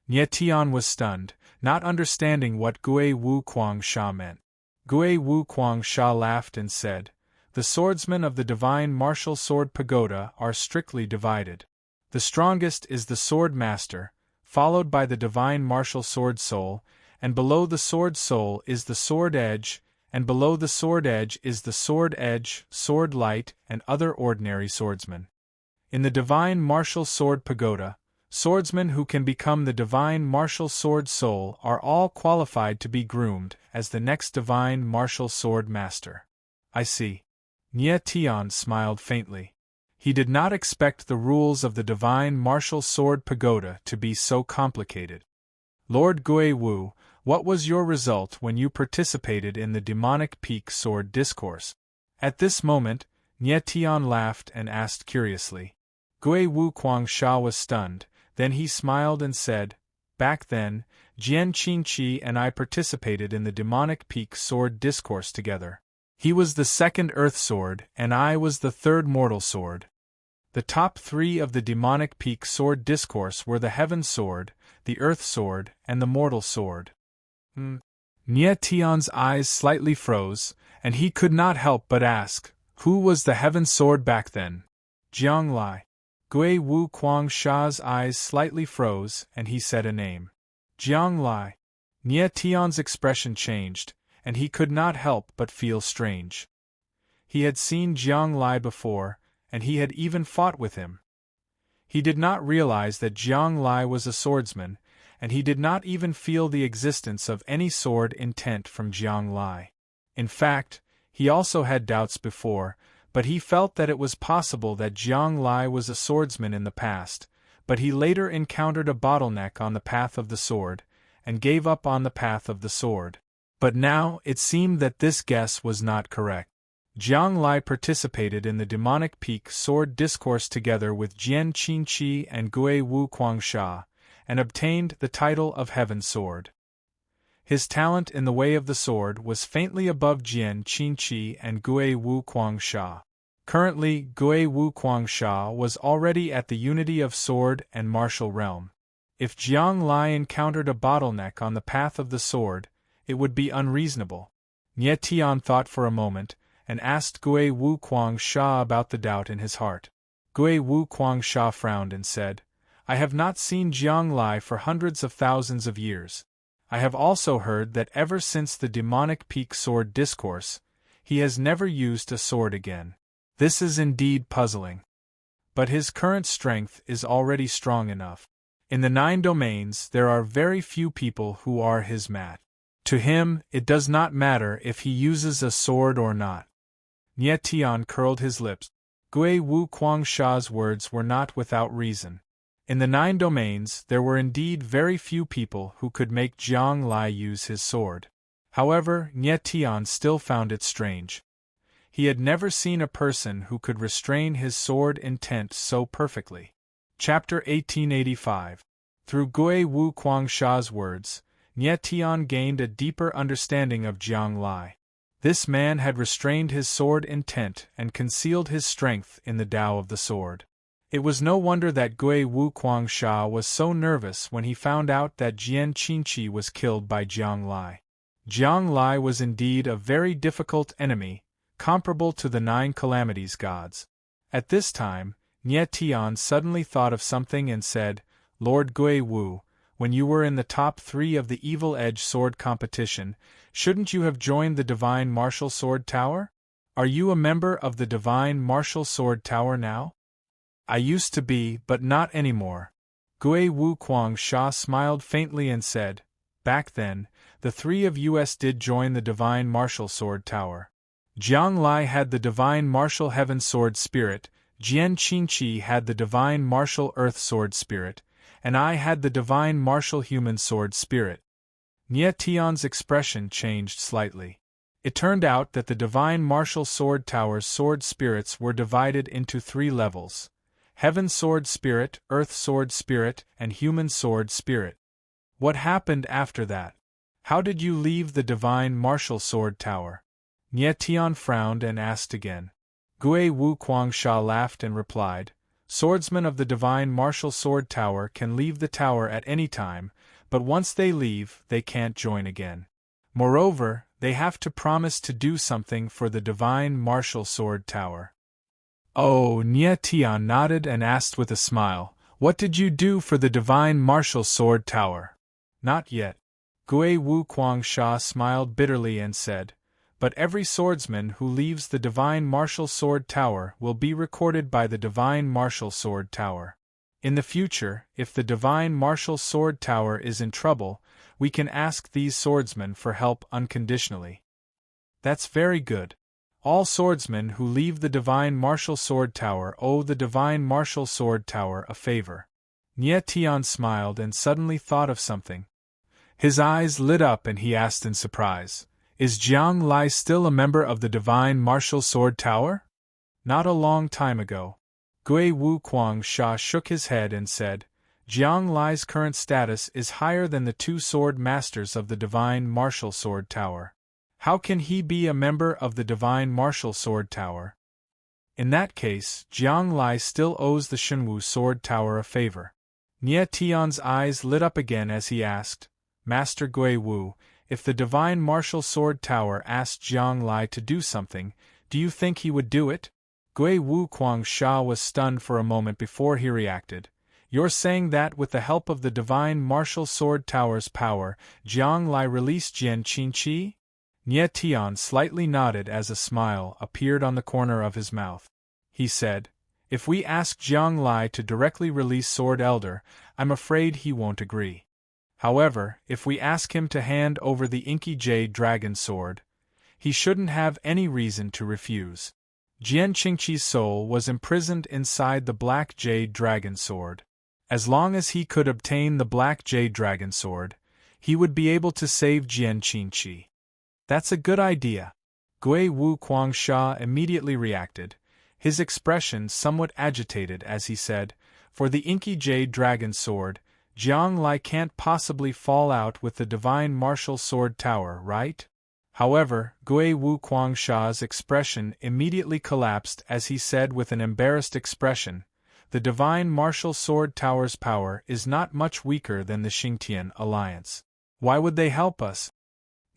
Nie Tian was stunned, not understanding what Gui Wu Kuangsha meant. Gui Wu Kuangsha laughed and said, "The swordsmen of the Divine Martial Sword Pagoda are strictly divided. The strongest is the Sword Master, followed by the Divine Martial Sword Soul, and below the Sword Soul is the Sword Edge, and below the Sword Edge is the Sword Edge, Sword Light, and other ordinary swordsmen. In the Divine Martial Sword Pagoda, swordsmen who can become the Divine Martial Sword Soul are all qualified to be groomed as the next Divine Martial Sword Master." I see. Nie Tian smiled faintly. He did not expect the rules of the Divine Martial Sword Pagoda to be so complicated. "Lord Gui Wu, what was your result when you participated in the Demonic Peak Sword Discourse?" At this moment, Nie Tian laughed and asked curiously. Gui Wu Kuangsha was stunned, then he smiled and said, "Back then, Jian Qingqi and I participated in the Demonic Peak Sword Discourse together. He was the 2nd Earth Sword, and I was the 3rd Mortal Sword. The top 3 of the Demonic Peak Sword Discourse were the Heaven Sword, the Earth Sword, and the Mortal Sword." Nie Tian's eyes slightly froze, and he could not help but ask, "Who was the Heaven Sword back then?" "Jiang Lai." Gui Wu Kuangsha's eyes slightly froze, and he said a name. "Jiang Lai." Nie Tian's expression changed, and he could not help but feel strange. He had seen Jiang Lai before, and he had even fought with him. He did not realize that Jiang Lai was a swordsman, and he did not even feel the existence of any sword intent from Jiang Lai. In fact, he also had doubts before, but he felt that it was possible that Jiang Lai was a swordsman in the past, but he later encountered a bottleneck on the path of the sword, and gave up on the path of the sword. But now it seemed that this guess was not correct. Jiang Lai participated in the Demonic Peak Sword Discourse together with Jian Qingqi and Gui Wu Kuangsha, and obtained the title of Heaven Sword. His talent in the way of the sword was faintly above Jian Qingqi and Gui Wu Kuangsha. Currently, Gui Wu Kuangsha was already at the unity of sword and martial realm. If Jiang Lai encountered a bottleneck on the path of the sword, it would be unreasonable. Nie Tian thought for a moment, and asked Gui Wu Kuangsha about the doubt in his heart. Gui Wu Kuangsha frowned and said, "I have not seen Jiang Lai for hundreds of thousands of years. I have also heard that ever since the Demonic Peak Sword Discourse, he has never used a sword again. This is indeed puzzling. But his current strength is already strong enough. In the 9 domains there are very few people who are his match. To him, it does not matter if he uses a sword or not." Nie Tian curled his lips. Gui Wu Kuangsha's words were not without reason. In the 9 domains there were indeed very few people who could make Jiang Lai use his sword. However, Nie Tian still found it strange. He had never seen a person who could restrain his sword intent so perfectly. Chapter 1885. Through Gui Wu Kuangsha's words, Nie Tian gained a deeper understanding of Jiang Lai. This man had restrained his sword intent and concealed his strength in the Tao of the sword. It was no wonder that Gui Wu Kuangsha was so nervous when he found out that Jian Qingqi was killed by Jiang Lai. Jiang Lai was indeed a very difficult enemy, comparable to the 9 calamities gods. At this time, Nie Tian suddenly thought of something and said, "Lord Gui Wu, when you were in the top 3 of the Evil Edge Sword competition, shouldn't you have joined the Divine Martial Sword Tower? Are you a member of the Divine Martial Sword Tower now?" "I used to be, but not anymore." Gui Wu Kuangsha smiled faintly and said, Back then, the three of us did join the Divine Martial Sword Tower. Jiang Lai had the Divine Martial Heaven Sword Spirit, Jian Qingqi had the Divine Martial Earth Sword Spirit, and I had the Divine Martial Human Sword Spirit. Nie Tian's expression changed slightly. It turned out that the Divine Martial Sword Tower's sword spirits were divided into 3 levels: Heaven Sword Spirit, Earth Sword Spirit, and Human Sword Spirit. What happened after that? How did you leave the Divine Martial Sword Tower? Nie Tian frowned and asked again. Gui Wu Kuangsha laughed and replied, Swordsmen of the Divine Martial Sword Tower can leave the tower at any time, but once they leave, they can't join again. Moreover, they have to promise to do something for the Divine Martial Sword Tower. Oh, Nie Tian nodded and asked with a smile, What did you do for the Divine Martial Sword Tower? Not yet. Gui Wu Kuangsha smiled bitterly and said, But every swordsman who leaves the Divine Martial Sword Tower will be recorded by the Divine Martial Sword Tower. In the future, if the Divine Martial Sword Tower is in trouble, we can ask these swordsmen for help unconditionally. That's very good. All swordsmen who leave the Divine Martial Sword Tower owe the Divine Martial Sword Tower a favor. Nie Tian smiled and suddenly thought of something. His eyes lit up and he asked in surprise, Is Jiang Lai still a member of the Divine Martial Sword Tower? Not a long time ago. Gui Wu Kuangsha shook his head and said, Jiang Lai's current status is higher than the 2 sword masters of the Divine Martial Sword Tower. How can he be a member of the Divine Martial Sword Tower? In that case, Jiang Lai still owes the Shenwu Sword Tower a favor. Nie Tian's eyes lit up again as he asked, Master Gui Wu, if the Divine Martial Sword Tower asked Jiang Lai to do something, do you think he would do it? Gui Wu Kuangsha was stunned for a moment before he reacted. You're saying that with the help of the Divine Martial Sword Tower's power, Jiang Lai released Jian Qingqi? Nie Tian slightly nodded as a smile appeared on the corner of his mouth. He said, If we ask Jiang Lai to directly release Sword Elder, I'm afraid he won't agree. However, if we ask him to hand over the Inky Jade Dragon Sword, he shouldn't have any reason to refuse. Jian Qingqi's soul was imprisoned inside the Black Jade Dragon Sword. As long as he could obtain the Black Jade Dragon Sword, he would be able to save Jian Qingqi. That's a good idea. Gui Wu Kuangsha immediately reacted, his expression somewhat agitated as he said, For the Inky Jade Dragon Sword, Jiang Lai can't possibly fall out with the Divine Martial Sword Tower, right? However, Gui Wu Kuangsha's expression immediately collapsed as he said with an embarrassed expression, The Divine Martial Sword Tower's power is not much weaker than the Xingtian Alliance. Why would they help us?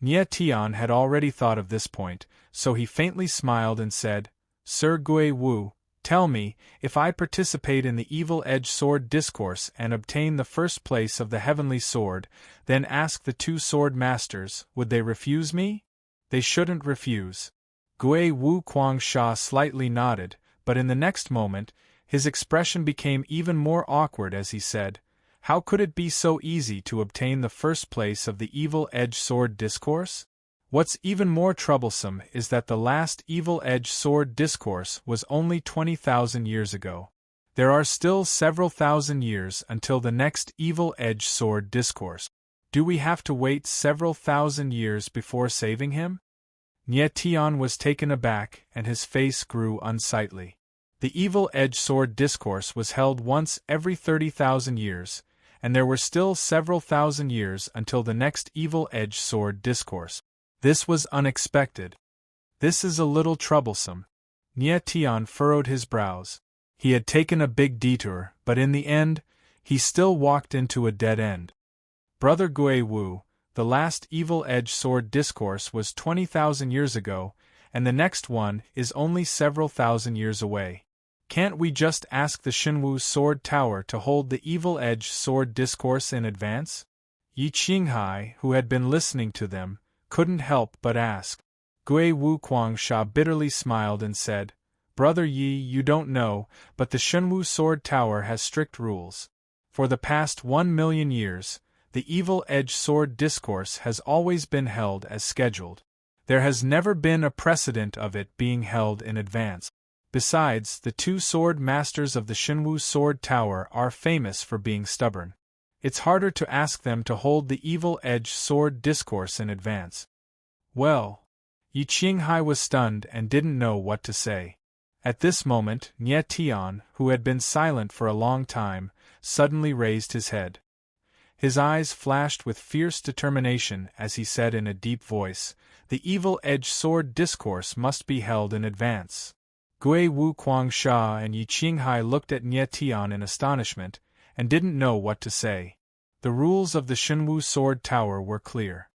Nie Tian had already thought of this point, so he faintly smiled and said, Sir Gui Wu, tell me, if I participate in the Evil Edge Sword Discourse and obtain the first place of the Heavenly Sword, then ask the 2 sword masters, would they refuse me? They shouldn't refuse. Gui Wu Kuangsha slightly nodded, but in the next moment, his expression became even more awkward as he said, How could it be so easy to obtain the first place of the Evil Edge Sword Discourse? What's even more troublesome is that the last Evil Edge Sword Discourse was only 20,000 years ago. There are still several thousand years until the next Evil Edge Sword Discourse. Do we have to wait several thousand years before saving him? Nie Tian was taken aback and his face grew unsightly. The Evil Edge Sword Discourse was held once every 30,000 years, and there were still several thousand years until the next Evil Edge Sword Discourse. This was unexpected. This is a little troublesome. Nie Tian furrowed his brows. He had taken a big detour, but in the end, he still walked into a dead end. Brother Gui Wu, the last Evil Edge Sword Discourse was 20,000 years ago, and the next one is only several thousand years away. Can't we just ask the Shenwu Sword Tower to hold the Evil Edge Sword Discourse in advance? Yi Qinghai, who had been listening to them, couldn't help but ask. Gui Wu Kuangsha bitterly smiled and said, Brother Yi, you don't know, but the Shenwu Sword Tower has strict rules. For the past 1,000,000 years, the evil-edged sword discourse has always been held as scheduled. There has never been a precedent of it being held in advance. Besides, the two sword masters of the Shinwu Sword Tower are famous for being stubborn. It's harder to ask them to hold the evil-edged sword discourse in advance. Well, Yi Qinghai was stunned and didn't know what to say. At this moment, Nie Tian, who had been silent for a long time, suddenly raised his head. His eyes flashed with fierce determination as he said in a deep voice, "The evil-edged sword discourse must be held in advance." Gui Wu Kuangsha and Yi Qinghai looked at Nie Tian in astonishment, and didn't know what to say. The rules of the Shinwu Sword Tower were clear.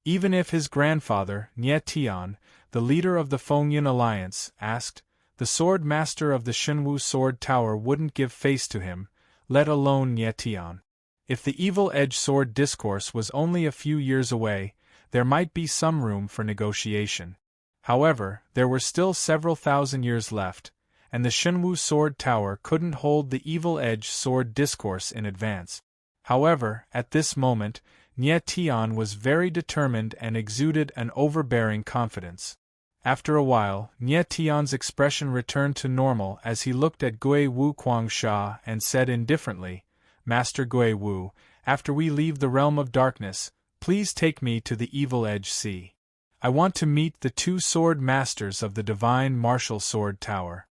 Even if his grandfather, Nie Tian, the leader of the Fengyan Alliance, asked, the sword master of the Shinwu Sword Tower wouldn't give face to him, let alone Nie Tian. If the evil-edged sword discourse was only a few years away, there might be some room for negotiation. However, there were still several thousand years left, and the Shinwu Sword Tower couldn't hold the evil-edged sword discourse in advance. However, at this moment, Nie Tian was very determined and exuded an overbearing confidence. After a while, Nie Tian's expression returned to normal as he looked at Gui Wu Kuangsha and said indifferently, "Master Gui Wu, after we leave the realm of darkness, please take me to the evil-edged sea. I want to meet the two sword masters of the divine martial sword tower."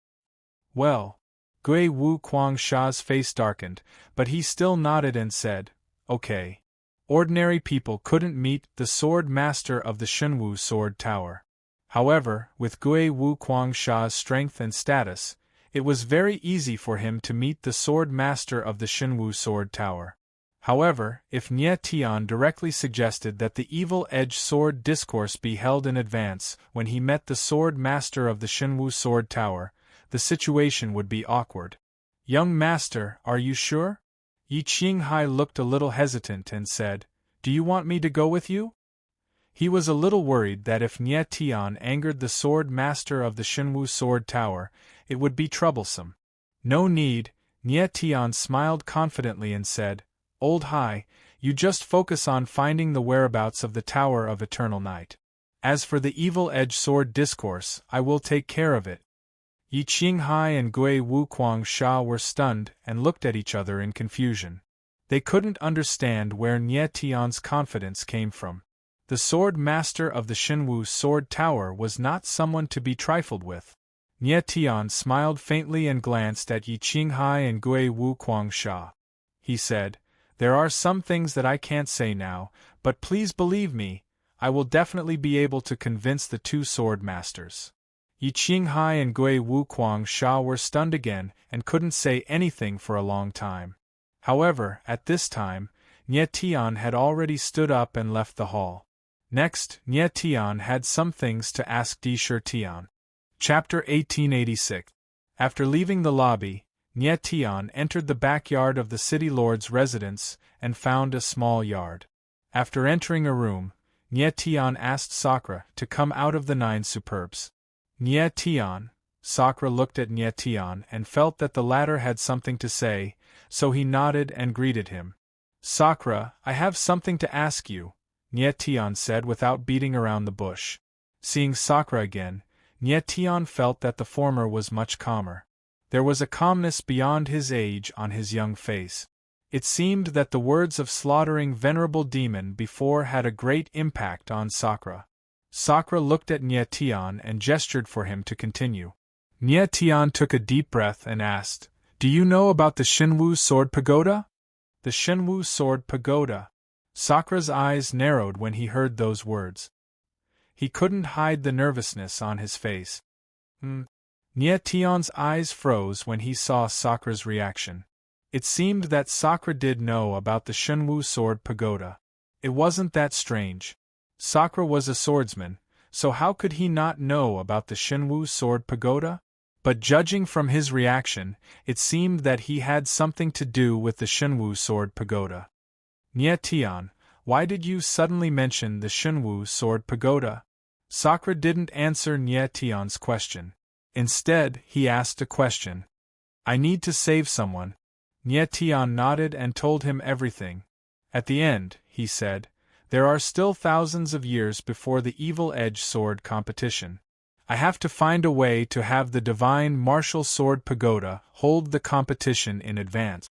Well, Gui Wu Kuangsha's face darkened, but he still nodded and said, "Okay." Ordinary people couldn't meet the sword master of the Shinwu Sword Tower. However, with Gui Wu Kuangsha's strength and status, it was very easy for him to meet the sword master of the Shinwu Sword Tower. However, if Nie Tian directly suggested that the evil-edged sword discourse be held in advance when he met the sword master of the Shinwu Sword Tower, the situation would be awkward. "Young master, are you sure?" Yi Qinghai looked a little hesitant and said, "Do you want me to go with you?" He was a little worried that if Nie Tian angered the sword master of the Shinwu Sword Tower, it would be troublesome. "No need," Nie Tian smiled confidently and said, "Old Hai, you just focus on finding the whereabouts of the Tower of Eternal Night. As for the evil-edged sword discourse, I will take care of it." Yi Qinghai and Gui Wu Kuangsha were stunned and looked at each other in confusion. They couldn't understand where Nie Tian's confidence came from. The sword master of the Shinwu Sword Tower was not someone to be trifled with. Nie Tian smiled faintly and glanced at Yi Qinghai and Gui Wu Kuangsha. He said, "There are some things that I can't say now, but please believe me, I will definitely be able to convince the two sword masters." Yi Qinghai and Gui Wu Kuangsha were stunned again and couldn't say anything for a long time. However, at this time, Nie Tian had already stood up and left the hall. Next, Nie Tian had some things to ask Di Shi Tian. Chapter 1886. After leaving the lobby, Nie Tian entered the backyard of the city lord's residence and found a small yard. After entering a room, Nie Tian asked Sakura to come out of the 9 superbs. Nie Tian. Sakura looked at Nie Tian and felt that the latter had something to say, so he nodded and greeted him. "Sakura, I have something to ask you," Nie Tian said without beating around the bush. Seeing Sakura again, Nie Tian felt that the former was much calmer. There was a calmness beyond his age on his young face. It seemed that the words of slaughtering venerable demon before had a great impact on Sakura. Sakura looked at Nie Tian and gestured for him to continue. Nie Tian took a deep breath and asked, "Do you know about the Shinwu Sword Pagoda?" The Shinwu Sword Pagoda. Sakura's eyes narrowed when he heard those words. He couldn't hide the nervousness on his face. Nie Tian's eyes froze when he saw Sakura's reaction. It seemed that Sakura did know about the Shinwu Sword Pagoda. It wasn't that strange. Sakura was a swordsman, so how could he not know about the Shinwu Sword Pagoda? But judging from his reaction, it seemed that he had something to do with the Shinwu Sword Pagoda. "Nie Tian, why did you suddenly mention the Shinwu Sword Pagoda?" Sakura didn't answer Nie Tian's question. Instead, he asked a question. "I need to save someone." Nie Tian nodded and told him everything. At the end, he said, there are still thousands of years before the evil-edged sword competition. I have to find a way to have the divine martial sword pagoda hold the competition in advance.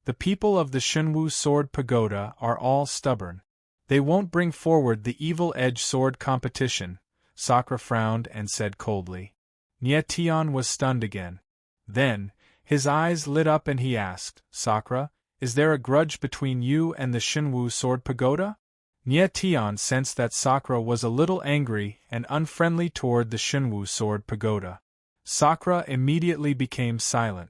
The people of the Shinwu Sword Pagoda are all stubborn. They won't bring forward the evil-edged sword competition, Sakura frowned and said coldly. Nie Tian was stunned again. Then, his eyes lit up and he asked, Sakura, is there a grudge between you and the Shinwu Sword Pagoda? Nie Tian sensed that Sakura was a little angry and unfriendly toward the Shinwu Sword Pagoda. Sakura immediately became silent.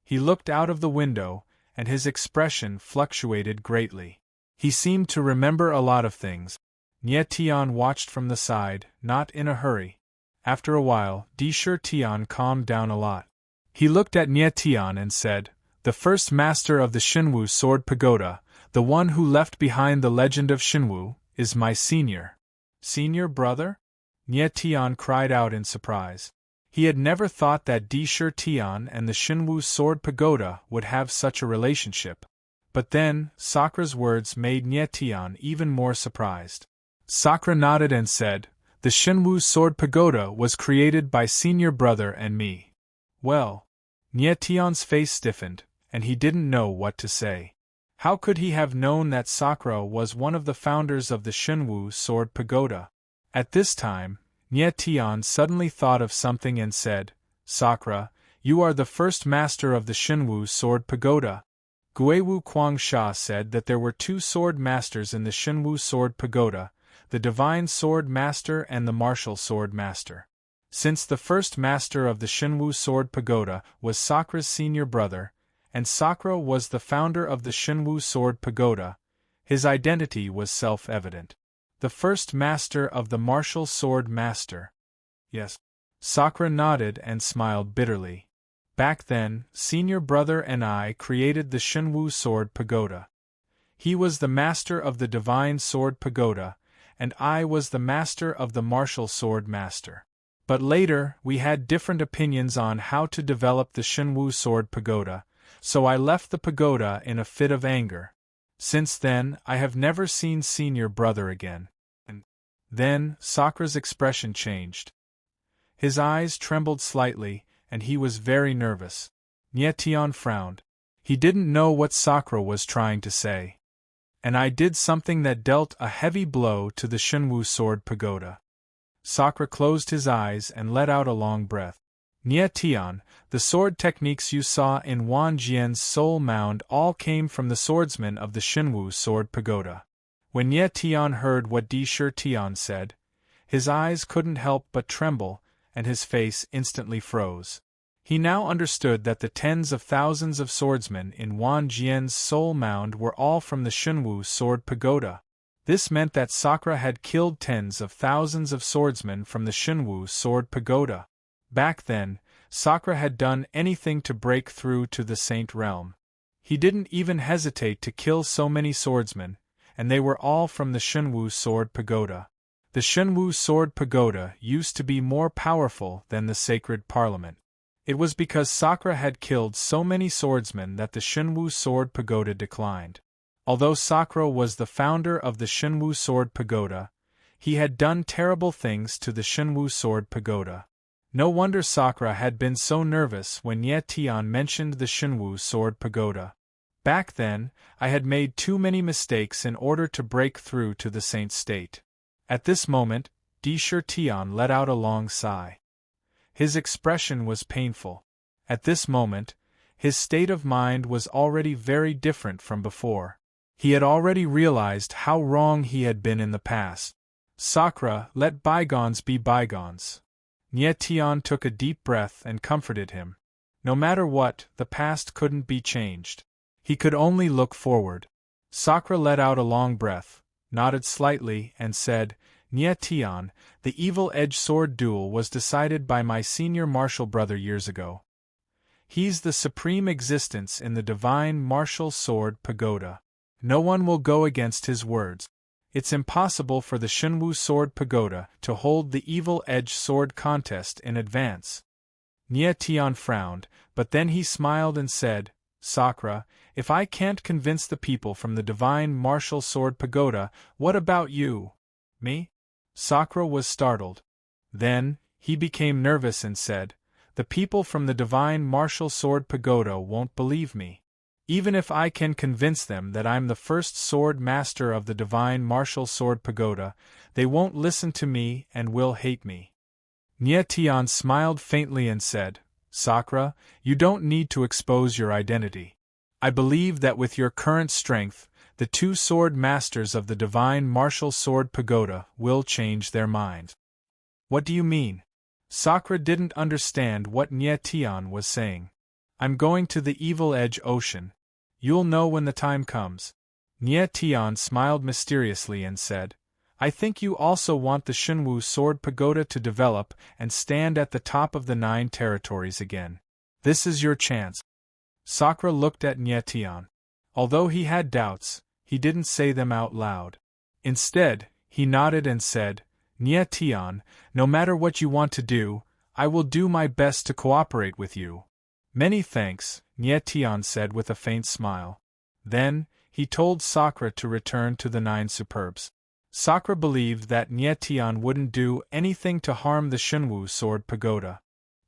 He looked out of the window, and his expression fluctuated greatly. He seemed to remember a lot of things. Nie Tian watched from the side, not in a hurry. After a while, Deshir Tian calmed down a lot. He looked at Nie Tian and said, the first master of the Shinwu Sword Pagoda, the one who left behind the legend of Shinwu, is my senior. Senior brother? Nie Tian cried out in surprise. He had never thought that Deshir Tian and the Shinwu Sword Pagoda would have such a relationship. But then, Sakura's words made Nie Tian even more surprised. Sakura nodded and said, the Shinwu Sword Pagoda was created by senior brother and me. Well, Nie Tian's face stiffened, and he didn't know what to say. How could he have known that Sakura was one of the founders of the Shinwu Sword Pagoda? At this time, Nie Tian suddenly thought of something and said, Sakura, you are the first master of the Shinwu Sword Pagoda. Guiwu Kwangsha said that there were two sword masters in the Shinwu Sword Pagoda, the Divine Sword Master and the Martial Sword Master. Since the first master of the Shinwu Sword Pagoda was Sakura's senior brother, and Sakura was the founder of the Shinwu Sword Pagoda, his identity was self-evident. The first master of the Martial Sword Master. Yes. Sakura nodded and smiled bitterly. Back then, senior brother and I created the Shinwu Sword Pagoda. He was the master of the Divine Sword Pagoda, and I was the master of the Martial Sword Master. But later, we had different opinions on how to develop the Shinwu Sword Pagoda, so I left the pagoda in a fit of anger. Since then, I have never seen senior brother again. And then, Sakura's expression changed. His eyes trembled slightly, and he was very nervous. Nie Tian frowned. He didn't know what Sakura was trying to say. And I did something that dealt a heavy blow to the Shinwu Sword Pagoda. Sakura closed his eyes and let out a long breath. Nie Tian, the sword techniques you saw in Wan Jian's soul mound all came from the swordsmen of the Shinwu Sword Pagoda. When Nie Tian heard what Deshir Tian said, his eyes couldn't help but tremble, and his face instantly froze. He now understood that the tens of thousands of swordsmen in Wan Jian's soul mound were all from the Shinwu Sword Pagoda. This meant that Sakura had killed tens of thousands of swordsmen from the Shinwu Sword Pagoda. Back then, Sakura had done anything to break through to the Saint Realm. He didn't even hesitate to kill so many swordsmen, and they were all from the Shinwu Sword Pagoda. The Shinwu Sword Pagoda used to be more powerful than the Sacred Parliament. It was because Sakura had killed so many swordsmen that the Shinwu Sword Pagoda declined. Although Sakura was the founder of the Shinwu Sword Pagoda, he had done terrible things to the Shinwu Sword Pagoda. No wonder Sakura had been so nervous when Nie Tian mentioned the Shinwu Sword Pagoda. Back then, I had made too many mistakes in order to break through to the Saint State. At this moment, Deshir Tian let out a long sigh. His expression was painful. At this moment, his state of mind was already very different from before. He had already realized how wrong he had been in the past. Sakura, let bygones be bygones. Nie Tian took a deep breath and comforted him. No matter what, the past couldn't be changed. He could only look forward. Sakura let out a long breath, nodded slightly, and said, Nie Tian, the evil-edged sword duel was decided by my senior martial brother years ago. He's the supreme existence in the divine martial sword pagoda. No one will go against his words. It's impossible for the Shinwu Sword Pagoda to hold the evil-edged sword contest in advance. Nie Tian frowned, but then he smiled and said, Sakura, if I can't convince the people from the divine martial sword pagoda, what about you? Me? Sakura was startled. Then, he became nervous and said, the people from the divine martial sword pagoda won't believe me. Even if I can convince them that I'm the first sword master of the divine martial sword pagoda, they won't listen to me and will hate me. Nye Tian smiled faintly and said, Sakura, you don't need to expose your identity. I believe that with your current strength, the two sword masters of the divine martial sword pagoda will change their minds. What do you mean? Sakura didn't understand what Nye Tian was saying. I'm going to the Evil Edge Ocean. You'll know when the time comes. Nye Tian smiled mysteriously and said, I think you also want the Shenwu Sword Pagoda to develop and stand at the top of the 9 territories again. This is your chance. Sakura looked at Nye Tian. Although he had doubts, he didn't say them out loud. Instead, he nodded and said, Nye Tian, no matter what you want to do, I will do my best to cooperate with you. Many thanks, Nye Tian said with a faint smile. Then, he told Sakura to return to the 9 superbs. Sakura believed that Nye Tian wouldn't do anything to harm the Shenwu Sword Pagoda.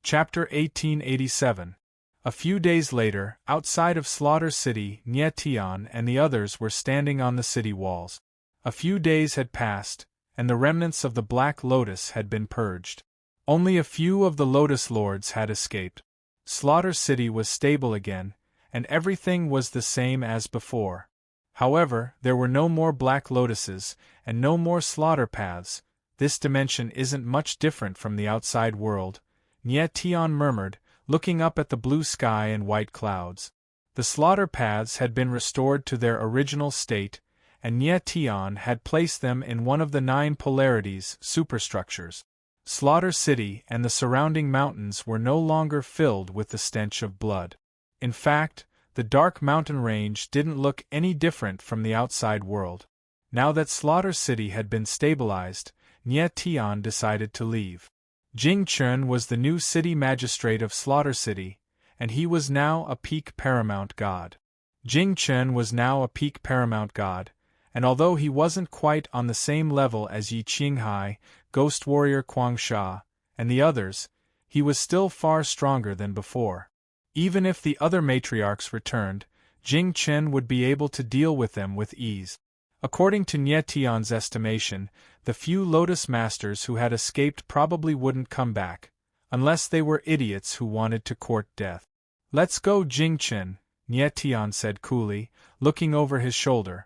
Chapter 1887. A few days later, outside of Slaughter City, Nye Tian and the others were standing on the city walls. A few days had passed, and the remnants of the Black Lotus had been purged. Only a few of the Lotus Lords had escaped. Slaughter City was stable again, and everything was the same as before. However, there were no more Black Lotuses, and no more slaughter paths. This dimension isn't much different from the outside world, Nye Tian murmured, looking up at the blue sky and white clouds. The slaughter paths had been restored to their original state, and Nye Tian had placed them in one of the 9 polarities superstructures. Slaughter City and the surrounding mountains were no longer filled with the stench of blood. In fact, the dark mountain range didn't look any different from the outside world. Now that Slaughter City had been stabilized, Nye Tian decided to leave. Jing Chun was the new city magistrate of Slaughter City, and he was now a peak paramount god. Jing Chun was now a peak paramount god, and although he wasn't quite on the same level as Yi Qinghai, Ghost Warrior Guangsha, and the others, he was still far stronger than before. Even if the other matriarchs returned, Jing Chen would be able to deal with them with ease. According to Nye Tian's estimation, the few Lotus Masters who had escaped probably wouldn't come back, unless they were idiots who wanted to court death. Let's go, Jing Chen, Nye Tian said coolly, looking over his shoulder.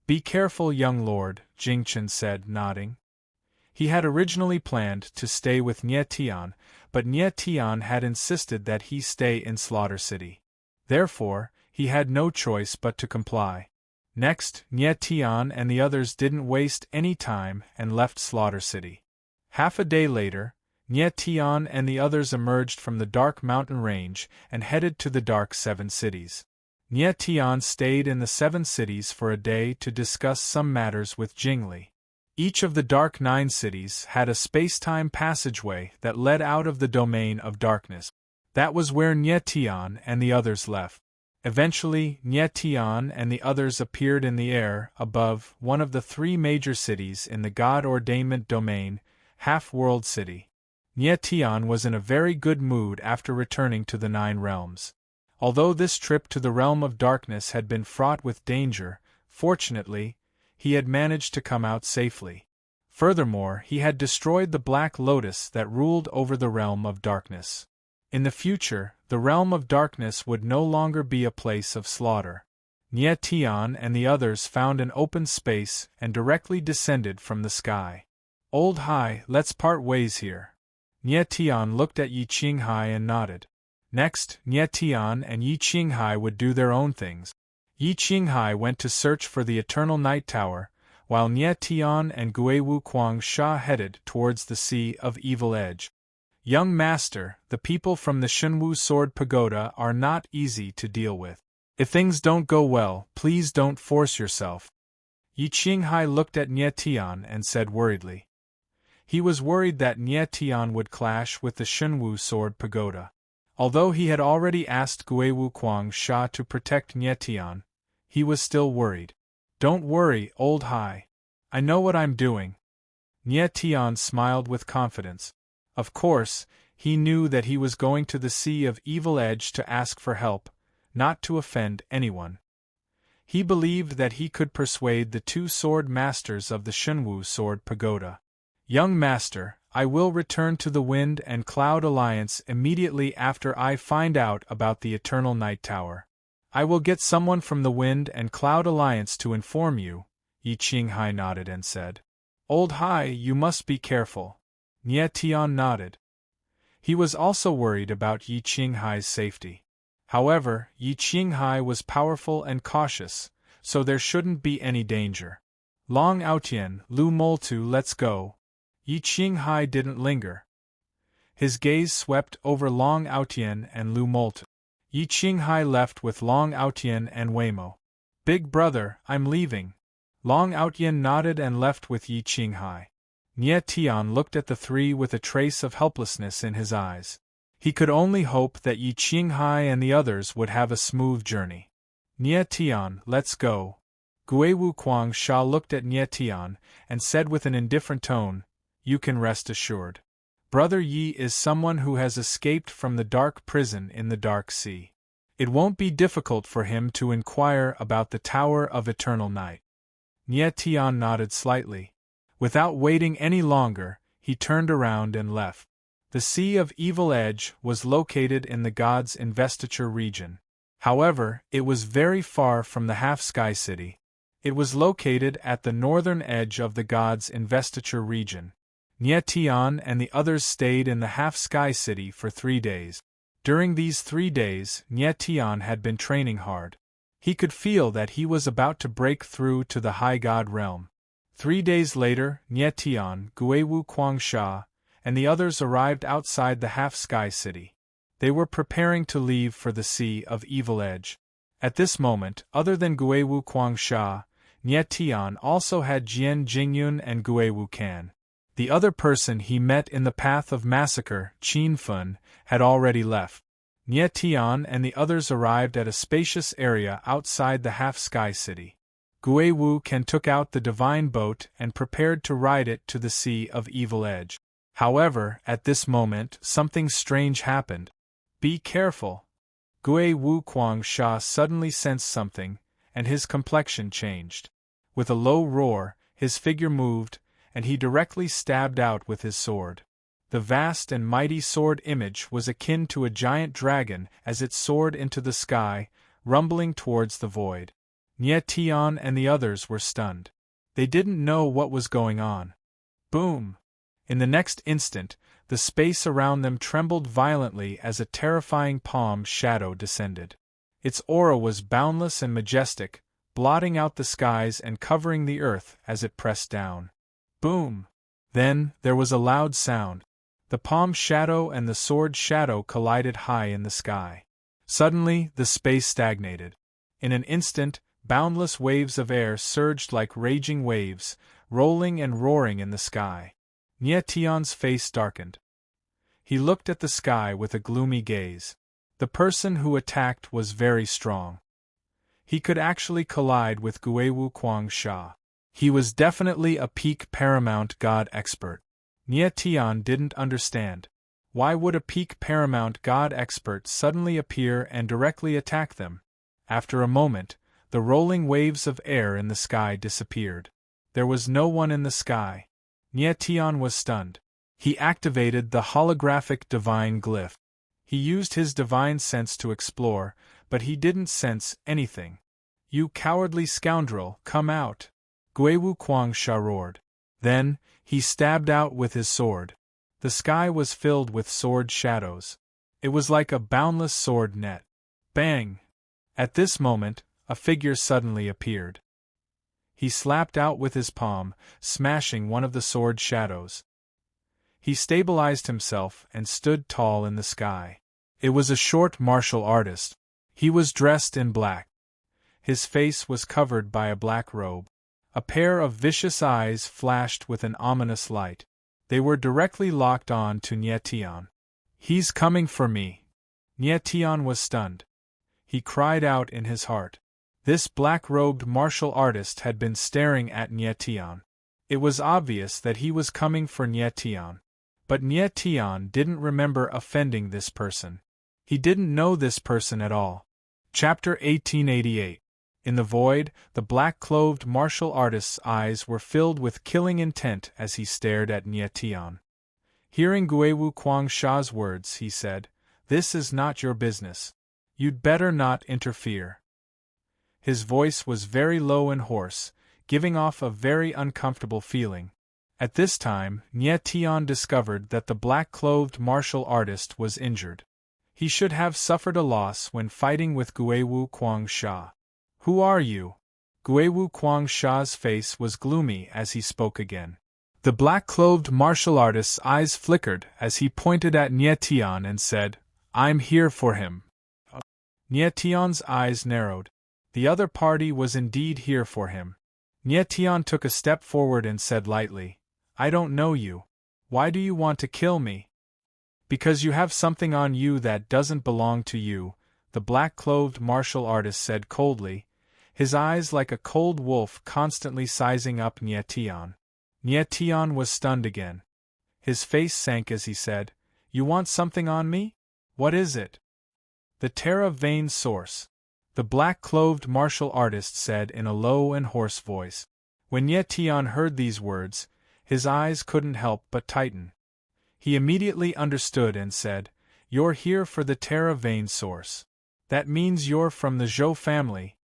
Be careful, young lord, Jing Chen said, nodding. He had originally planned to stay with Nye Tian, but Nye Tian had insisted that he stay in Slaughter City. Therefore, he had no choice but to comply. Next, Nye Tian and the others didn't waste any time and left Slaughter City. Half a day later, Nye Tian and the others emerged from the dark mountain range and headed to the dark 7 cities. Nye Tian stayed in the 7 cities for a day to discuss some matters with Jingli. Each of the Dark 9 cities had a space-time passageway that led out of the domain of darkness. That was where Nye Tian and the others left. Eventually, Nye Tian and the others appeared in the air above one of the 3 major cities in the God Ordainment domain, Half-World City. Nye Tian was in a very good mood after returning to the 9 realms. Although this trip to the realm of darkness had been fraught with danger, fortunately, he had managed to come out safely. Furthermore, he had destroyed the Black Lotus that ruled over the realm of darkness. In the future, the realm of darkness would no longer be a place of slaughter. Nye Tian and the others found an open space and directly descended from the sky. Old Hai, let's part ways here. Nye Tian looked at Yi Qinghai and nodded. Next, Nye Tian and Yi Qinghai would do their own things. Yi Qinghai went to search for the Eternal Night Tower, while Nye Tian and Guiwu Guangsha headed towards the Sea of Evil Edge. Young master, the people from the Shenwu Sword Pagoda are not easy to deal with. If things don't go well, please don't force yourself. Yi Qinghai looked at Nye Tian and said worriedly. He was worried that Nye Tian would clash with the Shenwu Sword Pagoda. Although he had already asked Guiwu Sha to protect Nye Tian, he was still worried. "Don't worry, old Hai. I know what I'm doing." Nye Tian smiled with confidence. Of course, he knew that he was going to the Sea of Evil Edge to ask for help, not to offend anyone. He believed that he could persuade the two sword masters of the Shunwu Sword Pagoda. "Young master, I will return to the Wind and Cloud Alliance immediately after I find out about the Eternal Night Tower. I will get someone from the Wind and Cloud Alliance to inform you," Yi Qinghai nodded and said. "Old Hai, you must be careful." Nye Tian nodded. He was also worried about Yi Qinghai's safety. However, Yi Qinghai was powerful and cautious, so there shouldn't be any danger. "Long Outian, Lu Moltu, let's go." Yi Qinghai didn't linger. His gaze swept over Long Outian and Lu Moltu. Yi Qinghai left with Long Outian and Weimo. "Big brother, I'm leaving." Long Outian nodded and left with Yi Qinghai. Nye Tian looked at the three with a trace of helplessness in his eyes. He could only hope that Yi Qinghai and the others would have a smooth journey. "Nye Tian, let's go." Guiwu Sha looked at Nye Tian and said with an indifferent tone, "You can rest assured. Brother Yi is someone who has escaped from the dark prison in the Dark Sea. It won't be difficult for him to inquire about the Tower of Eternal Night." Nye Tian nodded slightly. Without waiting any longer, he turned around and left. The Sea of Evil Edge was located in the God's Investiture region. However, it was very far from the Half-Sky City. It was located at the northern edge of the God's Investiture region. Nye Tian and the others stayed in the Half-Sky City for 3 days. During these 3 days, Nye Tian had been training hard. He could feel that he was about to break through to the High God realm. 3 days later, Nye Tian, Guiwu Sha, and the others arrived outside the Half-Sky City. They were preparing to leave for the Sea of Evil Edge. At this moment, other than Guiwu Sha, Nye Tian also had Jian Jingyun and Guiwu Kan. The other person he met in the path of massacre, Qin Fun, had already left. Nye Tian and the others arrived at a spacious area outside the Half-Sky City. Guiwu Kan took out the divine boat and prepared to ride it to the Sea of Evil Edge. However, at this moment, something strange happened. "Be careful." Guiwu Sha suddenly sensed something, and his complexion changed. With a low roar, his figure moved, and he directly stabbed out with his sword. The vast and mighty sword image was akin to a giant dragon as it soared into the sky, rumbling towards the void. Nye Tian and the others were stunned. They didn't know what was going on. Boom! In the next instant, the space around them trembled violently as a terrifying palm shadow descended. Its aura was boundless and majestic, blotting out the skies and covering the earth as it pressed down. Boom! Then, there was a loud sound. The palm shadow and the sword shadow collided high in the sky. Suddenly, the space stagnated. In an instant, boundless waves of air surged like raging waves, rolling and roaring in the sky. Nye Tian's face darkened. He looked at the sky with a gloomy gaze. The person who attacked was very strong. He could actually collide with Guiwu Sha. He was definitely a peak paramount god expert. Nye Tian didn't understand. Why would a peak paramount god expert suddenly appear and directly attack them? After a moment, the rolling waves of air in the sky disappeared. There was no one in the sky. Nye Tian was stunned. He activated the holographic divine glyph. He used his divine sense to explore, but he didn't sense anything. "You cowardly scoundrel, come out!" Guiwu Sha roared. Then, he stabbed out with his sword. The sky was filled with sword shadows. It was like a boundless sword net. Bang! At this moment, a figure suddenly appeared. He slapped out with his palm, smashing one of the sword shadows. He stabilized himself and stood tall in the sky. It was a short martial artist. He was dressed in black. His face was covered by a black robe. A pair of vicious eyes flashed with an ominous light. They were directly locked on to Nye Tian. "He's coming for me." Nie Tian was stunned. He cried out in his heart. This black-robed martial artist had been staring at Nie Tian. It was obvious that he was coming for Nie Tian. But Nie Tian didn't remember offending this person. He didn't know this person at all. Chapter 1888. In the void, the black-clothed martial artist's eyes were filled with killing intent as he stared at Nie Tian. Hearing Guiwu Kwangsha's words, he said, "This is not your business. You'd better not interfere." His voice was very low and hoarse, giving off a very uncomfortable feeling. At this time, Nie Tian discovered that the black-clothed martial artist was injured. He should have suffered a loss when fighting with Guiwu Kwangsha. "Who are you?" Guiwu Kwangsha's face was gloomy as he spoke again. The black-clothed martial artist's eyes flickered as he pointed at Nie Tian and said, "I'm here for him." Nie Tian's eyes narrowed. The other party was indeed here for him. Nie Tian took a step forward and said lightly, "I don't know you. Why do you want to kill me?" "Because you have something on you that doesn't belong to you," the black-clothed martial artist said coldly, his eyes like a cold wolf constantly sizing up Nie Tian. Nie Tian was stunned again. His face sank as he said, "You want something on me? What is it?" "The Terra Vein Source," the black-clothed martial artist said in a low and hoarse voice. When Nie Tian heard these words, his eyes couldn't help but tighten. He immediately understood and said, "You're here for the Terra Vein Source. That means you're from the Zhou family."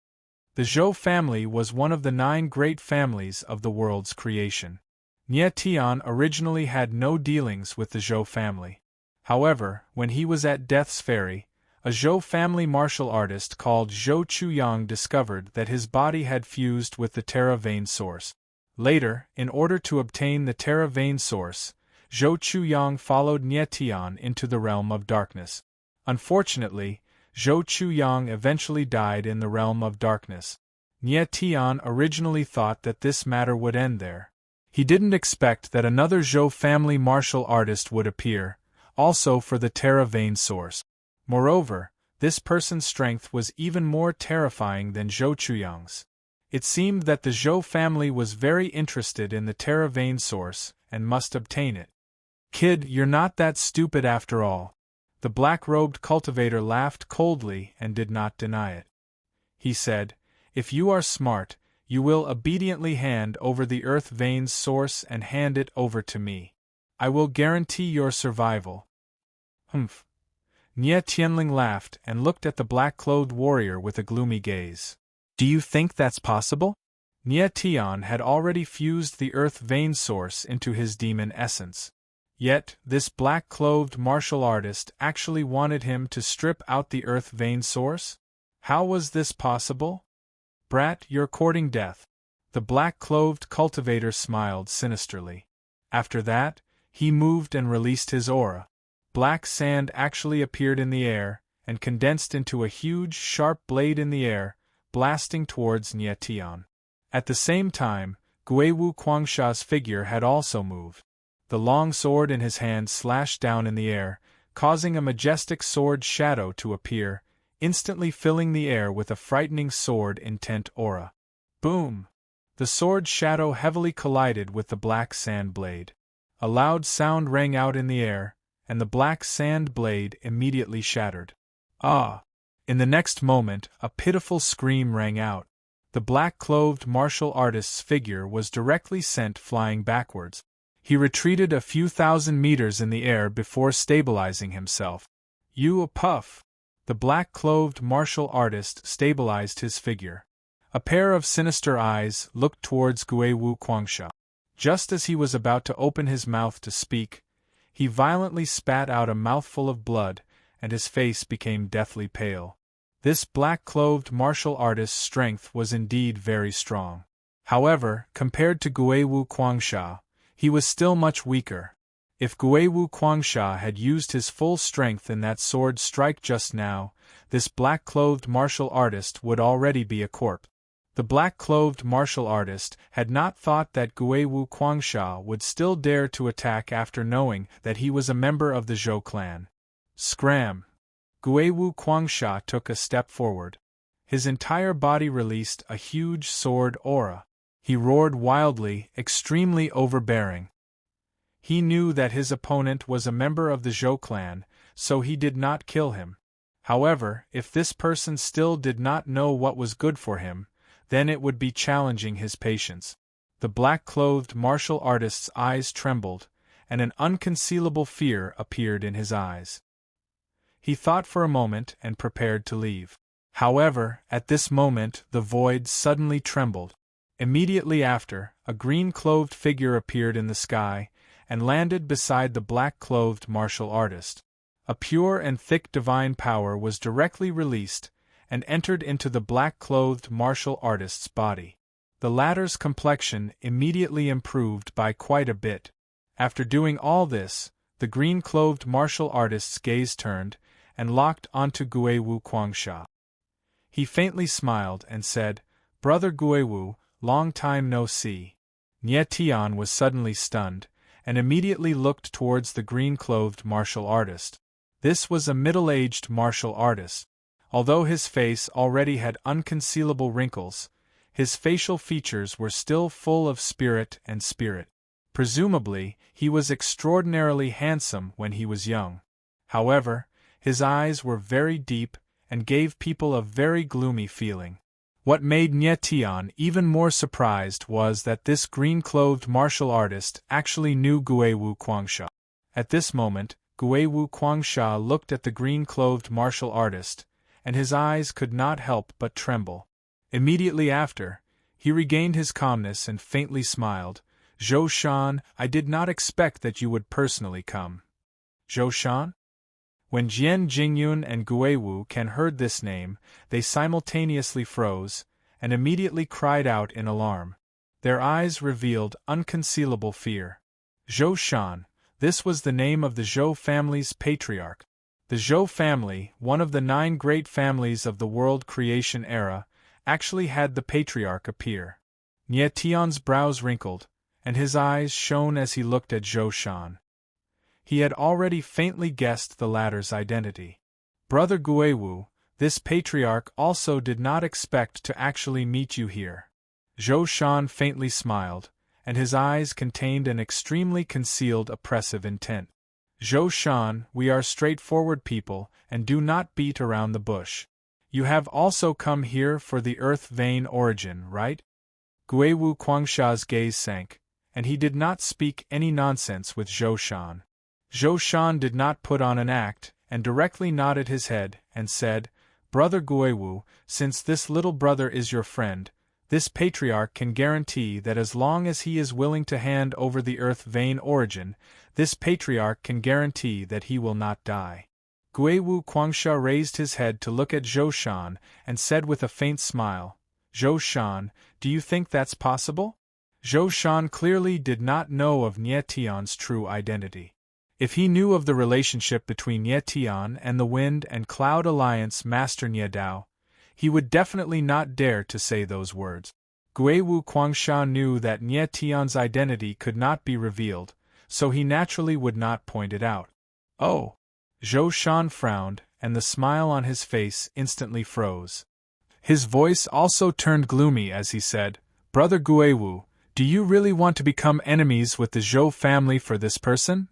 The Zhou family was one of the 9 great families of the world's creation. Nie Tian originally had no dealings with the Zhou family. However, when he was at Death's Ferry, a Zhou family martial artist called Zhou Chuyang discovered that his body had fused with the Terra Vein Source. Later, in order to obtain the Terra Vein Source, Zhou Chuyang followed Nie Tian into the realm of darkness. Unfortunately, Zhou Chuyang eventually died in the realm of darkness. Nie Tian originally thought that this matter would end there. He didn't expect that another Zhou family martial artist would appear, also for the Terra Vein Source. Moreover, this person's strength was even more terrifying than Zhou Chuyang's. It seemed that the Zhou family was very interested in the Terra Vein Source and must obtain it. "Kid, you're not that stupid after all." The black-robed cultivator laughed coldly and did not deny it. He said, "If you are smart, you will obediently hand over the Earth Vein's source and hand it over to me. I will guarantee your survival." "Humph." Nie Tianling laughed and looked at the black-clothed warrior with a gloomy gaze. "Do you think that's possible?" Nie Tian had already fused the Earth Vein Source into his demon essence. Yet, this black-clothed martial artist actually wanted him to strip out the Earth Vein Source? How was this possible? "Brat, you're courting death." The black-clothed cultivator smiled sinisterly. After that, he moved and released his aura. Black sand actually appeared in the air, and condensed into a huge, sharp blade in the air, blasting towards Nie Tian. At the same time, Guiwu Kwangsha's figure had also moved. The long sword in his hand slashed down in the air, causing a majestic sword shadow to appear, instantly filling the air with a frightening sword-intent aura. Boom! The sword shadow heavily collided with the black sand blade. A loud sound rang out in the air, and the black sand blade immediately shattered. "Ah!" In the next moment, a pitiful scream rang out. The black-clothed martial artist's figure was directly sent flying backwards. He retreated a few thousand meters in the air before stabilizing himself. "You a puff!" The black-clothed martial artist stabilized his figure. A pair of sinister eyes looked towards Guiwu Kwangsha. Just as he was about to open his mouth to speak, he violently spat out a mouthful of blood, and his face became deathly pale. This black-clothed martial artist's strength was indeed very strong. However, compared to Guiwu Kwangsha, he was still much weaker. If Guiwu Kwangsha had used his full strength in that sword strike just now, this black-clothed martial artist would already be a corpse. The black-clothed martial artist had not thought that Guiwu Kwangsha would still dare to attack after knowing that he was a member of the Zhou clan. Scram! Guiwu Quangsha took a step forward. His entire body released a huge sword aura. He roared wildly, extremely overbearing. He knew that his opponent was a member of the Zhou clan, so he did not kill him. However, if this person still did not know what was good for him, then it would be challenging his patience. The black-clothed martial artist's eyes trembled, and an unconcealable fear appeared in his eyes. He thought for a moment and prepared to leave. However, at this moment the void suddenly trembled. Immediately after, a green-clothed figure appeared in the sky, and landed beside the black-clothed martial artist. A pure and thick divine power was directly released, and entered into the black-clothed martial artist's body. The latter's complexion immediately improved by quite a bit. After doing all this, the green-clothed martial artist's gaze turned, and locked onto Guiwu Quangsha. He faintly smiled and said, "Brother Guiwu, long time no see." Nie Tian was suddenly stunned, and immediately looked towards the green-clothed martial artist. This was a middle-aged martial artist. Although his face already had unconcealable wrinkles, his facial features were still full of spirit and spirit. Presumably, he was extraordinarily handsome when he was young. However, his eyes were very deep and gave people a very gloomy feeling. What made Nie Tian even more surprised was that this green-clothed martial artist actually knew Guiwu Quangsha. At this moment, Guiwu Quangsha looked at the green-clothed martial artist, and his eyes could not help but tremble. Immediately after, he regained his calmness and faintly smiled. "Zhou Shan, I did not expect that you would personally come." "Zhou Shan?" When Jian Jingyun and Guiwu Can heard this name, they simultaneously froze, and immediately cried out in alarm. Their eyes revealed unconcealable fear. Zhou Shan, this was the name of the Zhou family's patriarch. The Zhou family, one of the 9 great families of the world creation era, actually had the patriarch appear. Nie Tian's brows wrinkled, and his eyes shone as he looked at Zhou Shan. He had already faintly guessed the latter's identity. "Brother Guiwu, this patriarch also did not expect to actually meet you here." Zhou Shan faintly smiled, and his eyes contained an extremely concealed oppressive intent. "Zhou Shan, we are straightforward people and do not beat around the bush. You have also come here for the earth vein origin, right?" Guiwu Quangsha's gaze sank, and he did not speak any nonsense with Zhou Shan. Zhou Shan did not put on an act, and directly nodded his head, and said, "Brother Guiwu, since this little brother is your friend, this patriarch can guarantee that as long as he is willing to hand over the earth vein origin, this patriarch can guarantee that he will not die." Guiwu Quangsha raised his head to look at Zhou Shan, and said with a faint smile, "Zhou Shan, do you think that's possible?" Zhou Shan clearly did not know of Nie Tian's true identity. If he knew of the relationship between Nie Tian and the Wind and Cloud Alliance Master Nie Dao, he would definitely not dare to say those words. Guiwu Quangsha knew that Nie Tian's identity could not be revealed, so he naturally would not point it out. "Oh!" Zhou Shan frowned, and the smile on his face instantly froze. His voice also turned gloomy as he said, "Brother Guiwu, do you really want to become enemies with the Zhou family for this person?"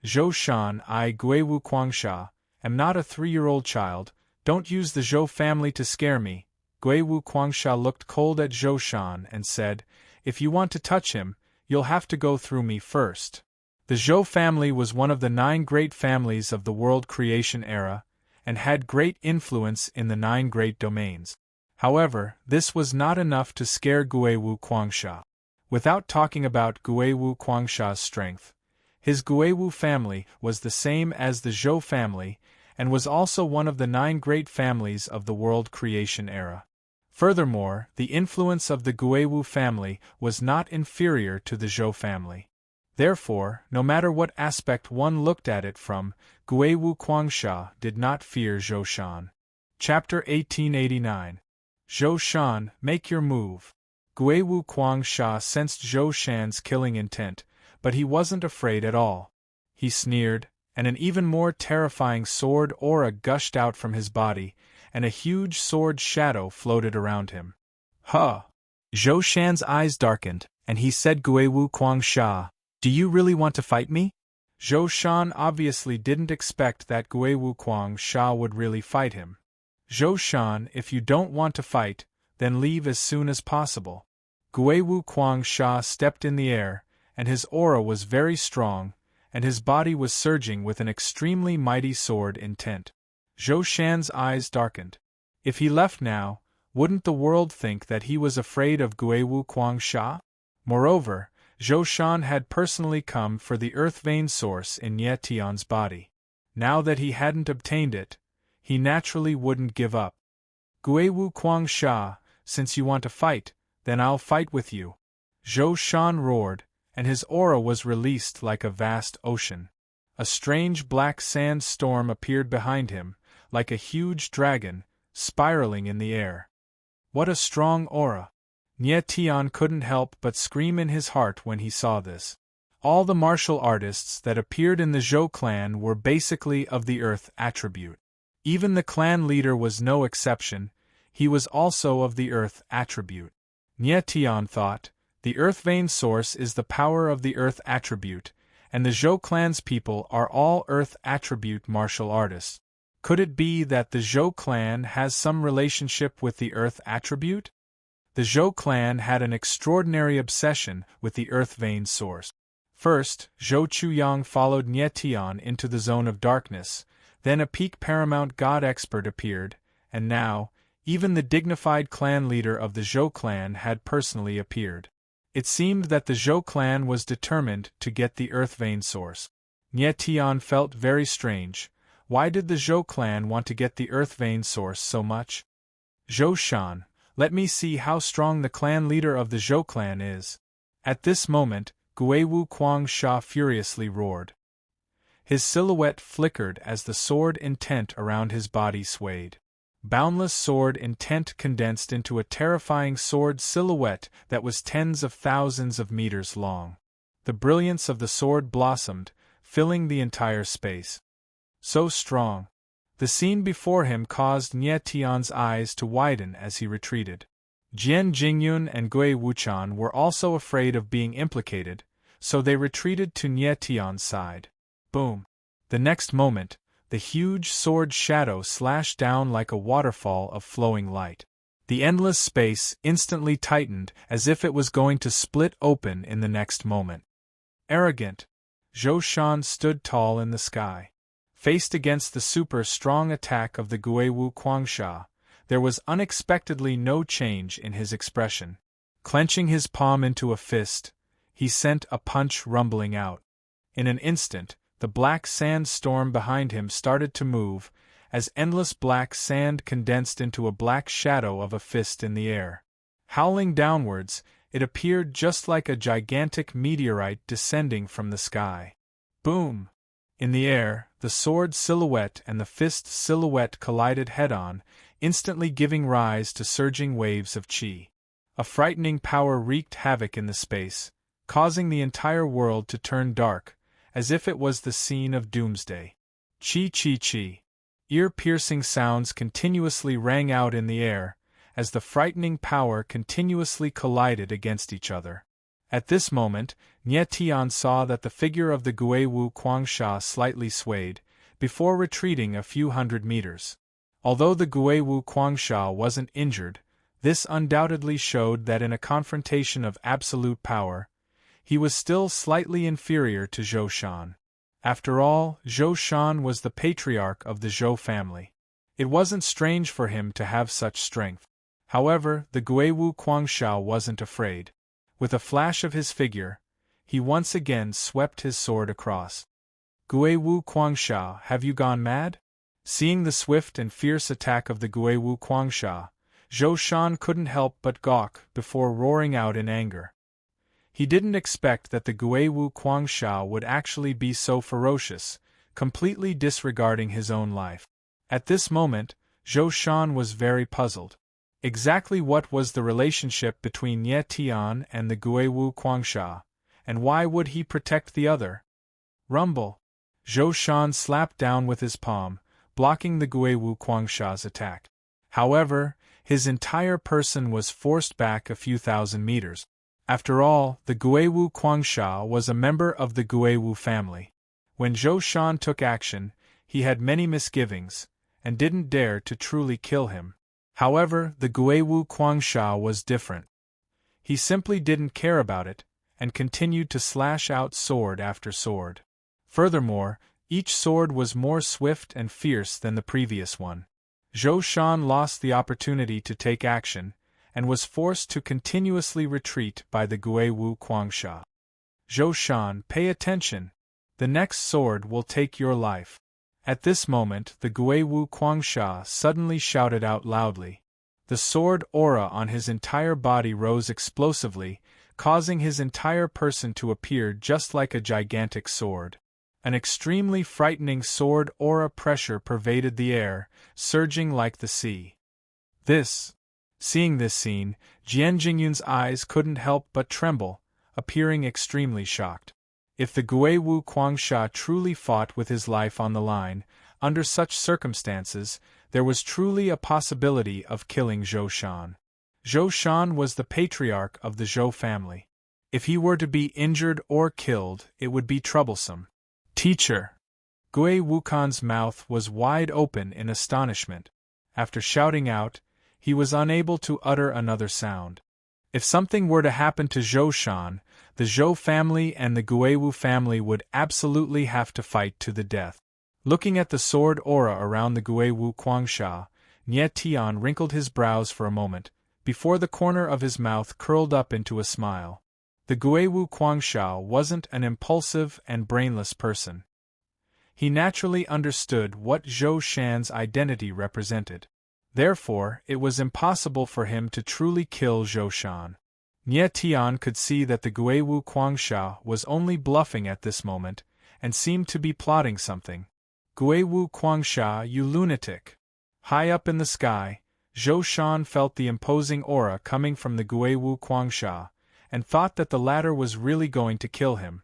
"Zhou Shan, I, Guiwu Quangsha, am not a 3-year-old child. Don't use the Zhou family to scare me." Guiwu Quangsha looked cold at Zhou Shan and said, "If you want to touch him, you'll have to go through me first." The Zhou family was one of the 9 great families of the world creation era, and had great influence in the 9 great domains. However, this was not enough to scare Guiwu Quangsha. Without talking about Guiwu Quangsha's strength, his Guiwu family was the same as the Zhou family, and was also one of the 9 great families of the world creation era. Furthermore, the influence of the Guiwu family was not inferior to the Zhou family. Therefore, no matter what aspect one looked at it from, Guiwu Quangsha did not fear Zhou Shan. Chapter 1889. Zhou Shan, make your move. Guiwu Quangsha sensed Zhou Shan's killing intent, but he wasn't afraid at all. He sneered, and an even more terrifying sword aura gushed out from his body, and a huge sword shadow floated around him. Huh! Zhou Shan's eyes darkened, and he said, Guiwu Kuangsha, do you really want to fight me? Zhou Shan obviously didn't expect that Guiwu Kuangsha would really fight him. Zhou Shan, if you don't want to fight, then leave as soon as possible. Guiwu Kuangsha stepped in the air, and his aura was very strong, and his body was surging with an extremely mighty sword intent. Zhou Shan's eyes darkened. If he left now, wouldn't the world think that he was afraid of Guiwu Kuangsha? Moreover, Zhou Shan had personally come for the earth vein source in Nie Tian's body. Now that he hadn't obtained it, he naturally wouldn't give up. Guiwu Kuangsha, since you want to fight, then I'll fight with you. Zhou Shan roared, and his aura was released like a vast ocean. A strange black sand storm appeared behind him, like a huge dragon, spiraling in the air. What a strong aura! Nie Tian couldn't help but scream in his heart when he saw this. All the martial artists that appeared in the Zhou clan were basically of the earth attribute. Even the clan leader was no exception, he was also of the earth attribute. Nie Tian thought, the earth vein source is the power of the earth attribute, and the Zhou clan's people are all earth attribute martial artists. Could it be that the Zhou clan has some relationship with the earth attribute? The Zhou clan had an extraordinary obsession with the earth vein source. First, Zhou Chuyang followed Nie Tian into the zone of darkness, then a peak paramount god expert appeared, and now, even the dignified clan leader of the Zhou clan had personally appeared. It seemed that the Zhou clan was determined to get the earth vein source. Nie Tian felt very strange. Why did the Zhou clan want to get the earth vein source so much? Zhou Shan, let me see how strong the clan leader of the Zhou clan is. At this moment, Guiwu Kuangsha furiously roared. His silhouette flickered as the sword intent around his body swayed. Boundless sword intent condensed into a terrifying sword silhouette that was tens of thousands of meters long. The brilliance of the sword blossomed, filling the entire space. So strong. The scene before him caused Nie Tian's eyes to widen as he retreated. Jian Jingyun and Gui Wuchan were also afraid of being implicated, so they retreated to Nie Tian's side. Boom! The next moment, the huge sword shadow slashed down like a waterfall of flowing light. The endless space instantly tightened as if it was going to split open in the next moment. Arrogant! Zhou Shan stood tall in the sky. Faced against the super-strong attack of the Guiwu Kuangsha, there was unexpectedly no change in his expression. Clenching his palm into a fist, he sent a punch rumbling out. In an instant, the black sand storm behind him started to move, as endless black sand condensed into a black shadow of a fist in the air. Howling downwards, it appeared just like a gigantic meteorite descending from the sky. Boom! In the air, the sword silhouette and the fist silhouette collided head-on, instantly giving rise to surging waves of qi. A frightening power wreaked havoc in the space, causing the entire world to turn dark, as if it was the scene of doomsday. Qi qi qi. Ear-piercing sounds continuously rang out in the air, as the frightening power continuously collided against each other. At this moment, Nie Tian saw that the figure of the Guiwu Kuangsha slightly swayed, before retreating a few hundred meters. Although the Guiwu Kuangsha wasn't injured, this undoubtedly showed that in a confrontation of absolute power, he was still slightly inferior to Zhou Shan. After all, Zhou Shan was the patriarch of the Zhou family. It wasn't strange for him to have such strength. However, the Guiwu Kuangsha wasn't afraid. With a flash of his figure, he once again swept his sword across. Guiwu Kuangsha, have you gone mad? Seeing the swift and fierce attack of the Guiwu Kuangsha, Zhou Shan couldn't help but gawk before roaring out in anger. He didn't expect that the Guiwu Kuangsha would actually be so ferocious, completely disregarding his own life. At this moment, Zhou Shan was very puzzled. Exactly what was the relationship between Nie Tian and the Guiwu Kuangsha, and why would he protect the other? Rumble! Zhou Shan slapped down with his palm, blocking the Guiwu Quangsha's attack. However, his entire person was forced back a few thousand meters. After all, the Guiwu Quangsha was a member of the Guiwu family. When Zhou Shan took action, he had many misgivings, and didn't dare to truly kill him. However, the Guiwu Quangsha was different. He simply didn't care about it, and continued to slash out sword after sword. Furthermore, each sword was more swift and fierce than the previous one. Zhou Shan lost the opportunity to take action, and was forced to continuously retreat by the Guiwu Quangsha. Zhou Shan, pay attention! The next sword will take your life. At this moment, the Guiwu Quangsha suddenly shouted out loudly. The sword aura on his entire body rose explosively, causing his entire person to appear just like a gigantic sword. An extremely frightening sword aura pressure pervaded the air, surging like the sea. Seeing this scene, Jian Jingyun's eyes couldn't help but tremble, appearing extremely shocked. If the Guiwu Quangsha truly fought with his life on the line, under such circumstances, there was truly a possibility of killing Zhou Shan. Zhou Shan was the patriarch of the Zhou family. If he were to be injured or killed, it would be troublesome. Teacher! Gui Wukan's mouth was wide open in astonishment. After shouting out, he was unable to utter another sound. If something were to happen to Zhou Shan, the Zhou family and the Guiwu family would absolutely have to fight to the death. Looking at the sword aura around the Guiwu Quangsha, Nie Tian wrinkled his brows for a moment, before the corner of his mouth curled up into a smile. The Guiwu Quangsha wasn't an impulsive and brainless person. He naturally understood what Zhou Shan's identity represented. Therefore, it was impossible for him to truly kill Zhou Shan. Nie Tian could see that the Guiwu Quangsha was only bluffing at this moment, and seemed to be plotting something. Guiwu Quangsha, you lunatic! High up in the sky, Zhou Shan felt the imposing aura coming from the Guiwu Quangsha, and thought that the latter was really going to kill him.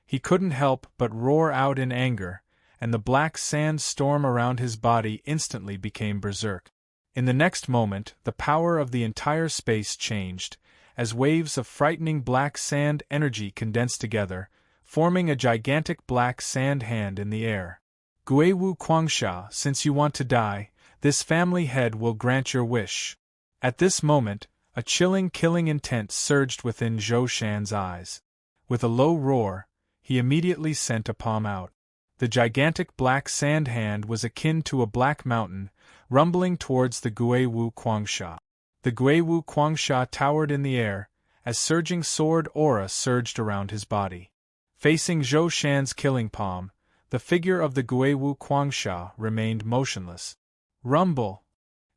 He couldn't help but roar out in anger, and the black sand storm around his body instantly became berserk. In the next moment, the power of the entire space changed, as waves of frightening black sand energy condensed together, forming a gigantic black sand hand in the air. Guiwu Quangsha, since you want to die, this family head will grant your wish. At this moment, a chilling killing intent surged within Zhou Shan's eyes. With a low roar, he immediately sent a palm out. The gigantic black sand hand was akin to a black mountain, rumbling towards the Guiwu Quangsha. The Guiwu Quangsha towered in the air, as surging sword aura surged around his body. Facing Zhou Shan's killing palm, the figure of the Guiwu Quangsha remained motionless. Rumble!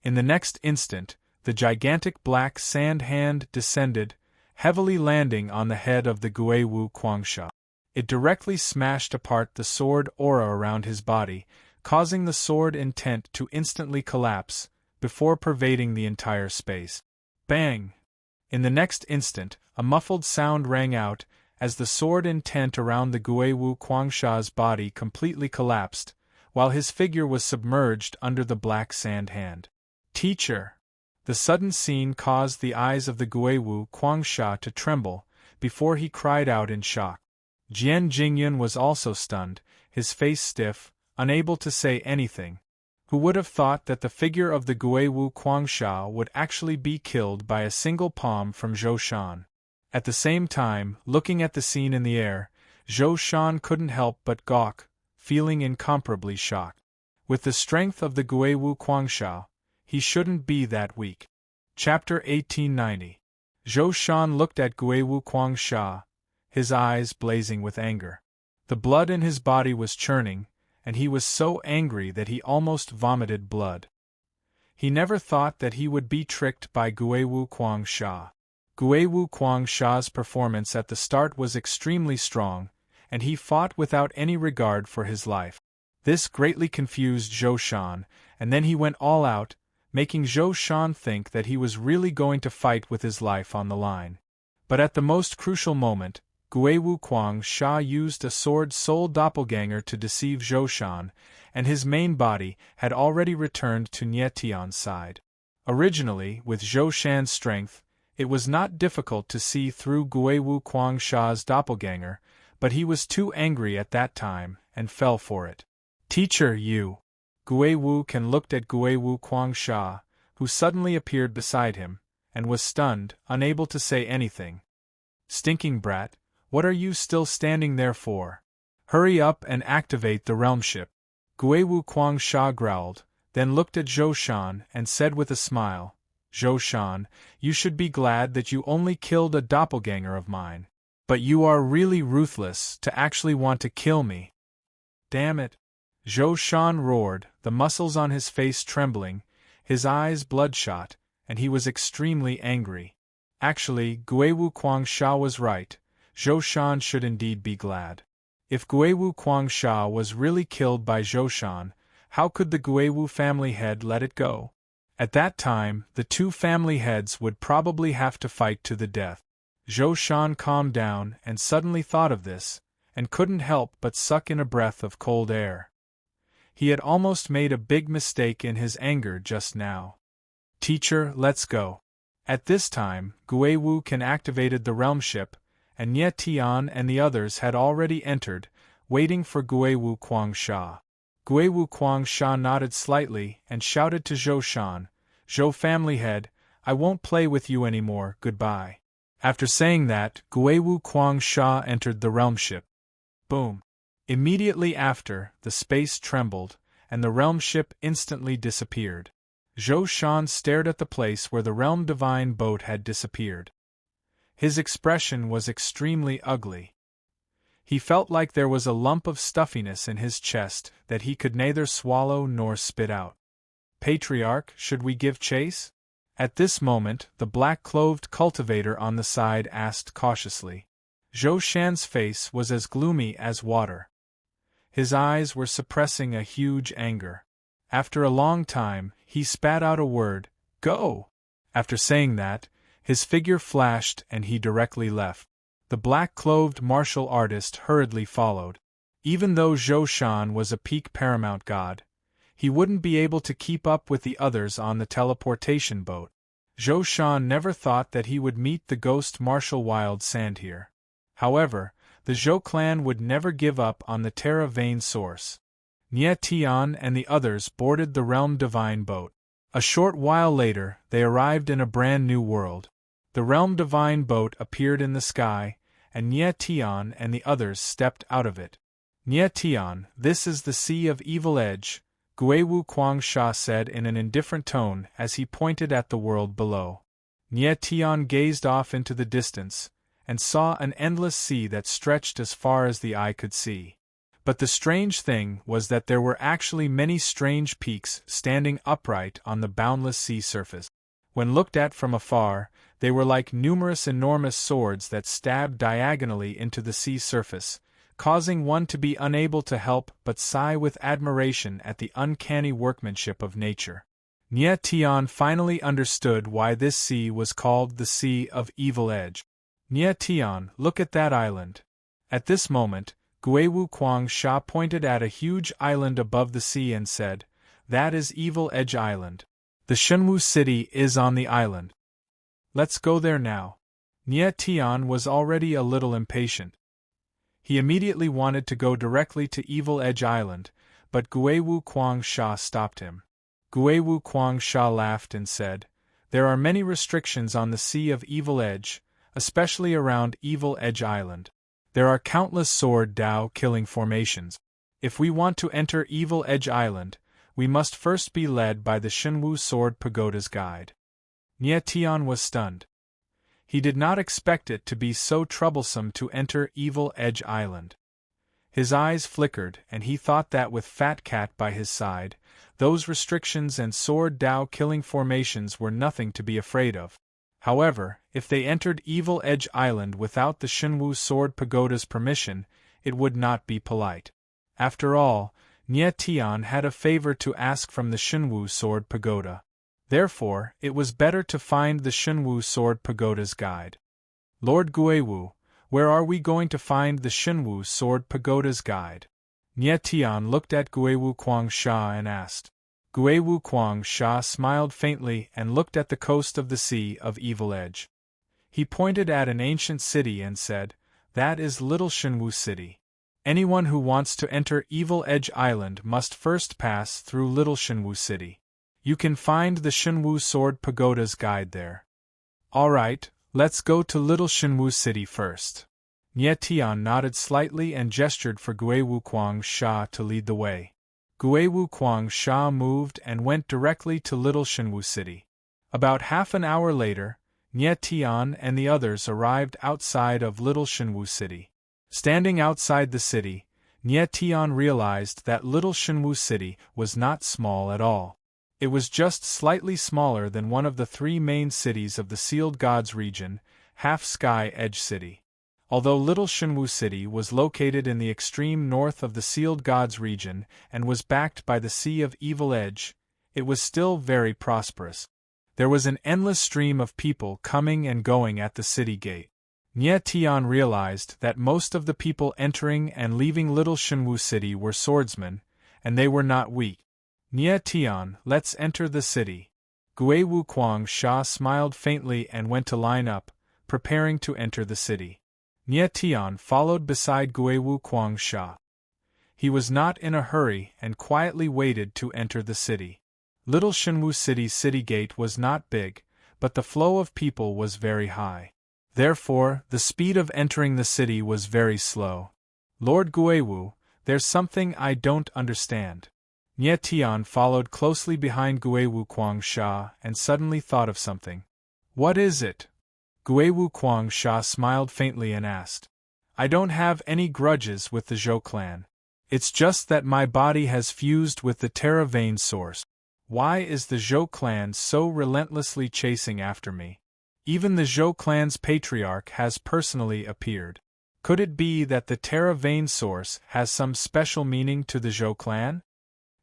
In the next instant, the gigantic black sand hand descended, heavily landing on the head of the Guiwu Quangsha. It directly smashed apart the sword aura around his body, causing the sword intent to instantly collapse, before pervading the entire space. Bang! In the next instant, a muffled sound rang out, as the sword intent around the Guiwu Quangsha's body completely collapsed, while his figure was submerged under the black sand hand. Teacher! The sudden scene caused the eyes of the Guiwu Quangsha to tremble, before he cried out in shock. Jian Jingyun was also stunned, his face stiff, unable to say anything. Who would have thought that the figure of the Guiwu Quangsha would actually be killed by a single palm from Zhou Shan? At the same time, looking at the scene in the air, Zhou Shan couldn't help but gawk, feeling incomparably shocked. With the strength of the Guiwu Quangsha, he shouldn't be that weak. Chapter 1890. Zhou Shan looked at Guiwu Quangsha, his eyes blazing with anger. The blood in his body was churning, and he was so angry that he almost vomited blood. He never thought that he would be tricked by Guiwu Quangsha. Guiwu Quangsha's performance at the start was extremely strong, and he fought without any regard for his life. This greatly confused Zhou Shan, and then he went all out, making Zhou Shan think that he was really going to fight with his life on the line. But at the most crucial moment, Guiwu Sha used a sword-soul doppelganger to deceive Zhou Shan, and his main body had already returned to Nie Tian's side. Originally, with Zhou Shan's strength, it was not difficult to see through Guiwu Sha's doppelganger, but he was too angry at that time, and fell for it. "Teacher, you!" Guiwu Can looked at Guiwu Sha, who suddenly appeared beside him, and was stunned, unable to say anything. "Stinking brat, what are you still standing there for? Hurry up and activate the realm ship." Guiwu Sha growled, then looked at Zhou Shan and said with a smile, "Zhou Shan, you should be glad that you only killed a doppelganger of mine. But you are really ruthless to actually want to kill me." "Damn it!" Zhou Shan roared, the muscles on his face trembling, his eyes bloodshot, and he was extremely angry. Actually, Guiwu Sha was right. Zhou Shan should indeed be glad. If Guiwu Sha was really killed by Zhou Shan, how could the Guiwu family head let it go? At that time, the two family heads would probably have to fight to the death. Zhou Shan calmed down and suddenly thought of this, and couldn't help but suck in a breath of cold air. He had almost made a big mistake in his anger just now. "Teacher, let's go." At this time, Guiwu Can activated the realm ship, and Nie Tian and the others had already entered, waiting for Guiwu Sha. Guiwu Sha nodded slightly and shouted to Zhou Shan, "Zhou family head, I won't play with you anymore, goodbye." After saying that, Guiwu Sha entered the realm ship. Boom! Immediately after, the space trembled, and the realm ship instantly disappeared. Zhou Shan stared at the place where the realm divine boat had disappeared. His expression was extremely ugly. He felt like there was a lump of stuffiness in his chest that he could neither swallow nor spit out. "Patriarch, should we give chase?" At this moment, the black-clothed cultivator on the side asked cautiously. Zhou Shan's face was as gloomy as water. His eyes were suppressing a huge anger. After a long time, he spat out a word, "Go!" After saying that, his figure flashed and he directly left. The black-clothed martial artist hurriedly followed. Even though Zhou Shan was a peak paramount god, he wouldn't be able to keep up with the others on the teleportation boat. Zhou Shan never thought that he would meet the ghost martial wild sand here. However, the Zhou clan would never give up on the Terra Vein source. Nie Tian and the others boarded the Realm Divine boat. A short while later, they arrived in a brand new world. The Realm Divine boat appeared in the sky, and Nie Tian and the others stepped out of it. "Nie Tian, this is the Sea of Evil Edge," Guiwu Sha said in an indifferent tone as he pointed at the world below. Nie Tian gazed off into the distance, and saw an endless sea that stretched as far as the eye could see. But the strange thing was that there were actually many strange peaks standing upright on the boundless sea surface. When looked at from afar, they were like numerous enormous swords that stabbed diagonally into the sea surface, causing one to be unable to help but sigh with admiration at the uncanny workmanship of nature. Nie Tian finally understood why this sea was called the Sea of Evil Edge. "Nie Tian, look at that island." At this moment, Guiwu Sha pointed at a huge island above the sea and said, "That is Evil Edge Island. The Shenwu city is on the island. Let's go there now." Nie Tian was already a little impatient. He immediately wanted to go directly to Evil Edge Island, but Guiwu Sha stopped him. Guiwu Sha laughed and said, "There are many restrictions on the Sea of Evil Edge, especially around Evil Edge Island. There are countless sword Dao killing formations. If we want to enter Evil Edge Island, we must first be led by the Shenwu Sword Pagoda's guide." Nie Tian was stunned. He did not expect it to be so troublesome to enter Evil Edge Island. His eyes flickered, and he thought that with Fat Cat by his side, those restrictions and sword Dao killing formations were nothing to be afraid of. However, if they entered Evil Edge Island without the Shenwu Sword Pagoda's permission, it would not be polite. After all, Nie Tian had a favor to ask from the Shenwu Sword Pagoda. Therefore, it was better to find the Shenwu Sword Pagoda's guide. "Lord Guiwu, Where are we going to find the Shenwu Sword Pagoda's guide? Nie Tian looked at Guiwu Kuangsha and asked. Guiwu Kuangsha smiled faintly and looked at the coast of the Sea of Evil Edge. He pointed at an ancient city and said, "That is Little Shenwu City. Anyone who wants to enter Evil Edge Island must first pass through Little Shenwu City. You can find the Shenwu Sword Pagoda's guide there." "Alright, let's go to Little Shenwu City first." Nie Tian nodded slightly and gestured for Guiwu Kuangsha to lead the way. Guiwu Kuangsha moved and went directly to Little Shenwu City. About half an hour later, Nie Tian and the others arrived outside of Little Shenwu City. Standing outside the city, Nie Tian realized that Little Shenwu City was not small at all. It was just slightly smaller than one of the three main cities of the Sealed Gods region, Half Sky Edge City. Although Little Shenwu City was located in the extreme north of the Sealed Gods region and was backed by the Sea of Evil Edge, it was still very prosperous. There was an endless stream of people coming and going at the city gate. Nie Tian realized that most of the people entering and leaving Little Shenwu City were swordsmen, and they were not weak. Nie Tian, let's enter the city. Guiwu Kuangsha smiled faintly and went to line up, preparing to enter the city. Nie Tian followed beside Guiwu Kuangsha. He was not in a hurry and quietly waited to enter the city. Little Shenwu City's city gate was not big, but the flow of people was very high. Therefore, the speed of entering the city was very slow. "Lord Guiwu, there's something I don't understand." Nie Tian followed closely behind Guiwu Kuangsha and suddenly thought of something. "What is it?" Guiwu Kuangsha smiled faintly and asked. "I don't have any grudges with the Zhou clan. It's just that my body has fused with the Terra Vein source. Why is the Zhou clan so relentlessly chasing after me? Even the Zhou clan's patriarch has personally appeared. Could it be that the Terra Vein source has some special meaning to the Zhou clan?"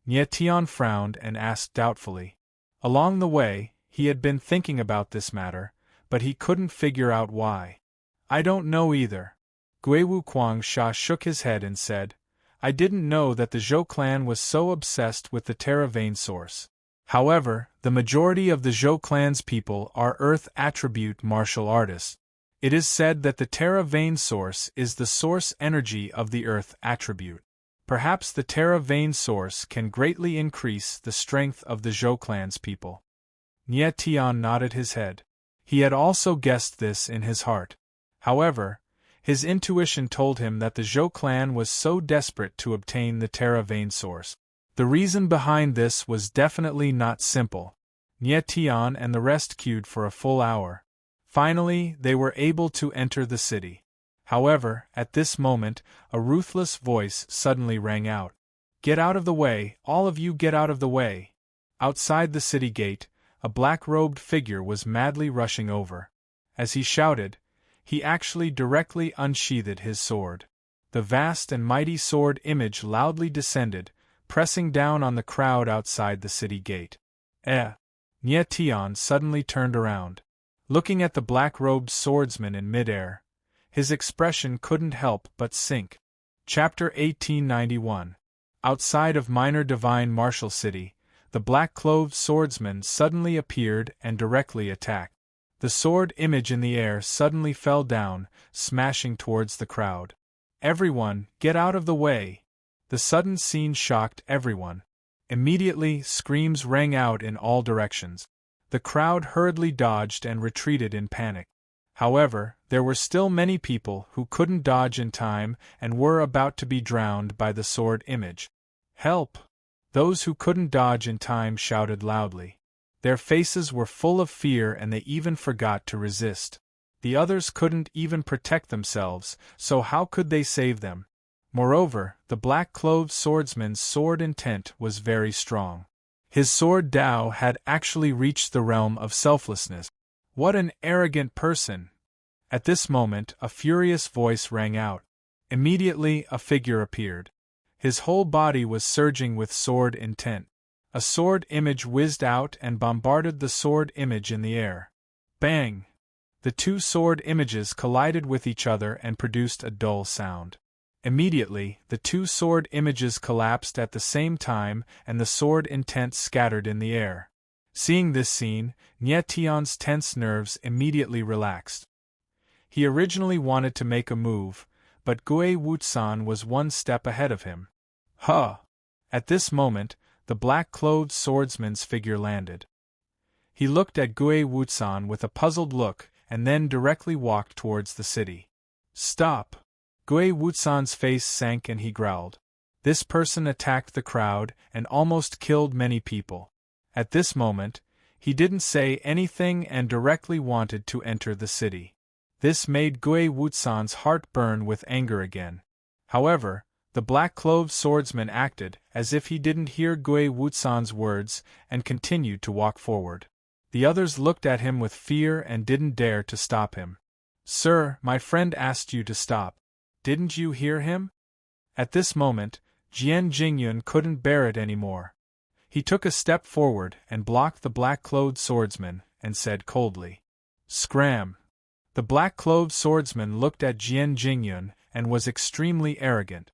Nie Tian frowned and asked doubtfully. Along the way, he had been thinking about this matter, but he couldn't figure out why. "I don't know either." Guiwu Kuangsha shook his head and said, "I didn't know that the Zhou clan was so obsessed with the Terra Vein source. However, the majority of the Zhou clan's people are Earth attribute martial artists. It is said that the Terra Vein source is the source energy of the Earth attribute. Perhaps the Terra Vein source can greatly increase the strength of the Zhou clan's people." Nie Tian nodded his head. He had also guessed this in his heart. However, his intuition told him that the Zhou clan was so desperate to obtain the Terra Vein source. The reason behind this was definitely not simple. Nie Tian and the rest queued for a full hour. Finally, they were able to enter the city. However, at this moment, a ruthless voice suddenly rang out. "Get out of the way, all of you get out of the way!" Outside the city gate, a black-robed figure was madly rushing over. As he shouted, he actually directly unsheathed his sword. The vast and mighty sword image loudly descended, pressing down on the crowd outside the city gate. Nie Tian suddenly turned around. Looking at the black-robed swordsman in midair, his expression couldn't help but sink. Chapter 1891. Outside of Minor Divine Martial City, the black-clothed swordsman suddenly appeared and directly attacked. The sword image in the air suddenly fell down, smashing towards the crowd. "Everyone, get out of the way!" The sudden scene shocked everyone. Immediately, screams rang out in all directions. The crowd hurriedly dodged and retreated in panic. However, there were still many people who couldn't dodge in time and were about to be drowned by the sword image. "Help!" Those who couldn't dodge in time shouted loudly. Their faces were full of fear and they even forgot to resist. The others couldn't even protect themselves, so how could they save them? Moreover, the black-clothed swordsman's sword intent was very strong. His sword Dao had actually reached the realm of selflessness. What an arrogant person! At this moment, a furious voice rang out. Immediately, a figure appeared. His whole body was surging with sword intent. A sword image whizzed out and bombarded the sword image in the air. Bang! The two sword images collided with each other and produced a dull sound. Immediately, the two sword images collapsed at the same time and the sword intent scattered in the air. Seeing this scene, Nie Tion's tense nerves immediately relaxed. He originally wanted to make a move, but Gue Wutsan was one step ahead of him. Huh! At this moment, the black-clothed swordsman's figure landed. He looked at Gue Wutsan with a puzzled look and then directly walked towards the city. Stop! Gue Wutsan's face sank and he growled. This person attacked the crowd and almost killed many people. At this moment, he didn't say anything and directly wanted to enter the city. This made Gue Wutsan's heart burn with anger again. However, the black-clothed swordsman acted as if he didn't hear Gue Wutsan's words and continued to walk forward. The others looked at him with fear and didn't dare to stop him. Sir, my friend asked you to stop. Didn't you hear him? At this moment, Jian Jingyun couldn't bear it anymore. He took a step forward and blocked the black-clothed swordsman and said coldly, "Scram!" The black-clothed swordsman looked at Jian Jingyun and was extremely arrogant.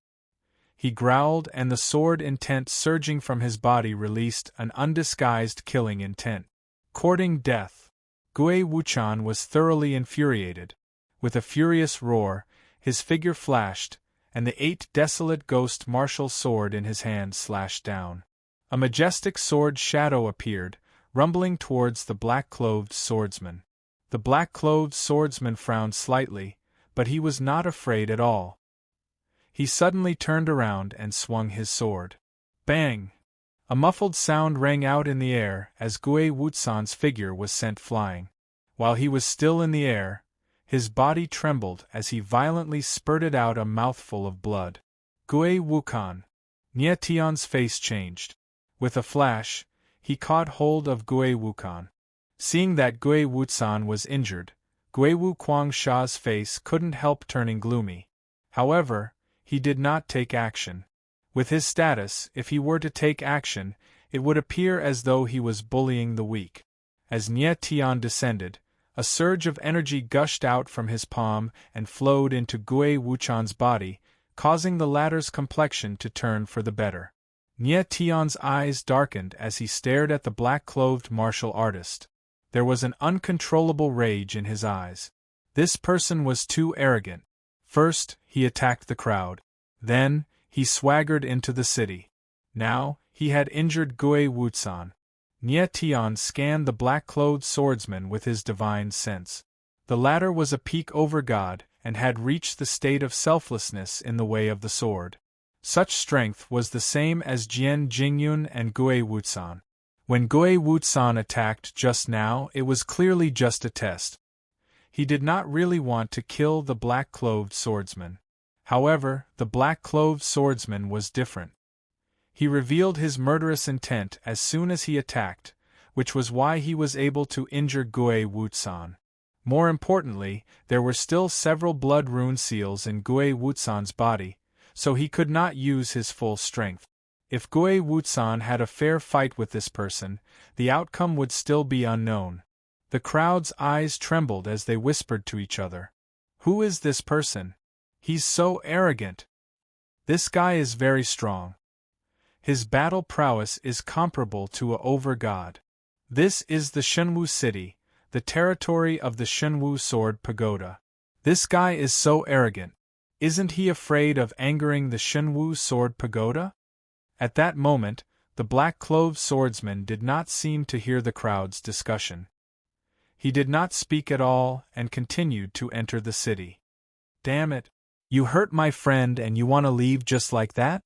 He growled and the sword intent surging from his body released an undisguised killing intent. Courting death. Gue Wuchan was thoroughly infuriated. With a furious roar, his figure flashed, and the 8 desolate ghost martial sword in his hand slashed down. A majestic sword shadow appeared, rumbling towards the black-clothed swordsman. The black-clothed swordsman frowned slightly, but he was not afraid at all. He suddenly turned around and swung his sword. Bang! A muffled sound rang out in the air as Gue Wutsan's figure was sent flying. While he was still in the air, his body trembled as he violently spurted out a mouthful of blood. Gue Wukan. Nie Tion's face changed. With a flash, he caught hold of Gue Wukan. Seeing that Gue Wutsan was injured, Gue Wu Kwangsha's face couldn't help turning gloomy. However, he did not take action. With his status, if he were to take action, it would appear as though he was bullying the weak. As Nie Tion descended, a surge of energy gushed out from his palm and flowed into Gue Wuchan's body, causing the latter's complexion to turn for the better. Nie Tion's eyes darkened as he stared at the black-clothed martial artist. There was an uncontrollable rage in his eyes. This person was too arrogant. First, he attacked the crowd. Then, he swaggered into the city. Now, he had injured Gue Wutsan. Nie Tion scanned the black-clothed swordsman with his divine sense. The latter was a peak over God and had reached the state of selflessness in the way of the sword. Such strength was the same as Jian Jingyun and Gue Wutsan. When Gue Wutsan attacked just now, it was clearly just a test. He did not really want to kill the black-clothed swordsman. However, the black-clothed swordsman was different. He revealed his murderous intent as soon as he attacked, which was why he was able to injure Gue Wutsan. More importantly, there were still several blood rune seals in Gue Wutsan's body, so he could not use his full strength. If Gue Wutsan had a fair fight with this person, the outcome would still be unknown. The crowd's eyes trembled as they whispered to each other. Who is this person? He's so arrogant. This guy is very strong. His battle prowess is comparable to a over-god. This is the Shenwu city, the territory of the Shenwu Sword Pagoda. This guy is so arrogant. Isn't he afraid of angering the Shenwu Sword Pagoda? At that moment, the black-clothed swordsman did not seem to hear the crowd's discussion. He did not speak at all and continued to enter the city. Damn it! You hurt my friend and you want to leave just like that?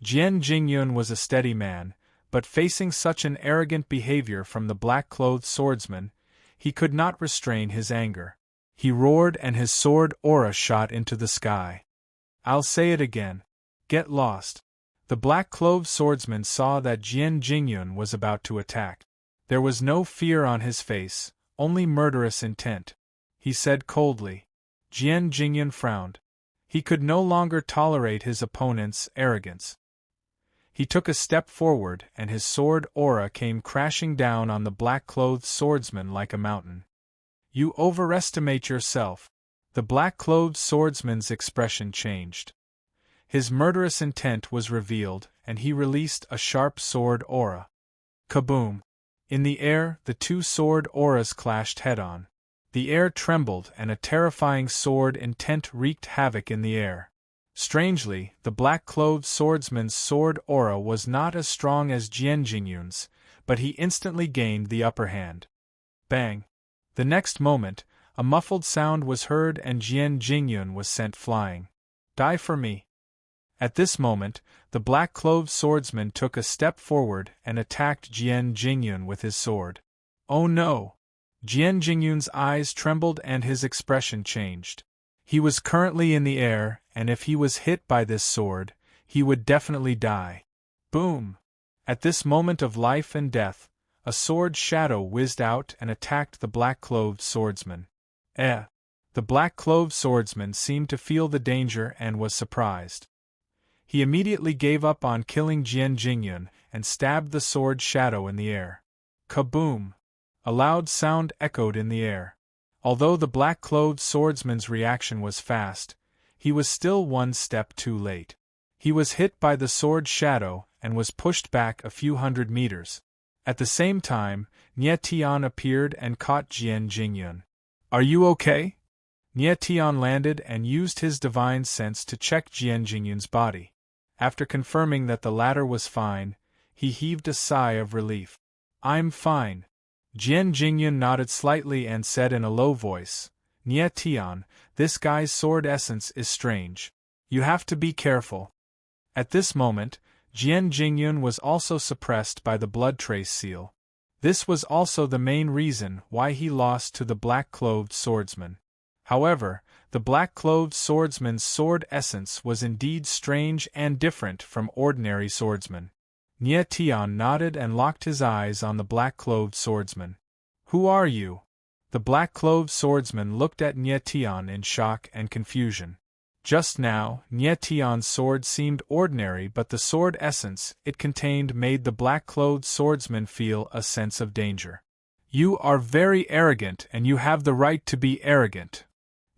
Jian Jingyun was a steady man, but facing such an arrogant behavior from the black-clothed swordsman, he could not restrain his anger. He roared and his sword aura shot into the sky. I'll say it again. Get lost. The black-clothed swordsman saw that Jian Jingyun was about to attack. There was no fear on his face, only murderous intent. He said coldly. Jian Jingyun frowned. He could no longer tolerate his opponent's arrogance. He took a step forward and his sword aura came crashing down on the black-clothed swordsman like a mountain. You overestimate yourself. The black-clothed swordsman's expression changed. His murderous intent was revealed, and he released a sharp sword aura. Kaboom! In the air, the two sword auras clashed head-on. The air trembled and a terrifying sword intent wreaked havoc in the air. Strangely, the black-clothed swordsman's sword aura was not as strong as Jian Jingyun's, but he instantly gained the upper hand. Bang! The next moment, a muffled sound was heard and Jian Jingyun was sent flying. Die for me! At this moment, the black-clothed swordsman took a step forward and attacked Jian Jingyun with his sword. Oh no! Jian Jingyun's eyes trembled and his expression changed. He was currently in the air, and if he was hit by this sword, he would definitely die. Boom! At this moment of life and death, a sword shadow whizzed out and attacked the black-clothed swordsman. The black-clothed swordsman seemed to feel the danger and was surprised. He immediately gave up on killing Jian Jingyun and stabbed the sword shadow in the air. Kaboom! A loud sound echoed in the air. Although the black-clothed swordsman's reaction was fast, he was still one step too late. He was hit by the sword shadow and was pushed back a few hundred meters. At the same time, Nie Tian appeared and caught Jian Jingyun. Are you okay? Nie Tian landed and used his divine sense to check Jian Jingyun's body. After confirming that the latter was fine, he heaved a sigh of relief. I'm fine. Jian Jingyun nodded slightly and said in a low voice, Nie Tian, this guy's sword essence is strange. You have to be careful. At this moment, Jian Jingyun was also suppressed by the blood trace seal. This was also the main reason why he lost to the black-clothed swordsman. However, the black-clothed swordsman's sword essence was indeed strange and different from ordinary swordsmen. Nie Tian nodded and locked his eyes on the black-clothed swordsman. Who are you? The black-clothed swordsman looked at Nie Tian in shock and confusion. Just now, Nie Tian's sword seemed ordinary, but the sword essence it contained made the black-clothed swordsman feel a sense of danger. You are very arrogant and you have the right to be arrogant.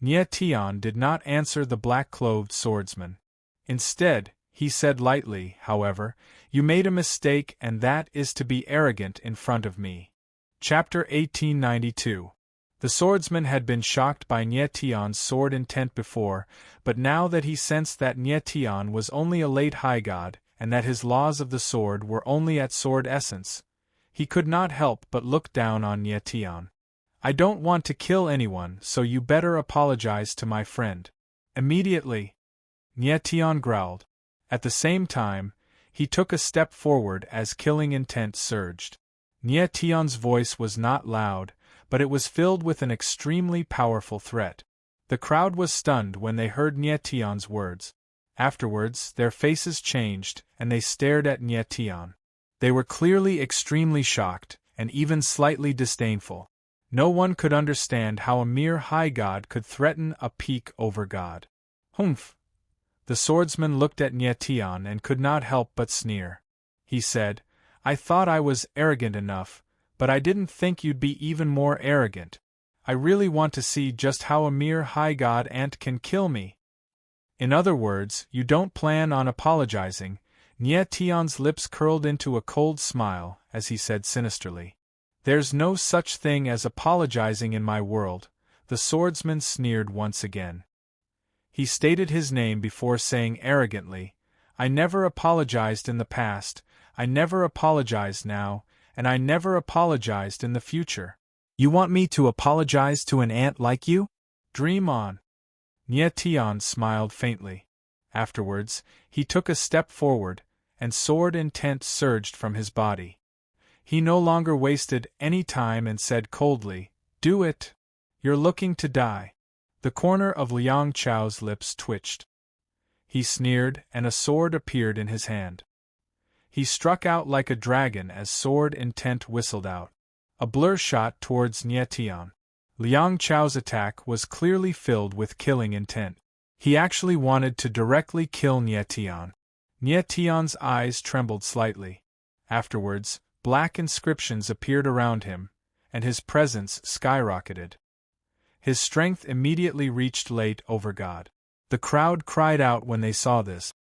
Nie Tian did not answer the black-clothed swordsman. Instead, he said lightly, however, you made a mistake and that is to be arrogant in front of me. Chapter 1892. The swordsman had been shocked by Nie Tian's sword intent before, but now that he sensed that Nie Tian was only a late high god, and that his laws of the sword were only at sword essence, he could not help but look down on Nie Tian. I don't want to kill anyone, so you better apologize to my friend. Immediately. Nie Tian growled. At the same time, he took a step forward as killing intent surged. Nie Tian's voice was not loud, but it was filled with an extremely powerful threat. The crowd was stunned when they heard Nie Tian's words. Afterwards, their faces changed, and they stared at Nie Tian. They were clearly extremely shocked, and even slightly disdainful. No one could understand how a mere high god could threaten a peak over god. Humph! The swordsman looked at Nie Tian and could not help but sneer. He said, I thought I was arrogant enough, but I didn't think you'd be even more arrogant. I really want to see just how a mere high god ant can kill me. In other words, you don't plan on apologizing. Nie Tian's lips curled into a cold smile as he said sinisterly. There's no such thing as apologizing in my world, the swordsman sneered once again. He stated his name before saying arrogantly, I never apologized in the past, I never apologize now, and I never apologized in the future. You want me to apologize to an ant like you? Dream on. Nie Tian smiled faintly. Afterwards, he took a step forward, and sword intent surged from his body. He no longer wasted any time and said coldly, Do it! You're looking to die. The corner of Liang Chao's lips twitched. He sneered, and a sword appeared in his hand. He struck out like a dragon as sword intent whistled out. A blur shot towards Nie Tian. Liang Chao's attack was clearly filled with killing intent. He actually wanted to directly kill Nie Tian. Nie Tian's eyes trembled slightly. Afterwards, black inscriptions appeared around him, and his presence skyrocketed. His strength immediately reached late over God. The crowd cried out when they saw this.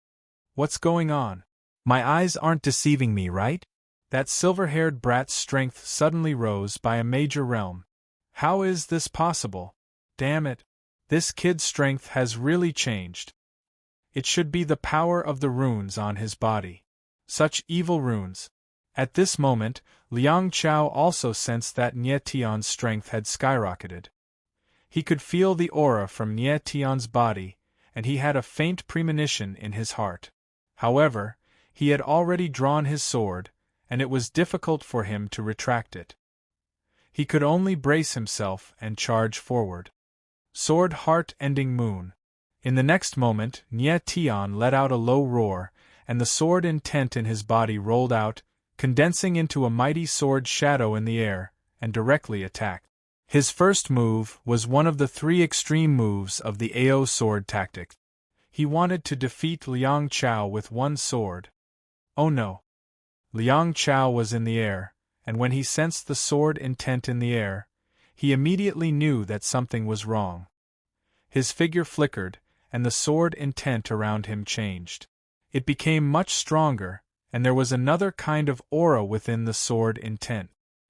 What's going on? My eyes aren't deceiving me, right? That silver-haired brat's strength suddenly rose by a major realm. How is this possible? Damn it. This kid's strength has really changed. It should be the power of the runes on his body. Such evil runes. At this moment, Liang Chao also sensed that Nie Tian's strength had skyrocketed. He could feel the aura from Nie Tian's body, and he had a faint premonition in his heart. However, he had already drawn his sword, and it was difficult for him to retract it. He could only brace himself and charge forward. Sword heart-ending moon. In the next moment, Nie Tian let out a low roar, and the sword intent in his body rolled out, condensing into a mighty sword shadow in the air, and directly attacked. His first move was one of the 3 extreme moves of the AO sword tactic. He wanted to defeat Liang Chao with one sword. Oh no! Liang Chao was in the air, and when he sensed the sword intent in the air, he immediately knew that something was wrong. His figure flickered, and the sword intent around him changed. It became much stronger, and there was another kind of aura within the sword intent.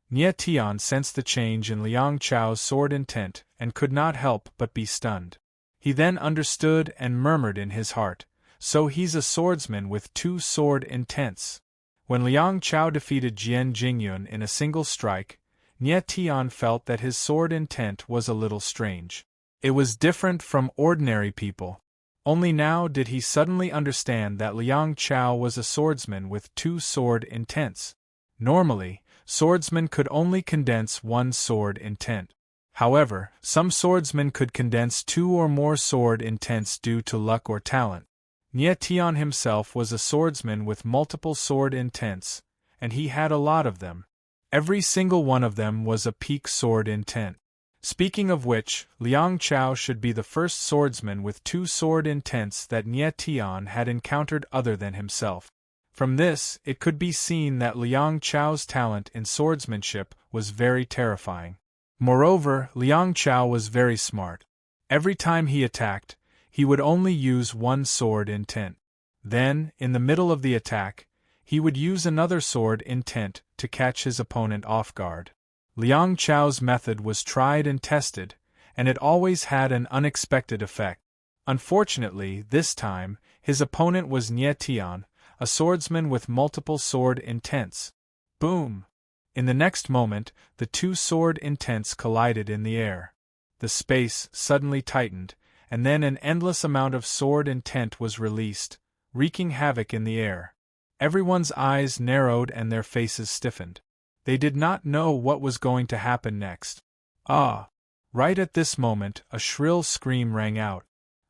Nie Tian sensed the change in Liang Chao's sword intent and could not help but be stunned. He then understood and murmured in his heart, so he's a swordsman with 2 sword intents. When Liang Chao defeated Jian Jingyun in a single strike, Nie Tian felt that his sword intent was a little strange. It was different from ordinary people. Only now did he suddenly understand that Liang Chao was a swordsman with 2 sword intents. Normally, swordsmen could only condense 1 sword intent. However, some swordsmen could condense 2 or more sword intents due to luck or talent. Nie Tian himself was a swordsman with multiple sword intents, and he had a lot of them. Every single one of them was a peak sword intent. Speaking of which, Liang Chao should be the first swordsman with 2 sword intents that Nie Tian had encountered other than himself. From this, it could be seen that Liang Chao's talent in swordsmanship was very terrifying. Moreover, Liang Chao was very smart. Every time he attacked, he would only use 1 sword intent. Then, in the middle of the attack, he would use another sword intent to catch his opponent off guard. Liang Chao's method was tried and tested, and it always had an unexpected effect. Unfortunately, this time, his opponent was Nie Tian, a swordsman with multiple sword intents. Boom! In the next moment, the 2 sword intents collided in the air. The space suddenly tightened, and then an endless amount of sword intent was released, wreaking havoc in the air. Everyone's eyes narrowed and their faces stiffened. They did not know what was going to happen next. Ah! Right at this moment, a shrill scream rang out.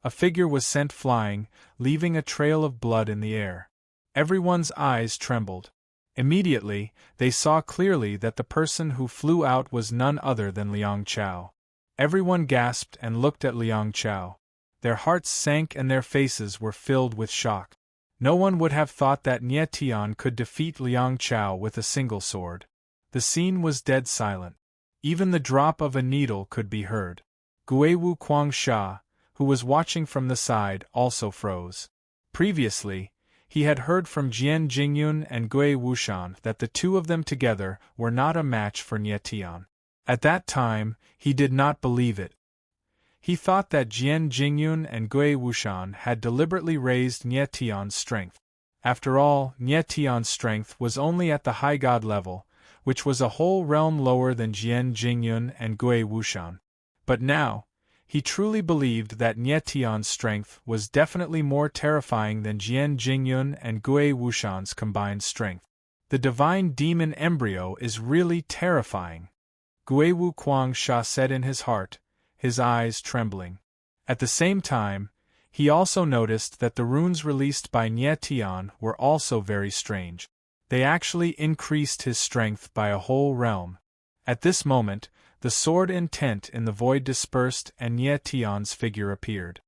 A figure was sent flying, leaving a trail of blood in the air. Everyone's eyes trembled. Immediately, they saw clearly that the person who flew out was none other than Liang Chao. Everyone gasped and looked at Liang Chao. Their hearts sank and their faces were filled with shock. No one would have thought that Nie Tian could defeat Liang Chao with a single sword. The scene was dead silent. Even the drop of a needle could be heard. Guiwu Guangsha, who was watching from the side, also froze. Previously, he had heard from Jian Jingyun and Gui Wushan that the 2 of them together were not a match for Nie Tian. At that time, he did not believe it. He thought that Jian Jingyun and Gui Wushan had deliberately raised Nie Tian's strength. After all, Nie Tian's strength was only at the high god level, which was a whole realm lower than Jian Jingyun and Gui Wushan. But now, he truly believed that Nie Tian's strength was definitely more terrifying than Jian Jingyun and Gui Wushan's combined strength. The divine demon embryo is really terrifying, Guiwu Guangsha said in his heart, his eyes trembling. At the same time, he also noticed that the runes released by Nie Tian were also very strange. They actually increased his strength by a whole realm. At this moment, the sword intent in the void dispersed and Nie Tian's figure appeared.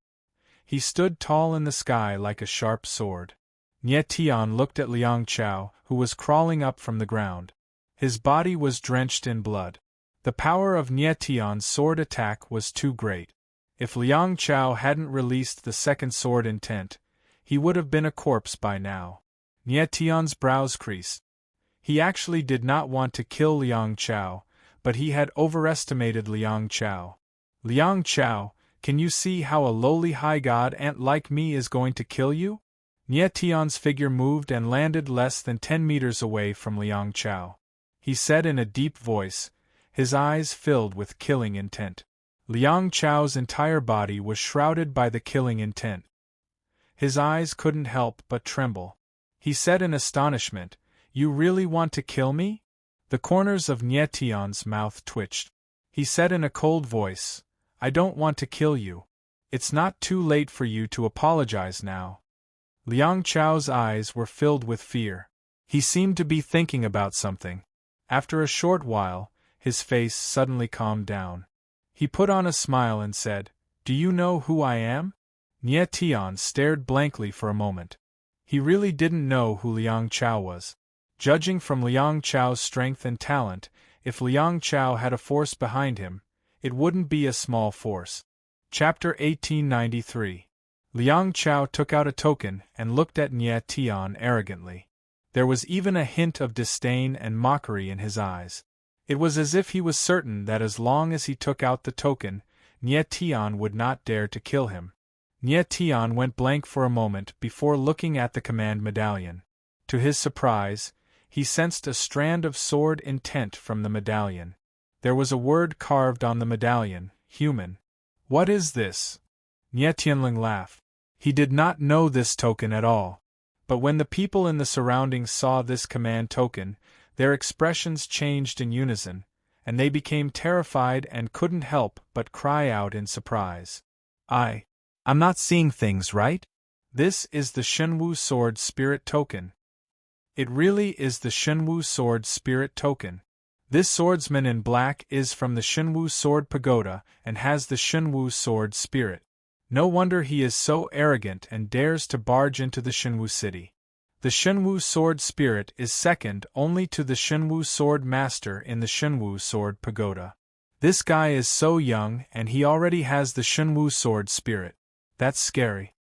He stood tall in the sky like a sharp sword. Nie Tian looked at Liang Chao, who was crawling up from the ground. His body was drenched in blood. The power of Nie Tian's sword attack was too great. If Liang Chao hadn't released the second sword intent, he would have been a corpse by now. Nie Tian's brows creased. He actually did not want to kill Liang Chao, but he had overestimated Liang Chao. Liang Chao, can you see how a lowly high god ant like me is going to kill you? Nie Tian's figure moved and landed less than 10 meters away from Liang Chao. He said in a deep voice, his eyes filled with killing intent. Liang Chao's entire body was shrouded by the killing intent. His eyes couldn't help but tremble. He said in astonishment, "You really want to kill me?" The corners of Nie Tian's mouth twitched. He said in a cold voice, "I don't want to kill you. It's not too late for you to apologize now." Liang Chao's eyes were filled with fear. He seemed to be thinking about something. After a short while, his face suddenly calmed down. He put on a smile and said, "Do you know who I am?" Nie Tian stared blankly for a moment. He really didn't know who Liang Chao was. Judging from Liang Chao's strength and talent, if Liang Chao had a force behind him, it wouldn't be a small force. Chapter 1893. Liang Chao took out a token and looked at Nie Tian arrogantly. There was even a hint of disdain and mockery in his eyes. It was as if he was certain that as long as he took out the token, Nie Tian would not dare to kill him. Nie Tian went blank for a moment before looking at the command medallion. To his surprise, he sensed a strand of sword intent from the medallion. There was a word carved on the medallion, human. "What is this?" Nie Tianling laughed. He did not know this token at all. But when the people in the surroundings saw this command token, their expressions changed in unison, and they became terrified and couldn't help but cry out in surprise. I'm not seeing things right? This is the Shenwu Sword Spirit Token. It really is the Shenwu Sword Spirit Token. This swordsman in black is from the Shenwu Sword Pagoda and has the Shenwu Sword Spirit. No wonder he is so arrogant and dares to barge into the Shenwu city. The Shenwu Sword Spirit is second only to the Shenwu Sword Master in the Shenwu Sword Pagoda. This guy is so young and he already has the Shenwu Sword Spirit. That's scary.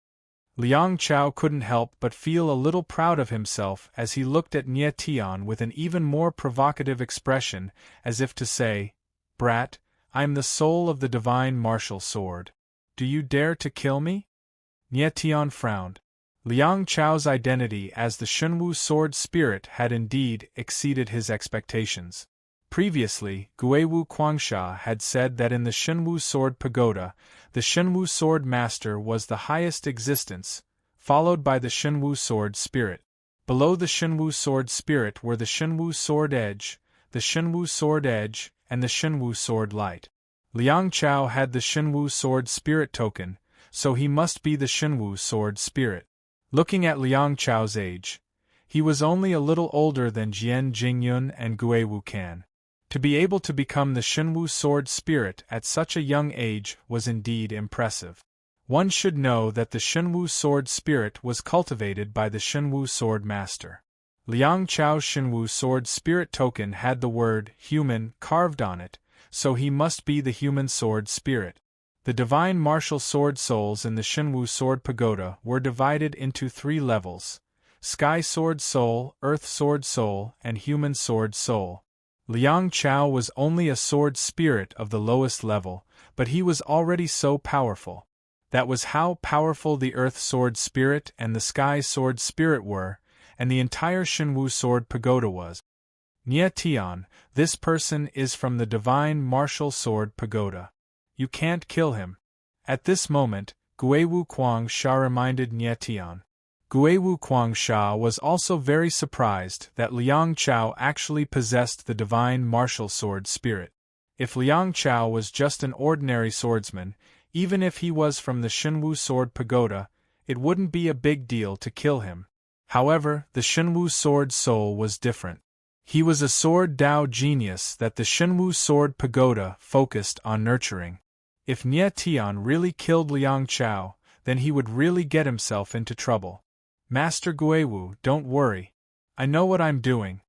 Liang Chao couldn't help but feel a little proud of himself as he looked at Nie Tian with an even more provocative expression, as if to say, "Brat, I'm the soul of the divine martial sword. Do you dare to kill me?" Nie Tian frowned. Liang Chao's identity as the Shenwu Sword Spirit had indeed exceeded his expectations. Previously, Guiwu Quangsha had said that in the Shenwu Sword Pagoda, the Shenwu Sword Master was the highest existence, followed by the Shenwu Sword Spirit. Below the Shenwu Sword Spirit were the Shenwu Sword Edge, the Shenwu Sword Edge, and the Shenwu Sword Light. Liang Chao had the Shenwu Sword Spirit token, so he must be the Shenwu Sword Spirit. Looking at Liang Chao's age, he was only a little older than Jian Jingyun and Guiwu Kan. To be able to become the Shenwu Sword Spirit at such a young age was indeed impressive. One should know that the Shenwu Sword Spirit was cultivated by the Shenwu Sword Master. Liang Chao's Shenwu Sword Spirit token had the word human carved on it, so he must be the human sword spirit. The divine martial sword souls in the Shenwu Sword Pagoda were divided into 3 levels: Sky Sword Soul, Earth Sword Soul, and Human Sword Soul. Liang Chao was only a sword spirit of the lowest level, but he was already so powerful. That was how powerful the Earth Sword Spirit and the Sky Sword Spirit were, and the entire Shenwu Sword Pagoda was. Nie Tian, this person is from the Divine Martial Sword Pagoda. You can't kill him. At this moment, Guiwu Quangsha reminded Nie Tian. Guiwu Quangsha was also very surprised that Liang Chao actually possessed the Divine Martial Sword Spirit. If Liang Chao was just an ordinary swordsman, even if he was from the Shenwu Sword Pagoda, it wouldn't be a big deal to kill him. However, the Shenwu Sword Soul was different. He was a sword Dao genius that the Shenwu Sword Pagoda focused on nurturing. If Nie Tian really killed Liang Chao, then he would really get himself into trouble. Master Guiwu, don't worry. I know what I'm doing.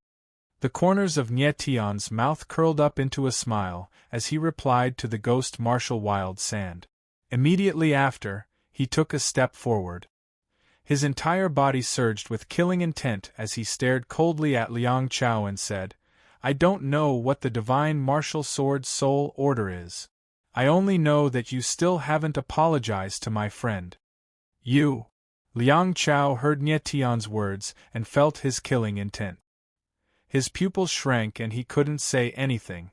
The corners of Nie Tian's mouth curled up into a smile as he replied to the ghost Marshal Wild Sand. Immediately after, he took a step forward. His entire body surged with killing intent as he stared coldly at Liang Chao and said, "I don't know what the Divine Martial Sword Soul Order is. I only know that you still haven't apologized to my friend." "You." Liang Chao heard Nie Tian's words and felt his killing intent. His pupils shrank and he couldn't say anything.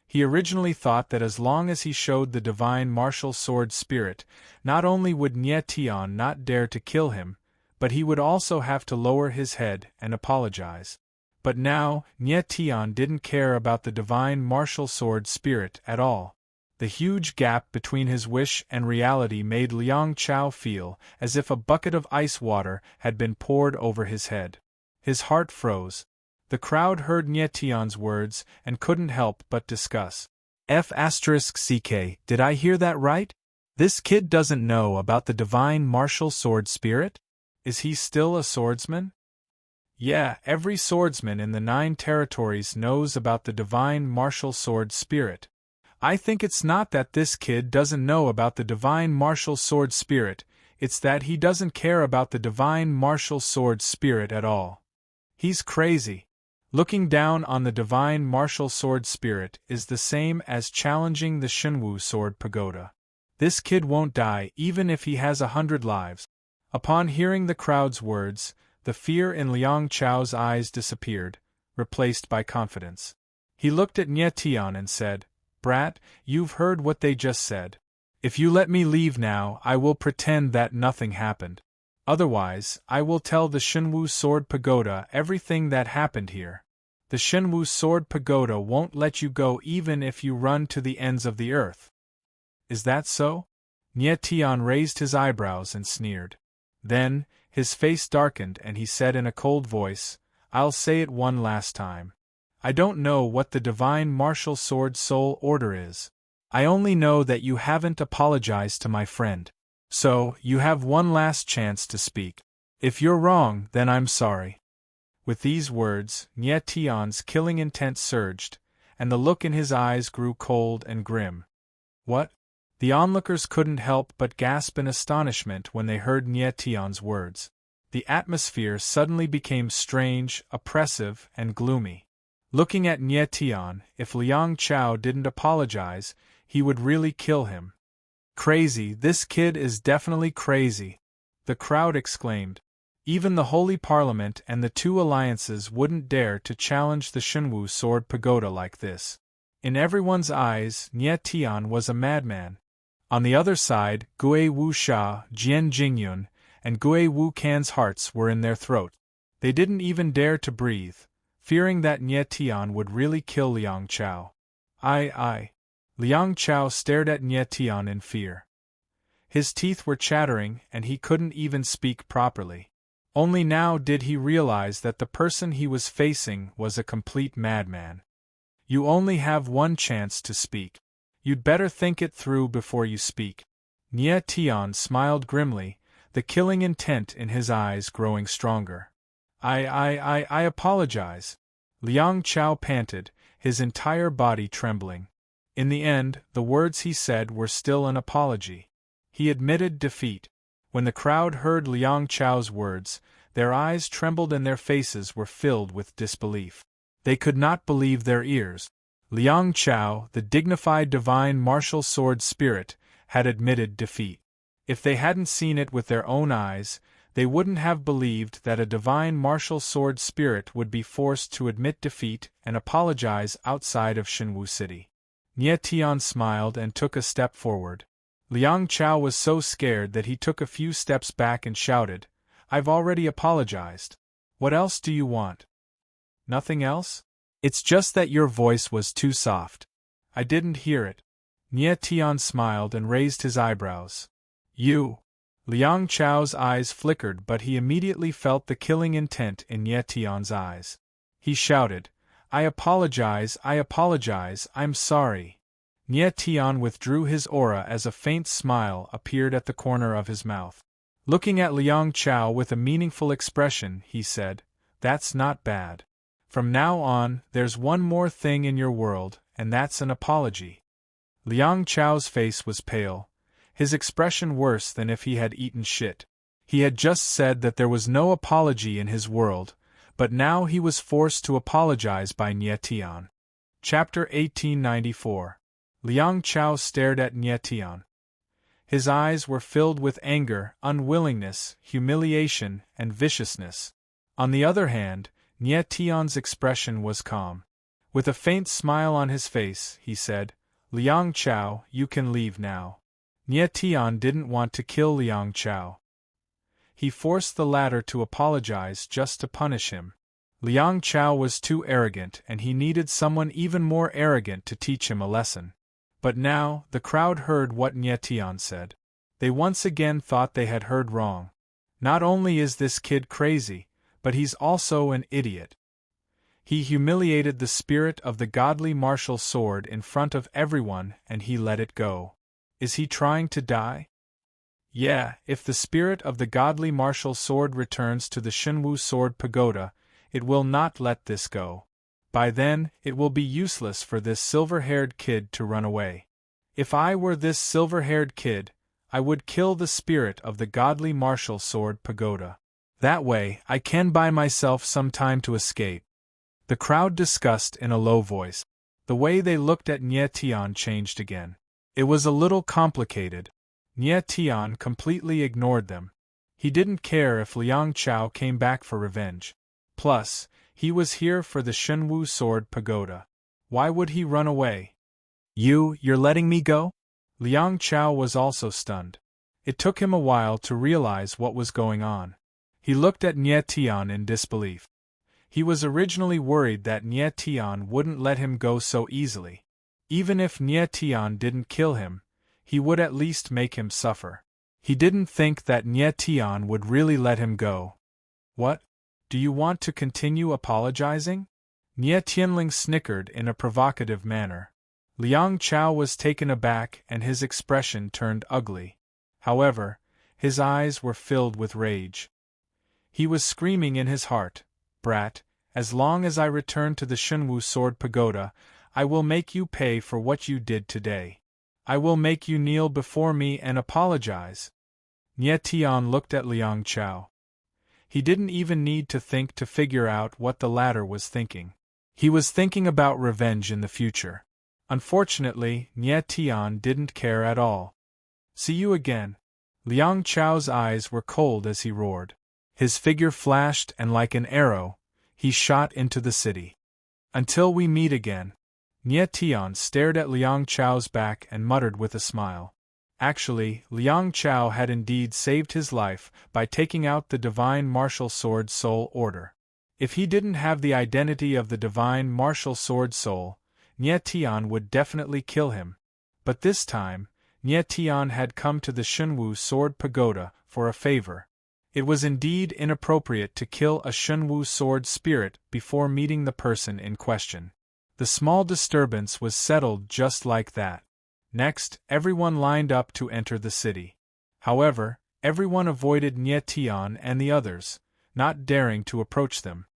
He originally thought that as long as he showed the divine martial sword spirit, not only would Nie Tian not dare to kill him, but he would also have to lower his head and apologize. But now, Nie Tian didn't care about the divine martial sword spirit at all. The huge gap between his wish and reality made Liang Chao feel as if a bucket of ice water had been poured over his head. His heart froze. The crowd heard Nie Tian's words and couldn't help but discuss. F***ck, did I hear that right? This kid doesn't know about the divine martial sword spirit? Is he still a swordsman? Yeah, every swordsman in the 9 territories knows about the divine martial sword spirit. I think it's not that this kid doesn't know about the divine martial sword spirit, it's that he doesn't care about the divine martial sword spirit at all. He's crazy. Looking down on the divine martial sword spirit is the same as challenging the Shenwu sword pagoda. This kid won't die even if he has 100 lives. Upon hearing the crowd's words, the fear in Liang Chao's eyes disappeared, replaced by confidence. He looked at Nie Tian and said, "Brat, you've heard what they just said. If you let me leave now, I will pretend that nothing happened. Otherwise, I will tell the Shenwu Sword Pagoda everything that happened here. The Shenwu Sword Pagoda won't let you go even if you run to the ends of the earth." "Is that so?" Nie Tian raised his eyebrows and sneered. Then, his face darkened and he said in a cold voice, "I'll say it one last time. I don't know what the Divine Martial Sword Soul Order is. I only know that you haven't apologized to my friend. So, you have one last chance to speak. If you're wrong, then I'm sorry." With these words, Nie Tian's killing intent surged, and the look in his eyes grew cold and grim. "What?" The onlookers couldn't help but gasp in astonishment when they heard Nie Tian's words. The atmosphere suddenly became strange, oppressive, and gloomy. Looking at Nie Tian, if Liang Chao didn't apologize, he would really kill him. "Crazy, this kid is definitely crazy," the crowd exclaimed. Even the Holy Parliament and the 2 alliances wouldn't dare to challenge the Shenwu Sword Pagoda like this. In everyone's eyes, Nie Tian was a madman. On the other side, Gui Wu Sha, Jian Jingyun, and Gui Wu Can's hearts were in their throat. They didn't even dare to breathe, fearing that Nie Tian would really kill Liang Chao. I. Liang Chao stared at Nie Tian in fear. His teeth were chattering and he couldn't even speak properly. Only now did he realize that the person he was facing was a complete madman. "You only have one chance to speak. You'd better think it through before you speak." Nie Tian smiled grimly, the killing intent in his eyes growing stronger. I apologize." Liang Chao panted, his entire body trembling. In the end, the words he said were still an apology. He admitted defeat. When the crowd heard Liang Chao's words, their eyes trembled and their faces were filled with disbelief. They could not believe their ears. Liang Chao, the dignified divine martial sword spirit, had admitted defeat. If they hadn't seen it with their own eyes, they wouldn't have believed that a divine martial sword spirit would be forced to admit defeat and apologize outside of Shenwu City. Nie Tian smiled and took a step forward. Liang Chao was so scared that he took a few steps back and shouted, "I've already apologized. What else do you want?" "Nothing else? It's just that your voice was too soft. I didn't hear it." Nie Tian smiled and raised his eyebrows. "You." Liang Chao's eyes flickered, but he immediately felt the killing intent in Nie Tian's eyes. He shouted, I apologize, I'm sorry." Nie Tian withdrew his aura as a faint smile appeared at the corner of his mouth. Looking at Liang Chao with a meaningful expression, he said, "That's not bad. From now on, there's one more thing in your world, and that's an apology. Liang Chao's face was pale, his expression worse than if he had eaten shit. He had just said that there was no apology in his world, but now he was forced to apologize by Nie Tian. Chapter 1894. Liang Chao stared at Nie Tian. His eyes were filled with anger, unwillingness, humiliation, and viciousness. On the other hand, Nie Tian's expression was calm. With a faint smile on his face, he said, "Liang Chao, you can leave now." Nie Tian didn't want to kill Liang Chao. He forced the latter to apologize just to punish him. Liang Chao was too arrogant, and he needed someone even more arrogant to teach him a lesson. But now, the crowd heard what Nie Tian said. They once again thought they had heard wrong. Not only is this kid crazy, but he's also an idiot. He humiliated the spirit of the godly martial sword in front of everyone, and he let it go. Is he trying to die? Yeah, if the spirit of the godly martial sword returns to the Shenwu Sword Pagoda, it will not let this go. By then, it will be useless for this silver-haired kid to run away. If I were this silver-haired kid, I would kill the spirit of the godly martial sword Pagoda. That way, I can buy myself some time to escape. The crowd discussed in a low voice. The way they looked at Nie Tian changed again. It was a little complicated. Nie Tian completely ignored them. He didn't care if Liang Chao came back for revenge. Plus, he was here for the Shenwu Sword Pagoda. Why would he run away? You're letting me go? Liang Chao was also stunned. It took him a while to realize what was going on. He looked at Nie Tian in disbelief. He was originally worried that Nie Tian wouldn't let him go so easily. Even if Nie Tian didn't kill him, he would at least make him suffer. He didn't think that Nie Tian would really let him go. What? Do you want to continue apologizing? Nie Tianling snickered in a provocative manner. Liang Chao was taken aback and his expression turned ugly. However, his eyes were filled with rage. He was screaming in his heart, "Brat, as long as I return to the Shenwu Sword Pagoda, I will make you pay for what you did today. I will make you kneel before me and apologize." Nie Tian looked at Liang Chao. He didn't even need to think to figure out what the latter was thinking. He was thinking about revenge in the future. Unfortunately, Nie Tian didn't care at all. "See you again." Liang Chao's eyes were cold as he roared. His figure flashed and like an arrow, he shot into the city. "Until we meet again." Nie Tian stared at Liang Chao's back and muttered with a smile. Actually, Liang Chao had indeed saved his life by taking out the Divine Martial Sword Soul Order. If he didn't have the identity of the Divine Martial Sword Soul, Nie Tian would definitely kill him. But this time, Nie Tian had come to the Shenwu Sword Pagoda for a favor. It was indeed inappropriate to kill a Shenwu sword spirit before meeting the person in question. The small disturbance was settled just like that. Next, everyone lined up to enter the city. However, everyone avoided Nie Tian and the others, not daring to approach them.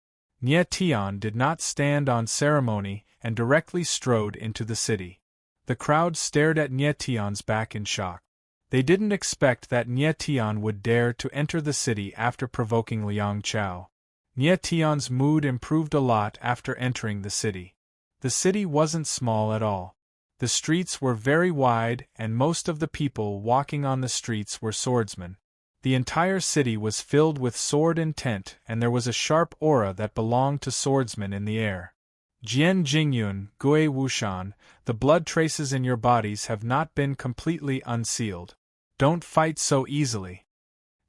Nie Tian did not stand on ceremony and directly strode into the city. The crowd stared at Nie Tian's back in shock. They didn't expect that Nie Tian would dare to enter the city after provoking Liang Chao. Nie Tian's mood improved a lot after entering the city. The city wasn't small at all. The streets were very wide and most of the people walking on the streets were swordsmen. The entire city was filled with sword intent and there was a sharp aura that belonged to swordsmen in the air. Jian Jingyun, Gui Wushan, the blood traces in your bodies have not been completely unsealed. Don't fight so easily.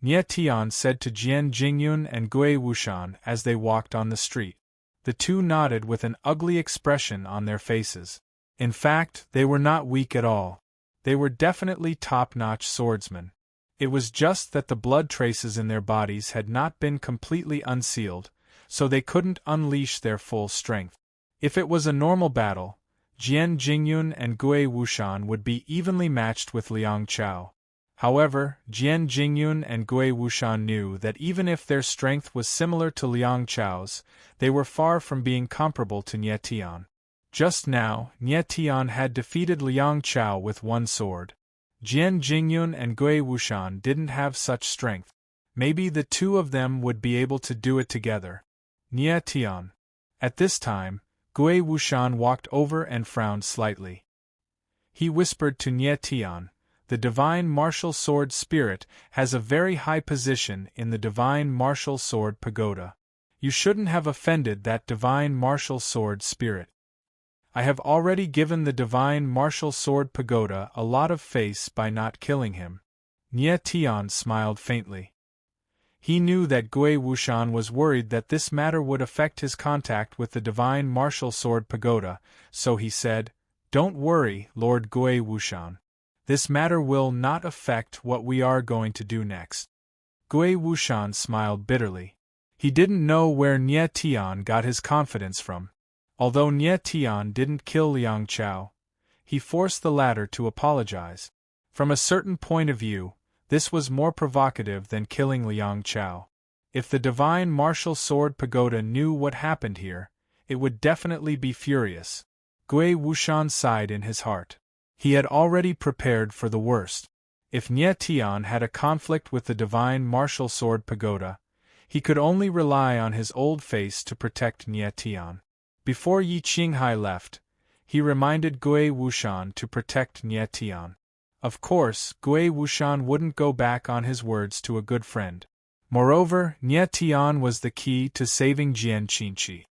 Nie Tian said to Jian Jingyun and Gui Wushan as they walked on the street. The two nodded with an ugly expression on their faces. In fact, they were not weak at all. They were definitely top-notch swordsmen. It was just that the blood traces in their bodies had not been completely unsealed, so they couldn't unleash their full strength. If it was a normal battle, Jian Jingyun and Gui Wushan would be evenly matched with Liang Chao. However, Jian Jingyun and Gui Wushan knew that even if their strength was similar to Liang Chao's, they were far from being comparable to Nie Tian. Just now, Nie Tian had defeated Liang Chao with one sword. Jian Jingyun and Gui Wushan didn't have such strength. Maybe the two of them would be able to do it together. Nie Tian. At this time, Gui Wushan walked over and frowned slightly. He whispered to Nie Tian, "The Divine Martial Sword Spirit has a very high position in the Divine Martial Sword Pagoda. You shouldn't have offended that Divine Martial Sword Spirit. I have already given the Divine Martial Sword Pagoda a lot of face by not killing him." Nie Tian smiled faintly. He knew that Gui Wushan was worried that this matter would affect his contact with the Divine Martial Sword Pagoda, so he said, "Don't worry, Lord Gui Wushan. This matter will not affect what we are going to do next." Gui Wushan smiled bitterly. He didn't know where Nie Tian got his confidence from. Although Nie Tian didn't kill Liang Chao, he forced the latter to apologize. From a certain point of view, this was more provocative than killing Liang Chao. If the Divine Martial Sword Pagoda knew what happened here, it would definitely be furious. Gui Wushan sighed in his heart. He had already prepared for the worst. If Nie Tian had a conflict with the Divine Martial Sword Pagoda, he could only rely on his old face to protect Nie Tian. Before Yi Qinghai left, he reminded Gui Wushan to protect Nie Tian. Of course, Gui Wushan wouldn't go back on his words to a good friend. Moreover, Nie Tian was the key to saving Jian Qinchi.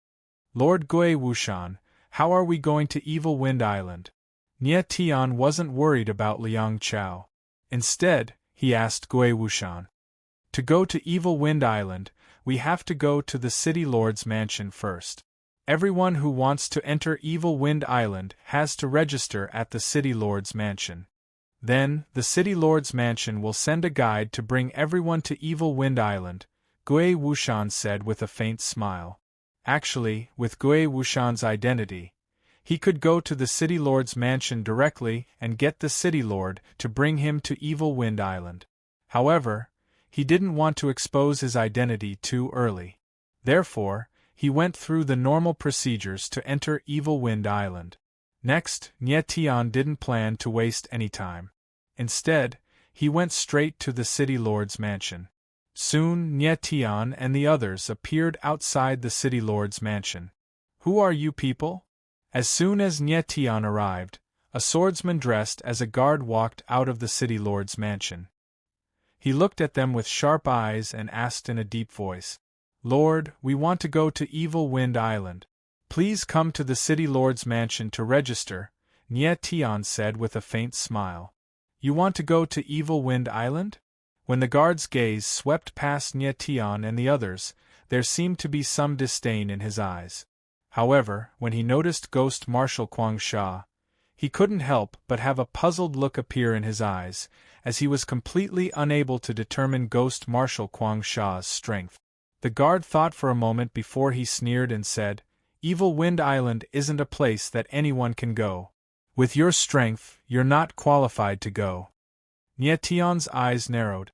"Lord Gui Wushan, how are we going to Evil Wind Island?" Nie Tian wasn't worried about Liang Chao. Instead, he asked Gui Wushan. "To go to Evil Wind Island, we have to go to the City Lord's mansion first. Everyone who wants to enter Evil Wind Island has to register at the City Lord's mansion. Then, the City Lord's mansion will send a guide to bring everyone to Evil Wind Island," Gui Wushan said with a faint smile. Actually, with Gui Wushan's identity, he could go to the City Lord's mansion directly and get the City Lord to bring him to Evil Wind Island. However, he didn't want to expose his identity too early. Therefore, he went through the normal procedures to enter Evil Wind Island. Next, Nie Tian didn't plan to waste any time. Instead, he went straight to the City Lord's mansion. Soon Nie Tian and the others appeared outside the City Lord's mansion. "Who are you people?" As soon as Nie Tian arrived, a swordsman dressed as a guard walked out of the City Lord's mansion. He looked at them with sharp eyes and asked in a deep voice, "Lord, we want to go to Evil Wind Island. Please come to the City Lord's mansion to register," Nie Tian said with a faint smile. "You want to go to Evil Wind Island?" When the guard's gaze swept past Nie Tian and the others, there seemed to be some disdain in his eyes. However, when he noticed Ghost Marshal Quang Sha, he couldn't help but have a puzzled look appear in his eyes, as he was completely unable to determine Ghost Marshal Quang Sha's strength. The guard thought for a moment before he sneered and said, "Evil Wind Island isn't a place that anyone can go. With your strength, you're not qualified to go." Nie Tian's eyes narrowed.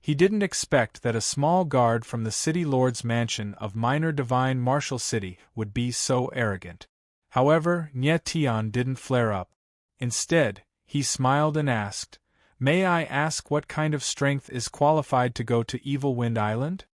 He didn't expect that a small guard from the City Lord's mansion of Minor Divine Martial City would be so arrogant. However, Nie Tian didn't flare up. Instead, he smiled and asked, "May I ask what kind of strength is qualified to go to Evil Wind Island?"